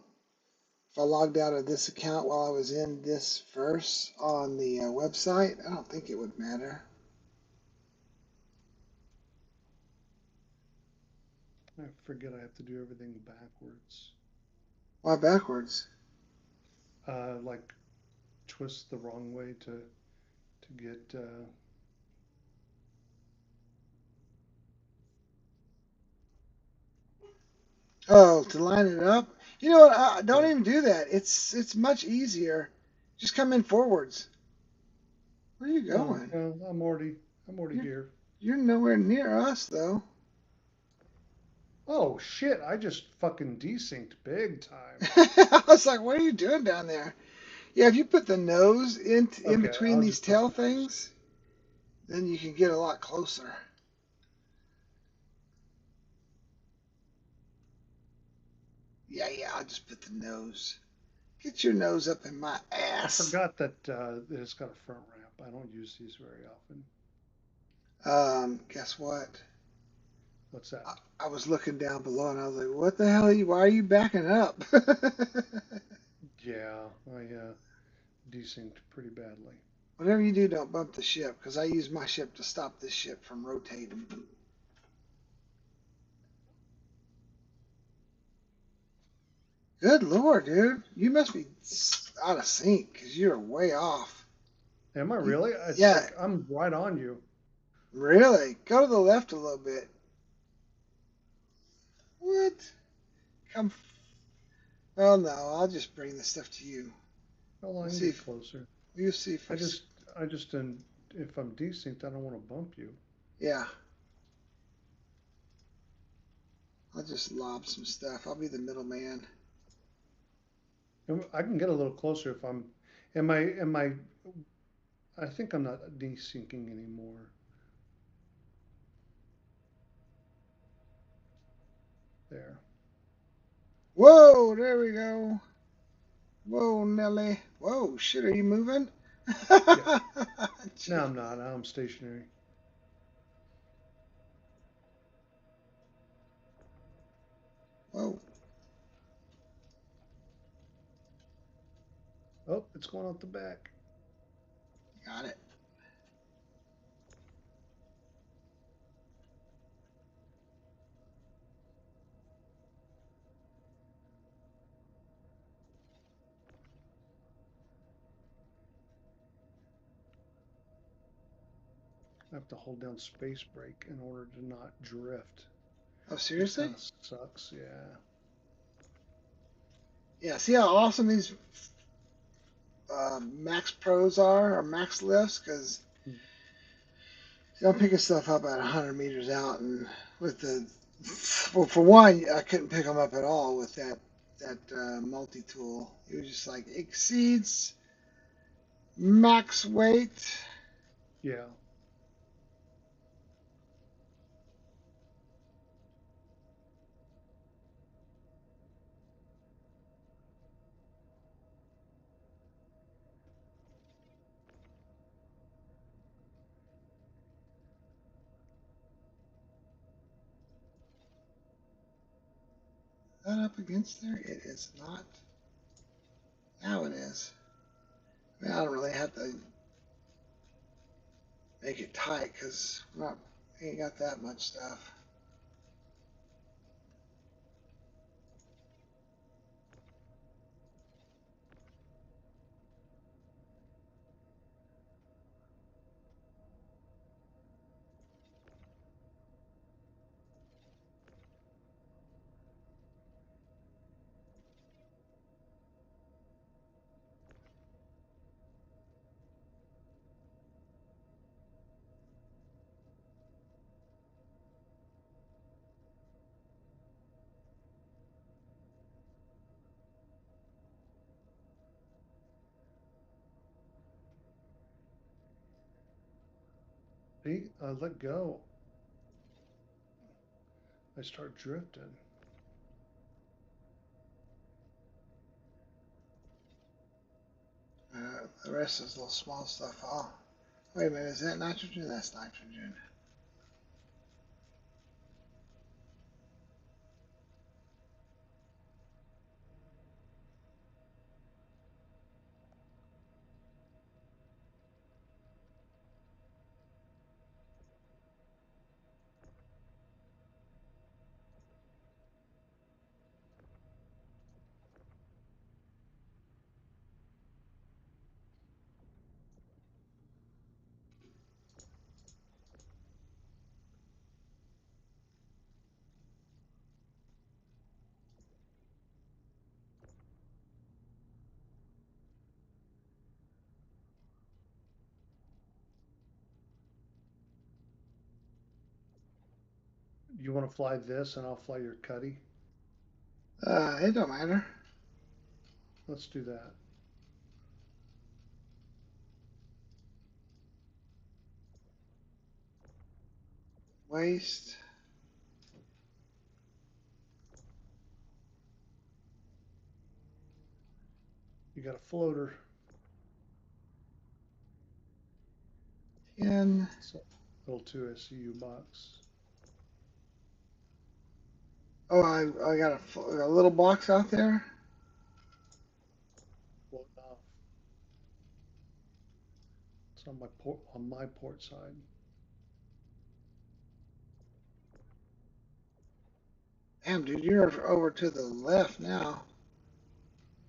[SPEAKER 1] If I logged out of this account while I was in this verse on the website, I don't think it would matter.
[SPEAKER 6] I forget I have to do everything backwards.
[SPEAKER 1] Why backwards?
[SPEAKER 6] Like twist the wrong way to get.
[SPEAKER 1] Oh, to line it up? You know what? Don't
[SPEAKER 6] Yeah.
[SPEAKER 1] even do that. It's much easier. Just come in forwards. Where are you
[SPEAKER 6] Oh,
[SPEAKER 1] going?
[SPEAKER 6] well, I'm already
[SPEAKER 1] You're
[SPEAKER 6] here.
[SPEAKER 1] you're nowhere near us though.
[SPEAKER 6] Oh shit! I just fucking desynced big time.
[SPEAKER 1] I was like, what are you doing down there? Yeah, if you put the nose in
[SPEAKER 6] Okay,
[SPEAKER 1] between
[SPEAKER 6] I'll
[SPEAKER 1] these
[SPEAKER 6] just put
[SPEAKER 1] tail
[SPEAKER 6] nose.
[SPEAKER 1] things, then you can get a lot closer. Yeah, I'll just put the nose. Get your nose up in my
[SPEAKER 6] I
[SPEAKER 1] ass.
[SPEAKER 6] forgot that it's got a front ramp. I don't use these very often.
[SPEAKER 1] Guess what?
[SPEAKER 6] What's that?
[SPEAKER 1] I was looking down below and I was like, what the hell are you, why are you backing up?
[SPEAKER 6] Yeah, I desynced pretty badly.
[SPEAKER 1] Whatever you do, don't bump the ship, because I use my ship to stop this ship from rotating. Good lord, dude. You must be out of sync, because you're way off.
[SPEAKER 6] Am I
[SPEAKER 1] You,
[SPEAKER 6] really? It's
[SPEAKER 1] yeah,
[SPEAKER 6] like I'm right on you.
[SPEAKER 1] really. Go to the left a little bit. What? Come. Well, no, I'll just bring the stuff to you.
[SPEAKER 6] Well, I
[SPEAKER 1] We'll
[SPEAKER 6] can
[SPEAKER 1] see
[SPEAKER 6] get
[SPEAKER 1] if,
[SPEAKER 6] closer.
[SPEAKER 1] we'll see if
[SPEAKER 6] I
[SPEAKER 1] we,
[SPEAKER 6] just, I just, didn't, if I'm desynced, I don't want to bump you.
[SPEAKER 1] yeah, I'll just lob some stuff. I'll be the middleman.
[SPEAKER 6] I can get a little closer if I'm. Am I? I think I'm not desyncing anymore. There.
[SPEAKER 1] Whoa, there we go. Whoa, Nelly. Whoa, shit, are you moving?
[SPEAKER 6] Yeah. No, I'm not. I'm stationary.
[SPEAKER 1] Whoa,
[SPEAKER 6] Oh, it's going out the back.
[SPEAKER 1] got it.
[SPEAKER 6] have to hold down space brake in order to not drift,
[SPEAKER 1] Oh,
[SPEAKER 6] which
[SPEAKER 1] seriously?
[SPEAKER 6] kind of sucks. Yeah.
[SPEAKER 1] Yeah. See how awesome these Max Pros are or Max lifts? Because I'm picking stuff up at 100 meters out, and with the well, for one, I couldn't pick them up at all with that multi tool. It was just like exceeds max weight.
[SPEAKER 6] Yeah.
[SPEAKER 1] That up against there? It is not. Now it is. I mean, I don't really have to make it tight because not ain't got that much stuff.
[SPEAKER 6] See, I let go. I start drifting.
[SPEAKER 1] The rest is little small stuff. Oh, wait a minute. Is that nitrogen? That's nitrogen.
[SPEAKER 6] You want to fly this and I'll fly your cuddy?
[SPEAKER 1] It don't matter.
[SPEAKER 6] Let's do that.
[SPEAKER 1] Waste.
[SPEAKER 6] You got a floater.
[SPEAKER 1] 10.
[SPEAKER 6] It's a little 2 SCU box.
[SPEAKER 1] Oh, I got a little box out there.
[SPEAKER 6] Floating off. It's on my port side.
[SPEAKER 1] Damn, dude, you're over to the left now.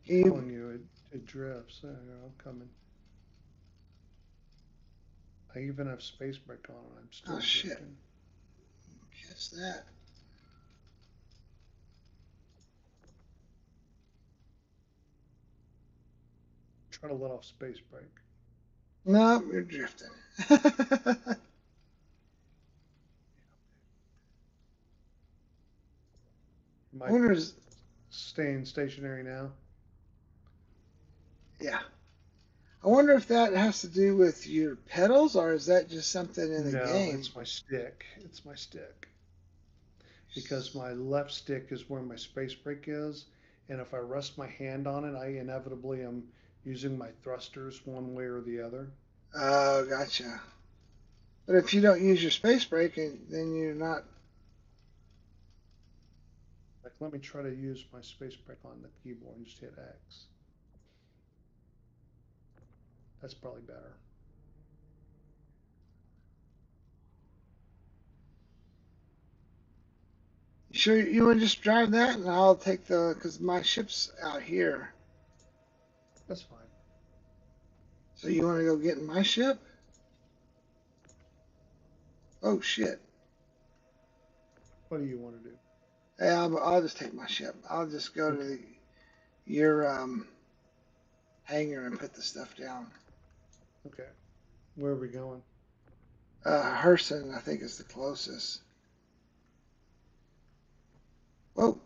[SPEAKER 1] Can you?
[SPEAKER 6] Telling you, it drifts. There you go, I'm coming. I even have space brake on and I'm
[SPEAKER 1] Oh
[SPEAKER 6] still
[SPEAKER 1] shit!
[SPEAKER 6] drifting.
[SPEAKER 1] Catch that.
[SPEAKER 6] Try to let off space brake.
[SPEAKER 1] Nope, you're drifting.
[SPEAKER 6] Am
[SPEAKER 1] I
[SPEAKER 6] I
[SPEAKER 1] wonder is
[SPEAKER 6] staying stationary now?
[SPEAKER 1] yeah. I wonder if that has to do with your pedals or is that just something in the
[SPEAKER 6] No,
[SPEAKER 1] game?
[SPEAKER 6] it's my stick. It's my stick. Because my left stick is where my space brake is, and if I rest my hand on it, I inevitably am using my thrusters one way or the other.
[SPEAKER 1] Oh, gotcha. But if you don't use your space brake, then you're not.
[SPEAKER 6] Like, let me try to use my space brake on the keyboard and just hit X. That's probably better.
[SPEAKER 1] You sure you want to just drive that, and I'll take the because my ship's out here.
[SPEAKER 6] That's fine.
[SPEAKER 1] So you want to go get in my ship? Oh shit.
[SPEAKER 6] What do you want to do?
[SPEAKER 1] Hey, I'll just take my ship. I'll just go to
[SPEAKER 6] Okay.
[SPEAKER 1] your hangar and put the stuff down.
[SPEAKER 6] Okay. Where are we going?
[SPEAKER 1] Herson, I think, is the closest. Whoa.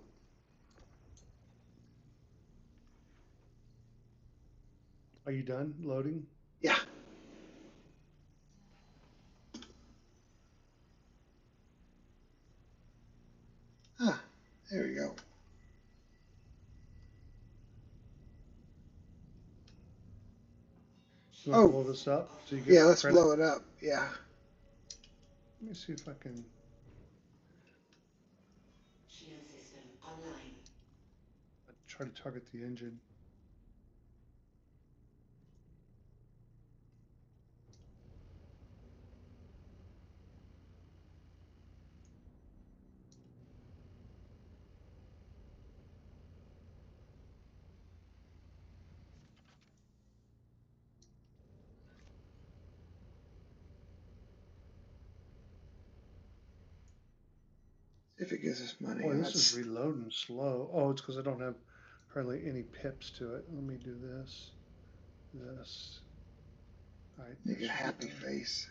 [SPEAKER 6] Are you done loading?
[SPEAKER 1] Yeah. Huh. There we go.
[SPEAKER 6] You want to
[SPEAKER 1] Oh,
[SPEAKER 6] blow this up so you
[SPEAKER 1] yeah,
[SPEAKER 6] get
[SPEAKER 1] let's
[SPEAKER 6] credit?
[SPEAKER 1] blow it up. Yeah.
[SPEAKER 6] Let me see if I can.
[SPEAKER 4] Shield system online.
[SPEAKER 6] Try to target the engine.
[SPEAKER 1] If it gives us money.
[SPEAKER 6] Boy, this is
[SPEAKER 1] Let's
[SPEAKER 6] reloading slow. Oh, it's because I don't have hardly any pips to it. Let me do this. This. All right,
[SPEAKER 1] make
[SPEAKER 6] that
[SPEAKER 1] a
[SPEAKER 6] should be
[SPEAKER 1] happy
[SPEAKER 6] better.
[SPEAKER 1] face.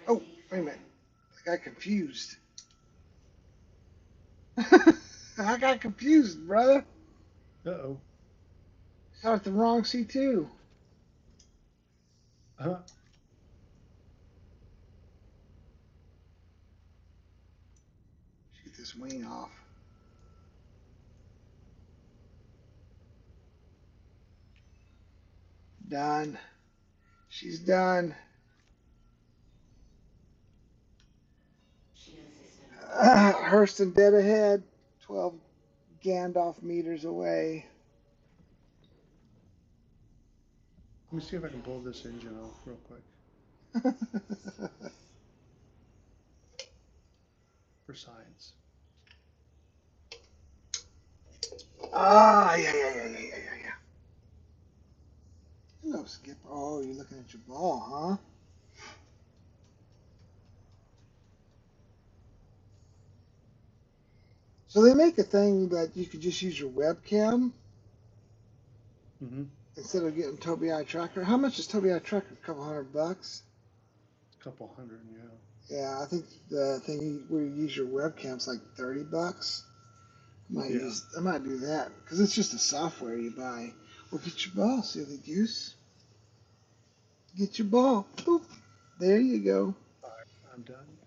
[SPEAKER 1] Oh,
[SPEAKER 4] Friendly
[SPEAKER 1] wait a
[SPEAKER 4] fire.
[SPEAKER 1] minute. I got confused. I got confused, brother.
[SPEAKER 6] Uh-oh.
[SPEAKER 1] Shot the wrong C2.
[SPEAKER 6] Uh-huh.
[SPEAKER 1] Shoot this wing off. Done. She's done.
[SPEAKER 4] Shield system online.
[SPEAKER 1] Hurston dead ahead. 12 Gandalf meters away.
[SPEAKER 6] Let me see
[SPEAKER 4] Quantum
[SPEAKER 6] if I can blow
[SPEAKER 4] drive is
[SPEAKER 6] this
[SPEAKER 4] now
[SPEAKER 6] engine off
[SPEAKER 4] on.
[SPEAKER 6] real quick for science.
[SPEAKER 1] Ah, yeah, yeah, yeah, yeah, yeah, yeah. Hello, Skip. Oh, you're looking at your ball, huh? So they make a thing that you could just use your webcam
[SPEAKER 6] Mm-hmm.
[SPEAKER 1] instead of getting Tobii Eye Tracker. How much is Tobii Eye Tracker? A couple $100.
[SPEAKER 6] A couple hundred, yeah.
[SPEAKER 1] Yeah, I think the thing where you use your webcam's like $30.
[SPEAKER 6] Yeah.
[SPEAKER 1] I might do that because it's just a software you buy. Well, get your ball, silly goose. Get your ball. Boop. There you go.
[SPEAKER 6] All right, I'm done.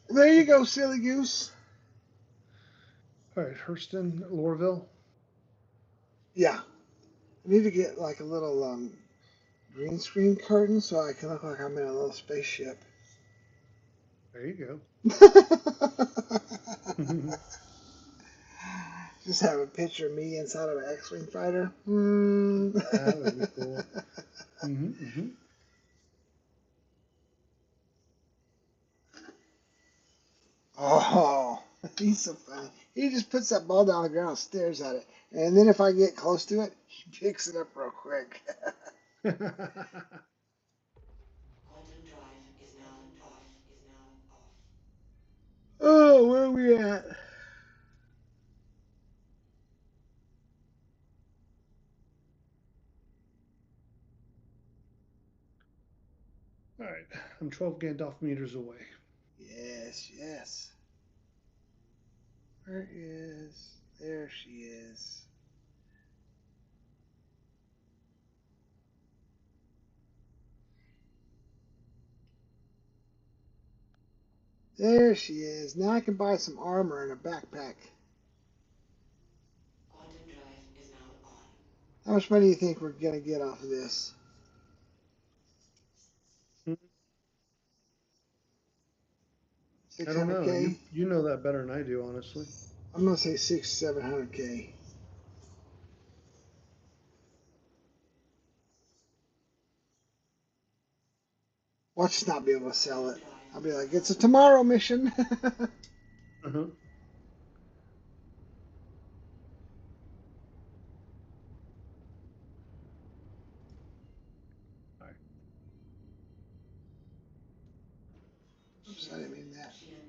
[SPEAKER 1] There you go, silly goose.
[SPEAKER 6] All right, Hurston, Lorville.
[SPEAKER 1] Yeah, I need to get like a little green screen curtain so I can look like I'm in a little spaceship.
[SPEAKER 6] There you go.
[SPEAKER 1] Just have a picture of me inside of an X-wing fighter. Hmm.
[SPEAKER 6] That would be cool. Mm-hmm. Mm-hmm.
[SPEAKER 1] Oh, he's so funny. He just puts that ball down on the ground and stares at it. And then if I get close to it, he picks it up real quick.
[SPEAKER 4] Quantum drive is now off.
[SPEAKER 1] Oh, where are we at?
[SPEAKER 6] All right, I'm 12 Gandalf meters away.
[SPEAKER 1] Yes, yes. Where is? There she is. There she is. Now I can buy some armor and a backpack.
[SPEAKER 4] Quantum drive is now on.
[SPEAKER 1] How much money do you think we're gonna get off of this?
[SPEAKER 6] I don't know.
[SPEAKER 1] 600K?
[SPEAKER 6] You know that better than I do, honestly.
[SPEAKER 1] I'm gonna say 700K. Watch us not be able to sell
[SPEAKER 4] Quantum
[SPEAKER 1] it.
[SPEAKER 4] drive
[SPEAKER 1] I'll be like, it's a tomorrow mission.
[SPEAKER 6] Uh-huh. All right.
[SPEAKER 1] Oops, I didn't
[SPEAKER 4] Shield.
[SPEAKER 1] mean that.
[SPEAKER 4] Shield.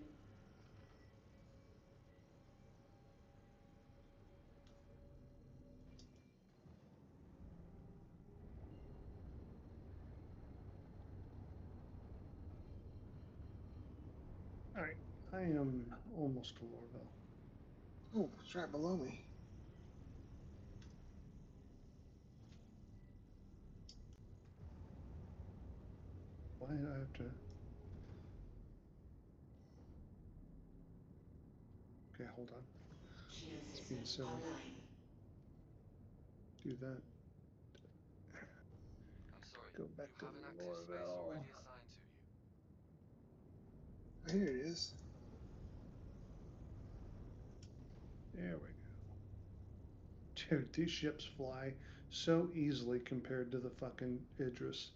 [SPEAKER 6] All right. I am almost to Lorville.
[SPEAKER 1] Oh, it's right below me.
[SPEAKER 6] Why do I have to? Okay, hold on.
[SPEAKER 4] Shield
[SPEAKER 6] It's
[SPEAKER 4] system
[SPEAKER 6] being silly.
[SPEAKER 4] online.
[SPEAKER 6] Do that.
[SPEAKER 3] I'm sorry,
[SPEAKER 6] Go
[SPEAKER 3] you
[SPEAKER 6] back to
[SPEAKER 3] have an active space
[SPEAKER 6] Lorville.
[SPEAKER 3] already assigned to you.
[SPEAKER 1] Oh, here it is.
[SPEAKER 6] There we go. Dude, these ships fly so easily compared to the fucking Idris.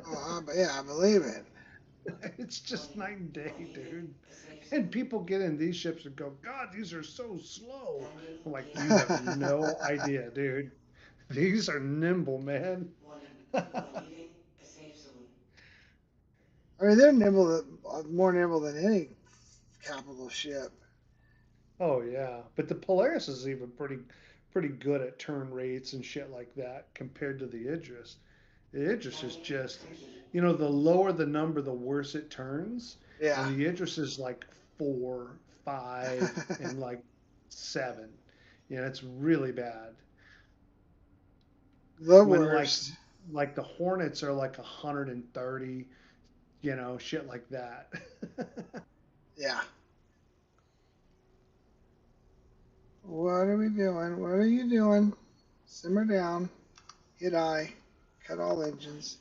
[SPEAKER 1] Oh, yeah, I believe it.
[SPEAKER 6] It's just
[SPEAKER 4] Warning.
[SPEAKER 6] night and
[SPEAKER 4] You are
[SPEAKER 6] day,
[SPEAKER 4] leaving
[SPEAKER 6] dude.
[SPEAKER 4] a safe
[SPEAKER 6] And
[SPEAKER 4] zone.
[SPEAKER 6] people get in these ships and go, God, these are so slow.
[SPEAKER 4] Landing
[SPEAKER 6] I'm like,
[SPEAKER 4] gear
[SPEAKER 6] you have
[SPEAKER 4] activated.
[SPEAKER 6] no idea, dude. These are nimble, man.
[SPEAKER 4] Warning. You are leaving a safe zone.
[SPEAKER 1] I mean, they're nimble, more nimble than any capital ship.
[SPEAKER 6] Oh yeah, but the Polaris is even pretty good at turn rates and shit like that compared to the Idris. The Idris is
[SPEAKER 4] Landing
[SPEAKER 6] just,
[SPEAKER 4] quickly.
[SPEAKER 6] the lower the number, the worse it turns, and
[SPEAKER 1] Yeah.
[SPEAKER 6] the Idris is like 4, 5, and like 7. It's really bad.
[SPEAKER 1] The
[SPEAKER 6] When
[SPEAKER 1] worst.
[SPEAKER 6] like the Hornets are like 130, shit like that.
[SPEAKER 1] Yeah. What are we doing? What are you doing? Simmer down. Hit I. Cut all engines.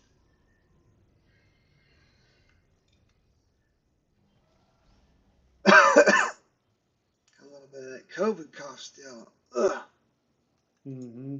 [SPEAKER 1] A little bit of that COVID cough still. Ugh.
[SPEAKER 6] Hmm.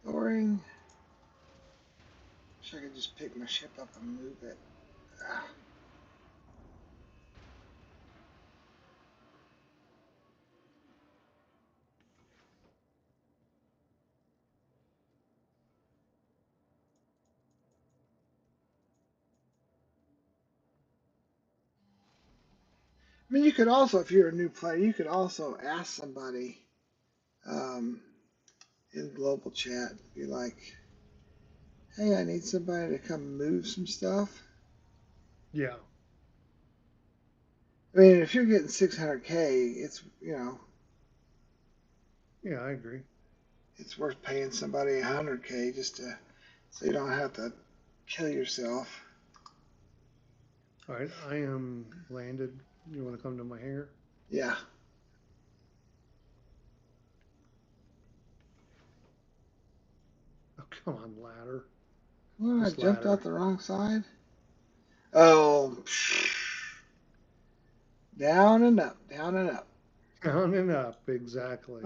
[SPEAKER 1] Storing. Wish I could just pick my ship up and move it. Ah. I mean, you could also, if you're a new player, you could also ask somebody um, in global chat, be like, "Hey, I need somebody to come move some stuff."
[SPEAKER 6] Yeah,
[SPEAKER 1] I mean, if you're getting 600K,
[SPEAKER 6] yeah, I agree.
[SPEAKER 1] it's worth paying somebody 100K just to so you don't have to kill yourself.
[SPEAKER 6] All right, I am landed. You want to come to my hangar?
[SPEAKER 1] Yeah.
[SPEAKER 6] Oh, come on, ladder.
[SPEAKER 1] Well, I
[SPEAKER 6] This
[SPEAKER 1] jumped out
[SPEAKER 6] ladder.
[SPEAKER 1] the wrong side. Oh, down and up, down and up.
[SPEAKER 6] Down and up, exactly.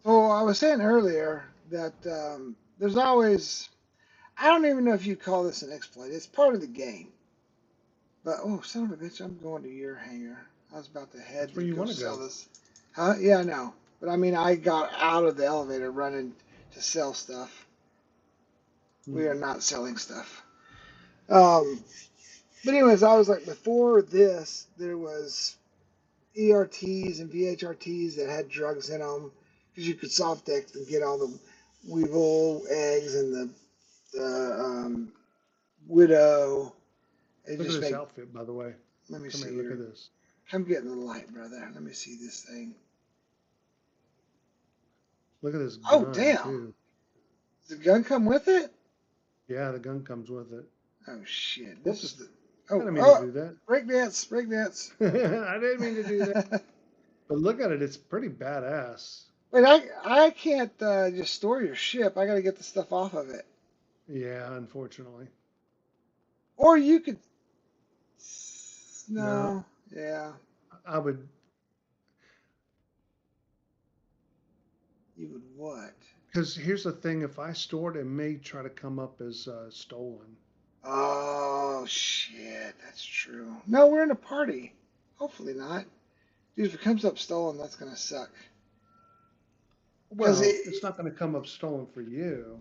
[SPEAKER 1] So I was saying earlier that there's always, I don't even know if you call this an exploit. It's part of the game. But oh, son of a bitch, I'm going to your hangar. I was about to head
[SPEAKER 6] That's
[SPEAKER 1] to
[SPEAKER 6] where you
[SPEAKER 1] go
[SPEAKER 6] want to
[SPEAKER 1] sell
[SPEAKER 6] go.
[SPEAKER 1] this. Huh? Yeah, I know. But I mean, I got out of the elevator running to sell stuff. We are
[SPEAKER 6] Hmm.
[SPEAKER 1] not selling stuff. Um, but anyways, I was like, before this, there was ERTs and VHRTs that had drugs in them because you could soft deck and get all the weevil eggs and the widow. It
[SPEAKER 6] Look at
[SPEAKER 1] just
[SPEAKER 6] this
[SPEAKER 1] make.
[SPEAKER 6] outfit, by the way.
[SPEAKER 1] Let me
[SPEAKER 6] Come
[SPEAKER 1] see
[SPEAKER 6] here, look at
[SPEAKER 1] here.
[SPEAKER 6] this.
[SPEAKER 1] Come get in the light, brother. Let me see this thing.
[SPEAKER 6] Look at this
[SPEAKER 1] Oh,
[SPEAKER 6] gun,
[SPEAKER 1] damn.
[SPEAKER 6] too.
[SPEAKER 1] Does the gun come with it?
[SPEAKER 6] Yeah, the gun comes with it.
[SPEAKER 1] Oh, shit. This is
[SPEAKER 6] Whoops.
[SPEAKER 1] the.
[SPEAKER 6] I
[SPEAKER 1] Oh,
[SPEAKER 6] didn't mean to
[SPEAKER 1] oh.
[SPEAKER 6] do that.
[SPEAKER 1] Breakdance, breakdance.
[SPEAKER 6] I didn't mean to do that. But look at it. It's pretty badass.
[SPEAKER 1] Wait, I can't just store your ship. I got to get the stuff off of it.
[SPEAKER 6] Yeah, unfortunately.
[SPEAKER 1] Or you could.
[SPEAKER 6] No,
[SPEAKER 1] No. Yeah.
[SPEAKER 6] I would,
[SPEAKER 1] You would what?
[SPEAKER 6] because here's the thing. If I store it, it may try to come up as stolen.
[SPEAKER 1] Oh, shit. That's true. No, we're in a party. Hopefully not. Dude, if it comes up stolen, that's going to suck. Because
[SPEAKER 6] Well, it's not going to come up stolen for you.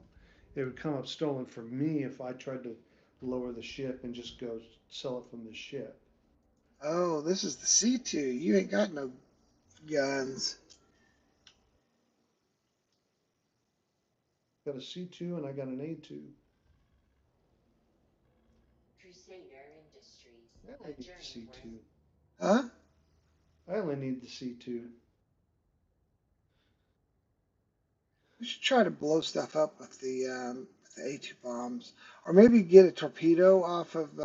[SPEAKER 6] It would come up stolen for me if I tried to lower the ship and just go sell it from the ship.
[SPEAKER 1] oh, this is the C2. You ain't got no guns.
[SPEAKER 6] Got a C2 and I got an A2.
[SPEAKER 4] Crusader Industries.
[SPEAKER 6] I
[SPEAKER 4] A
[SPEAKER 6] only need the
[SPEAKER 4] journey worth.
[SPEAKER 6] C2.
[SPEAKER 1] Huh?
[SPEAKER 6] I only need the C2.
[SPEAKER 1] We should try to blow stuff up with the A2 bombs. Or maybe get a torpedo off of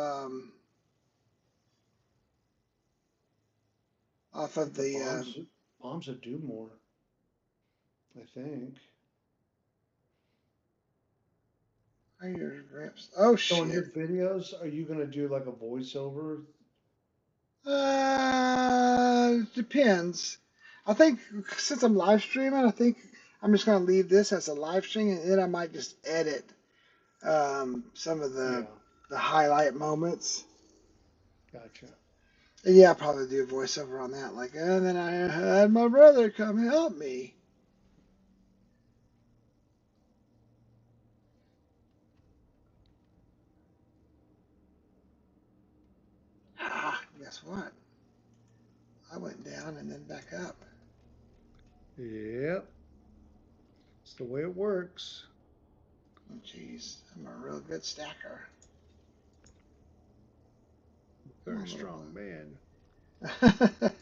[SPEAKER 6] The
[SPEAKER 1] the
[SPEAKER 6] bombs that do more, I think.
[SPEAKER 1] your ramps. Oh
[SPEAKER 6] So on your
[SPEAKER 1] shit.
[SPEAKER 6] videos, are you gonna do like a voiceover?
[SPEAKER 1] Depends. I think since I'm live streaming, I think I'm just gonna leave this as a live stream, and then I might just edit some of
[SPEAKER 6] Yeah,
[SPEAKER 1] the highlight moments.
[SPEAKER 6] gotcha.
[SPEAKER 1] And yeah, I'll probably do a voiceover on that. Like, and then I had my brother come help me. Ah, guess what? I went down and then back up.
[SPEAKER 6] Yep, it's the way it works.
[SPEAKER 1] Oh, jeez, I'm a real good stacker. Come
[SPEAKER 6] Very
[SPEAKER 1] on, little
[SPEAKER 6] strong man.
[SPEAKER 1] one.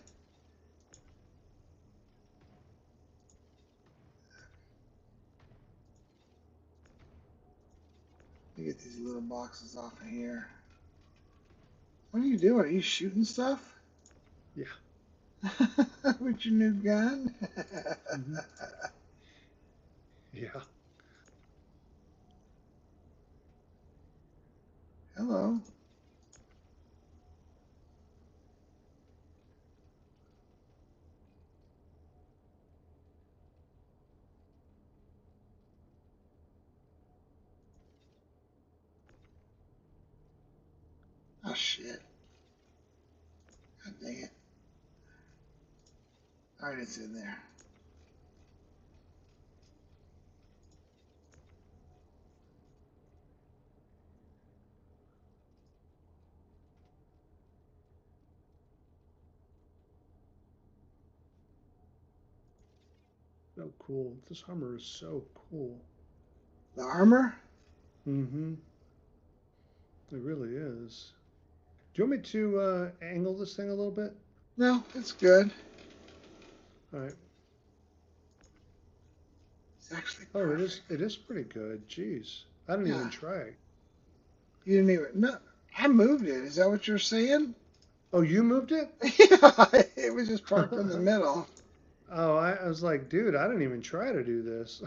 [SPEAKER 1] Let me get these little boxes off of here. What are you doing? Are you shooting stuff?
[SPEAKER 6] Yeah.
[SPEAKER 1] With your new gun?
[SPEAKER 6] Hmm. Yeah.
[SPEAKER 1] Hello. Oh shit. God dang it. Alright, it's in there.
[SPEAKER 6] So cool. This Hummer is so cool.
[SPEAKER 1] The armor?
[SPEAKER 6] Mm-hmm. It really is. Do you want me to angle this thing a little bit?
[SPEAKER 1] No, it's good.
[SPEAKER 6] All right.
[SPEAKER 1] It's actually
[SPEAKER 6] Oh, it is.
[SPEAKER 1] perfect.
[SPEAKER 6] It is pretty good. Jeez, I didn't
[SPEAKER 1] Yeah.
[SPEAKER 6] even try.
[SPEAKER 1] You didn't even. No, I moved it. Is that what you're saying?
[SPEAKER 6] Oh, you moved it?
[SPEAKER 1] Yeah, it was just parked in the middle.
[SPEAKER 6] Oh, I was like, dude, I didn't even try to do this.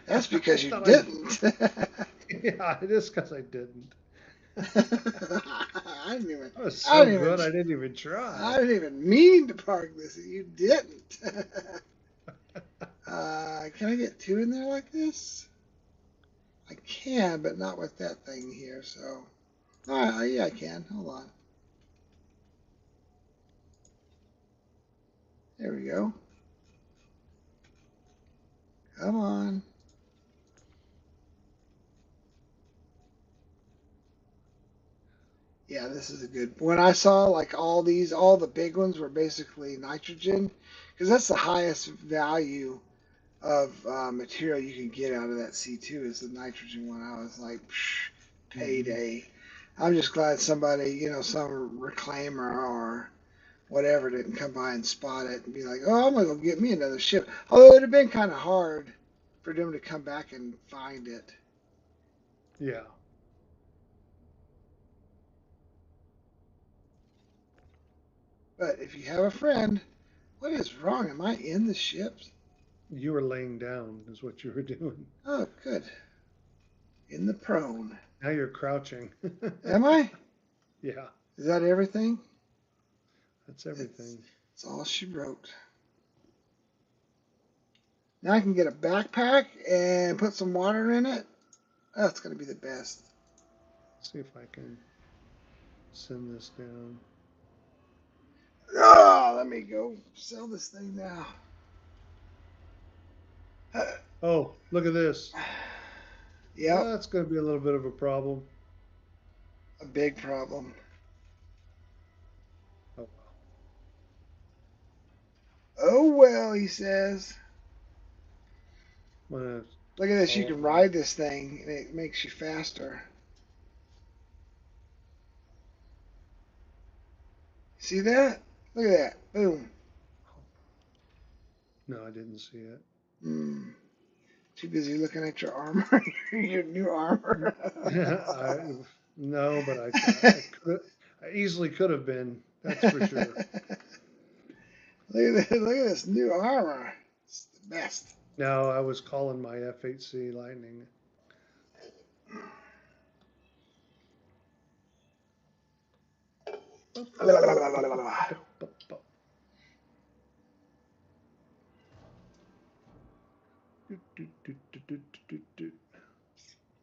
[SPEAKER 1] That's
[SPEAKER 6] I
[SPEAKER 1] because you
[SPEAKER 6] thought I,
[SPEAKER 1] didn't.
[SPEAKER 6] yeah, it is because I didn't.
[SPEAKER 1] I didn't even.
[SPEAKER 6] I was
[SPEAKER 1] I
[SPEAKER 6] so
[SPEAKER 1] didn't even.
[SPEAKER 6] good, I didn't even try.
[SPEAKER 1] I didn't even mean to park this. You didn't. Can I get two in there like this? I can, but not with that thing here. So, yeah, I can. Hold on. There we go. Come on. Yeah, this is a good. When I saw like all these, all the big ones were basically nitrogen, because that's the highest value of material you can get out of that C2 is the nitrogen one. I was like, psh,
[SPEAKER 6] Hmm.
[SPEAKER 1] payday. I'm just glad somebody, some reclaimer or whatever didn't come by and spot it and be like, oh, I'm gonna go get me another ship. Although it'd have been kind of hard for them to come back and find it.
[SPEAKER 6] Yeah,
[SPEAKER 1] But if you have a friend, what is wrong? Am I in the ship?
[SPEAKER 6] you were laying down, is what you were doing.
[SPEAKER 1] Oh, good. In the prone.
[SPEAKER 6] Now you're crouching.
[SPEAKER 1] Am I?
[SPEAKER 6] Yeah,
[SPEAKER 1] Is that everything?
[SPEAKER 6] that's
[SPEAKER 1] It's,
[SPEAKER 6] everything.
[SPEAKER 1] it's all she wrote. Now I can get a backpack and put some water in it. That's going to be the best.
[SPEAKER 6] See if I can send this down.
[SPEAKER 1] Oh, let me go sell this thing now.
[SPEAKER 6] Oh, look at this.
[SPEAKER 1] Yep,
[SPEAKER 6] That's going to be a little bit of a problem.
[SPEAKER 1] a big problem.
[SPEAKER 6] Oh
[SPEAKER 1] Oh well, he says.
[SPEAKER 6] well. I'm going to
[SPEAKER 1] Look at this. You
[SPEAKER 6] call
[SPEAKER 1] can
[SPEAKER 6] my.
[SPEAKER 1] ride this thing, and it makes you faster. See that? Look at that. Boom.
[SPEAKER 6] No, I didn't see it.
[SPEAKER 1] Hmm. Too busy looking at your armor, your new armor.
[SPEAKER 6] I no, but I could I easily could have been. That's for sure.
[SPEAKER 1] Look at this! Look at this new armor. It's the best.
[SPEAKER 6] No, I was calling my F8C Lightning.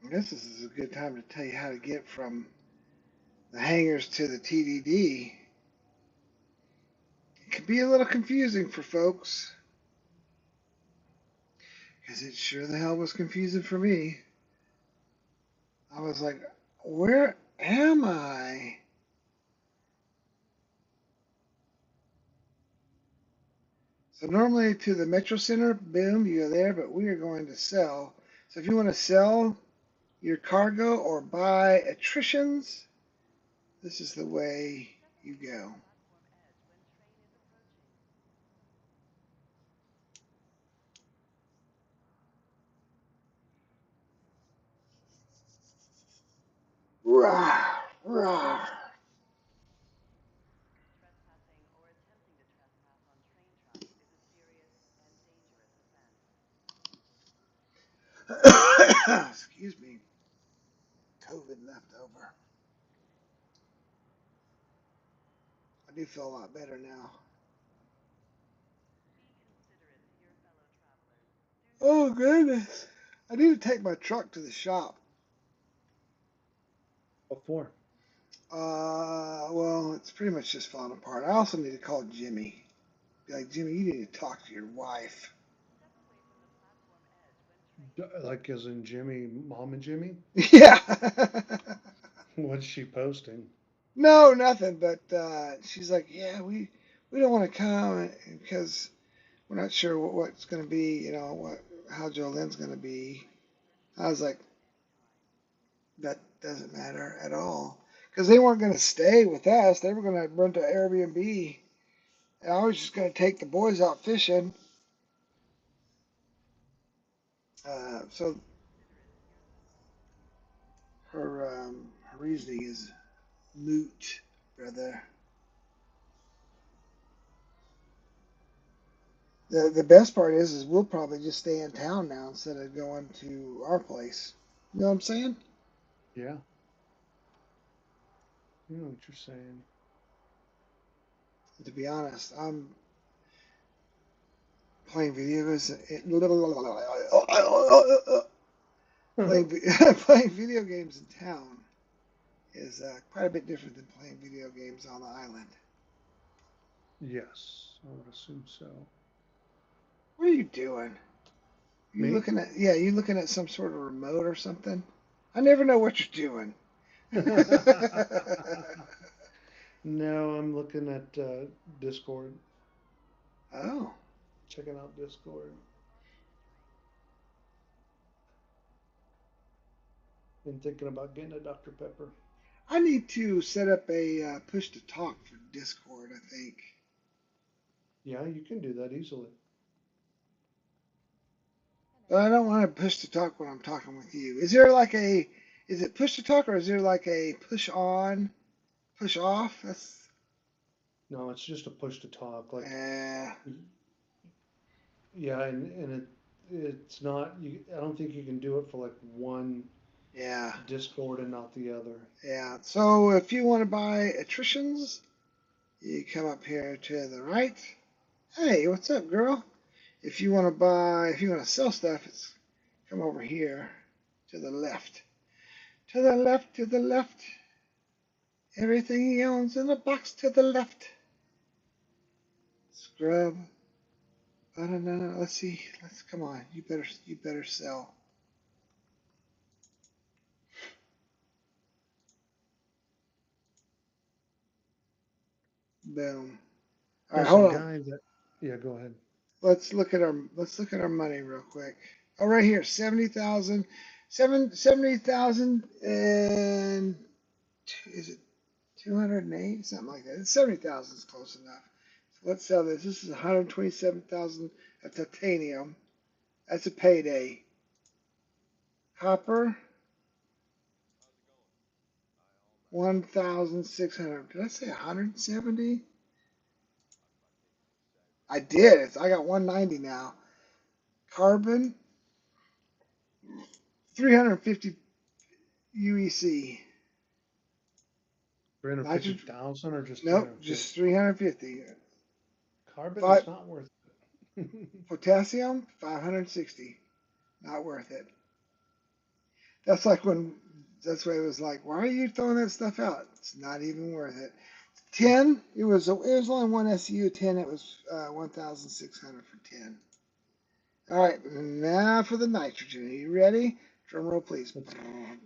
[SPEAKER 1] I guess this is a good time to tell you how to get from the hangars to the TDD. It can be a little confusing for folks, because it sure the hell was confusing for me. I was like, where am I? So normally to the Metro Center, boom, you go there, but we are going to sell. So if you want to sell your cargo or buy attritions, this is the way you go. Rah, rah. Excuse me. COVID left over. I do feel a lot better now. Oh goodness. I need to take my truck to the shop.
[SPEAKER 6] What for?
[SPEAKER 1] Well, it's pretty much just falling apart. I also need to call Jimmy. Be like, Jimmy, you need to talk to your wife.
[SPEAKER 6] Like as in Jimmy, Mom and Jimmy?
[SPEAKER 1] Yeah.
[SPEAKER 6] What's she posting?
[SPEAKER 1] No, nothing. But she's like, yeah, we don't want to come because we're not sure what's going to be. How Jolene's going to be. I was like, that doesn't matter at all because they weren't going to stay with us. They were going to rent an Airbnb. And I was just going to take the boys out fishing. So her reasoning is moot, brother. The best part is we'll probably just stay in town now instead of going to our place. You know what I'm saying?
[SPEAKER 6] Yeah, you know what you're saying.
[SPEAKER 1] To be honest, I'm playing video games. Playing playing video games in town is quite a bit different than playing video games on the island.
[SPEAKER 6] Yes, I would assume so.
[SPEAKER 1] What are you doing? You
[SPEAKER 6] Me?
[SPEAKER 1] looking at you looking at some sort of remote or something? I never know what you're doing.
[SPEAKER 6] No, I'm looking at Discord,
[SPEAKER 1] Oh,
[SPEAKER 6] checking out Discord, and thinking about getting a Dr. Pepper.
[SPEAKER 1] I need to set up a push to talk for Discord. I think,
[SPEAKER 6] Yeah, you can do that easily.
[SPEAKER 1] but I don't want to push to talk when I'm talking with you. Is there like a is it push to talk or is there like a push on, push off? That's
[SPEAKER 6] No, it's just a push to talk. Like,
[SPEAKER 1] uh,
[SPEAKER 6] yeah, and it's not. I don't think you can do it for like one
[SPEAKER 1] yeah,
[SPEAKER 6] Discord and not the other.
[SPEAKER 1] yeah. So if you want to buy attritions, you come up here to the right. Hey, what's up, girl? If you want to sell stuff, it's come over here to the left. To the left, to the left. Everything he owns in a box to the left. Scrub. No. Let's see. Let's come on. You better sell. Boom. All right,
[SPEAKER 6] There's some
[SPEAKER 1] hold on.
[SPEAKER 6] guys that. Yeah, go ahead.
[SPEAKER 1] Let's look at our money real quick. Oh, right here, 70,000, 70,000 and is it 208? Something like that. It's 70,000 is close enough. So let's sell this. This is 127,000 of titanium. That's a payday. Copper,
[SPEAKER 5] How's it going? All my
[SPEAKER 1] 1,600. Did I say 170?
[SPEAKER 5] I think you said
[SPEAKER 1] I did. I got 190 now. Carbon, 350 UEC. Nitrogen,
[SPEAKER 6] 350,000 or just
[SPEAKER 1] nope,
[SPEAKER 6] 350?
[SPEAKER 1] just 350.
[SPEAKER 6] Carbon
[SPEAKER 1] Five,
[SPEAKER 6] is not worth it.
[SPEAKER 1] potassium, 560. Not worth it. That's like when, that's why it was like, why are you throwing that stuff out? It's not even worth it. Tin, it was only one SU. Tin, it was 1,600 for tin. All right, now for the nitrogen. Are you ready? Drum roll, please.
[SPEAKER 6] Let's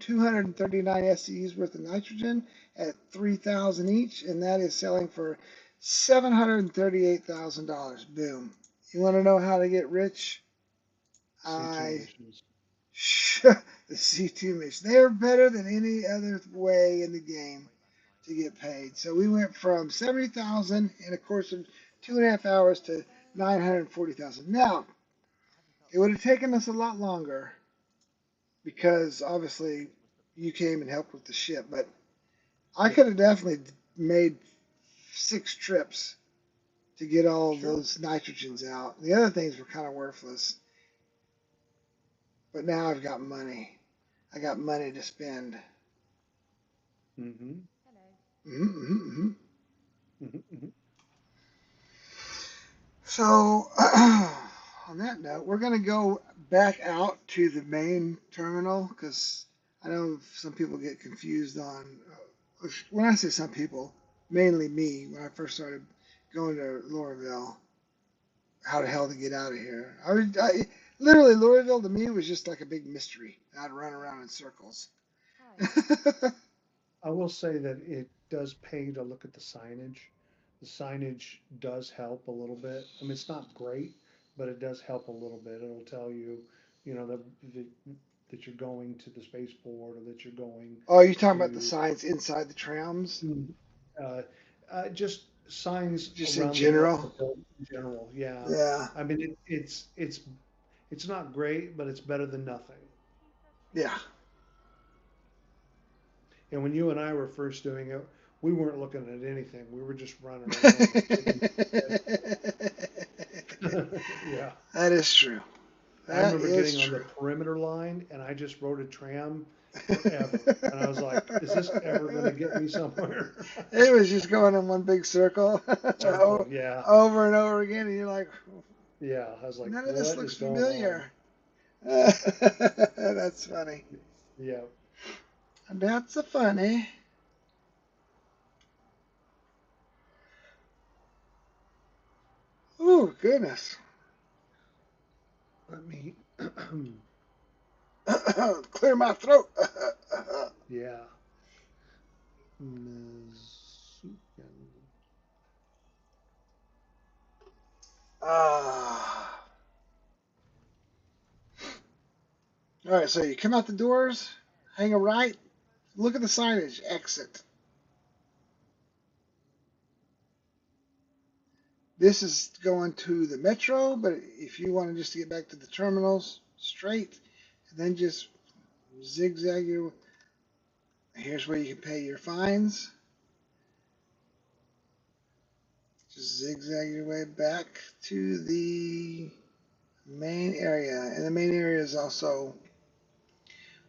[SPEAKER 1] 239 SCUs worth of nitrogen at 3,000 each, and that is selling for $738,000. Boom. You want to know how to get rich?
[SPEAKER 6] C2
[SPEAKER 1] I
[SPEAKER 6] missions.
[SPEAKER 1] the C2 mission. They're better than any other way in the game to get paid. So we went from 70,000 in a course of 2.5 hours to 940,000. Now it would have taken us a lot longer because obviously you came and helped with the ship, but I
[SPEAKER 6] Yeah,
[SPEAKER 1] could have definitely made 6 trips to get all of
[SPEAKER 6] sure.
[SPEAKER 1] those nitrogens out. The other things were kind of worthless, but now I've got money. I got money to spend.
[SPEAKER 6] Mm-hmm.
[SPEAKER 1] Mm-hmm.
[SPEAKER 6] Mm-hmm. Hmm.
[SPEAKER 1] So, on that note, we're going to go back out to the main terminal because I know some people get confused on. When I say some people, mainly me, when I first started going to Lorville, how the hell to get out of here. Literally, Lorville to me was just like a big mystery. I'd run around in circles.
[SPEAKER 6] I will say that it does pay to look at the signage. The signage does help a little bit. I mean, it's not great, but it does help a little bit. It'll tell you, that that you're going to the spaceport or that you're going
[SPEAKER 1] Oh, you talking about the
[SPEAKER 6] to
[SPEAKER 1] signs inside the trams?
[SPEAKER 6] mm, uh, just signs
[SPEAKER 1] Just in
[SPEAKER 6] around the
[SPEAKER 1] general?
[SPEAKER 6] building in general. Yeah,
[SPEAKER 1] Yeah.
[SPEAKER 6] I mean it's not great, but it's better than nothing.
[SPEAKER 1] Yeah.
[SPEAKER 6] And when you and I were first doing it, we weren't looking at anything. We were just running around like chickens with their head. Yeah.
[SPEAKER 1] That is true.
[SPEAKER 6] I
[SPEAKER 1] That
[SPEAKER 6] remember
[SPEAKER 1] is
[SPEAKER 6] getting on the
[SPEAKER 1] true.
[SPEAKER 6] perimeter line and I just rode a tram forever. And I was like, is this ever going to get me somewhere?
[SPEAKER 1] It was just going in one big circle
[SPEAKER 6] Circle. Yeah.
[SPEAKER 1] over and over again, and you're like,
[SPEAKER 6] Yeah, I was like,
[SPEAKER 1] None of this
[SPEAKER 6] what
[SPEAKER 1] looks
[SPEAKER 6] is going on?
[SPEAKER 1] familiar. That's funny.
[SPEAKER 6] Yeah.
[SPEAKER 1] That's a funny. Oh, goodness.
[SPEAKER 6] Let me.
[SPEAKER 1] Clear my throat.
[SPEAKER 6] Yeah. Mizuken.
[SPEAKER 1] Ah. All right, so you come out the doors, hang a right, look at the signage, exit. This is going to the metro, but if you want to just get back to the terminals, straight, and then just zigzag your. Here's where you can pay your fines. Just zigzag your way back to the main area. And the main area is also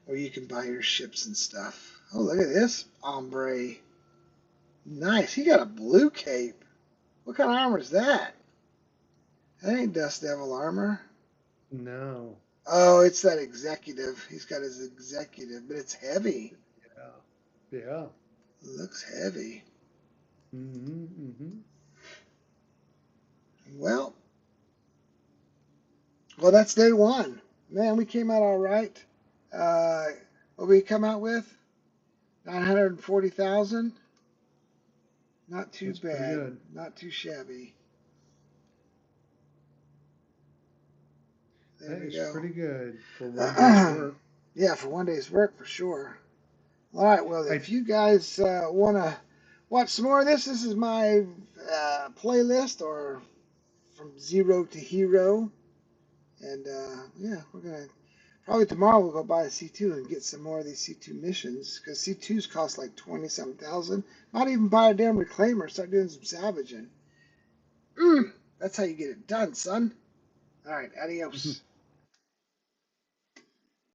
[SPEAKER 1] where you can buy your ships and stuff. Oh, look at this hombre. Nice. He got a blue cape. What kind of armor is that? That ain't Dust Devil armor.
[SPEAKER 6] No.
[SPEAKER 1] Oh, it's that executive. He's got his executive, but it's heavy.
[SPEAKER 6] Yeah. Yeah.
[SPEAKER 1] Looks heavy.
[SPEAKER 6] Mm-hmm. Mm-hmm.
[SPEAKER 1] Well, well, that's day one. Man, we came out all right. Uh, what we come out with? 940,000. Not too
[SPEAKER 6] That's pretty
[SPEAKER 1] bad.
[SPEAKER 6] good.
[SPEAKER 1] Not too shabby. There
[SPEAKER 6] That
[SPEAKER 1] we
[SPEAKER 6] is
[SPEAKER 1] go.
[SPEAKER 6] pretty good for one day's work.
[SPEAKER 1] Yeah, for one day's work for sure. All right. Well,
[SPEAKER 6] I
[SPEAKER 1] if you guys want to watch some more of this, this is my playlist or from zero to hero. And yeah, we're gonna probably tomorrow we'll go buy a C2 and get some more of these C2 missions because C2s cost like 20 something thousand. Might even buy a damn reclaimer, start doing some salvaging. That's how you get it done, son. All right, adios.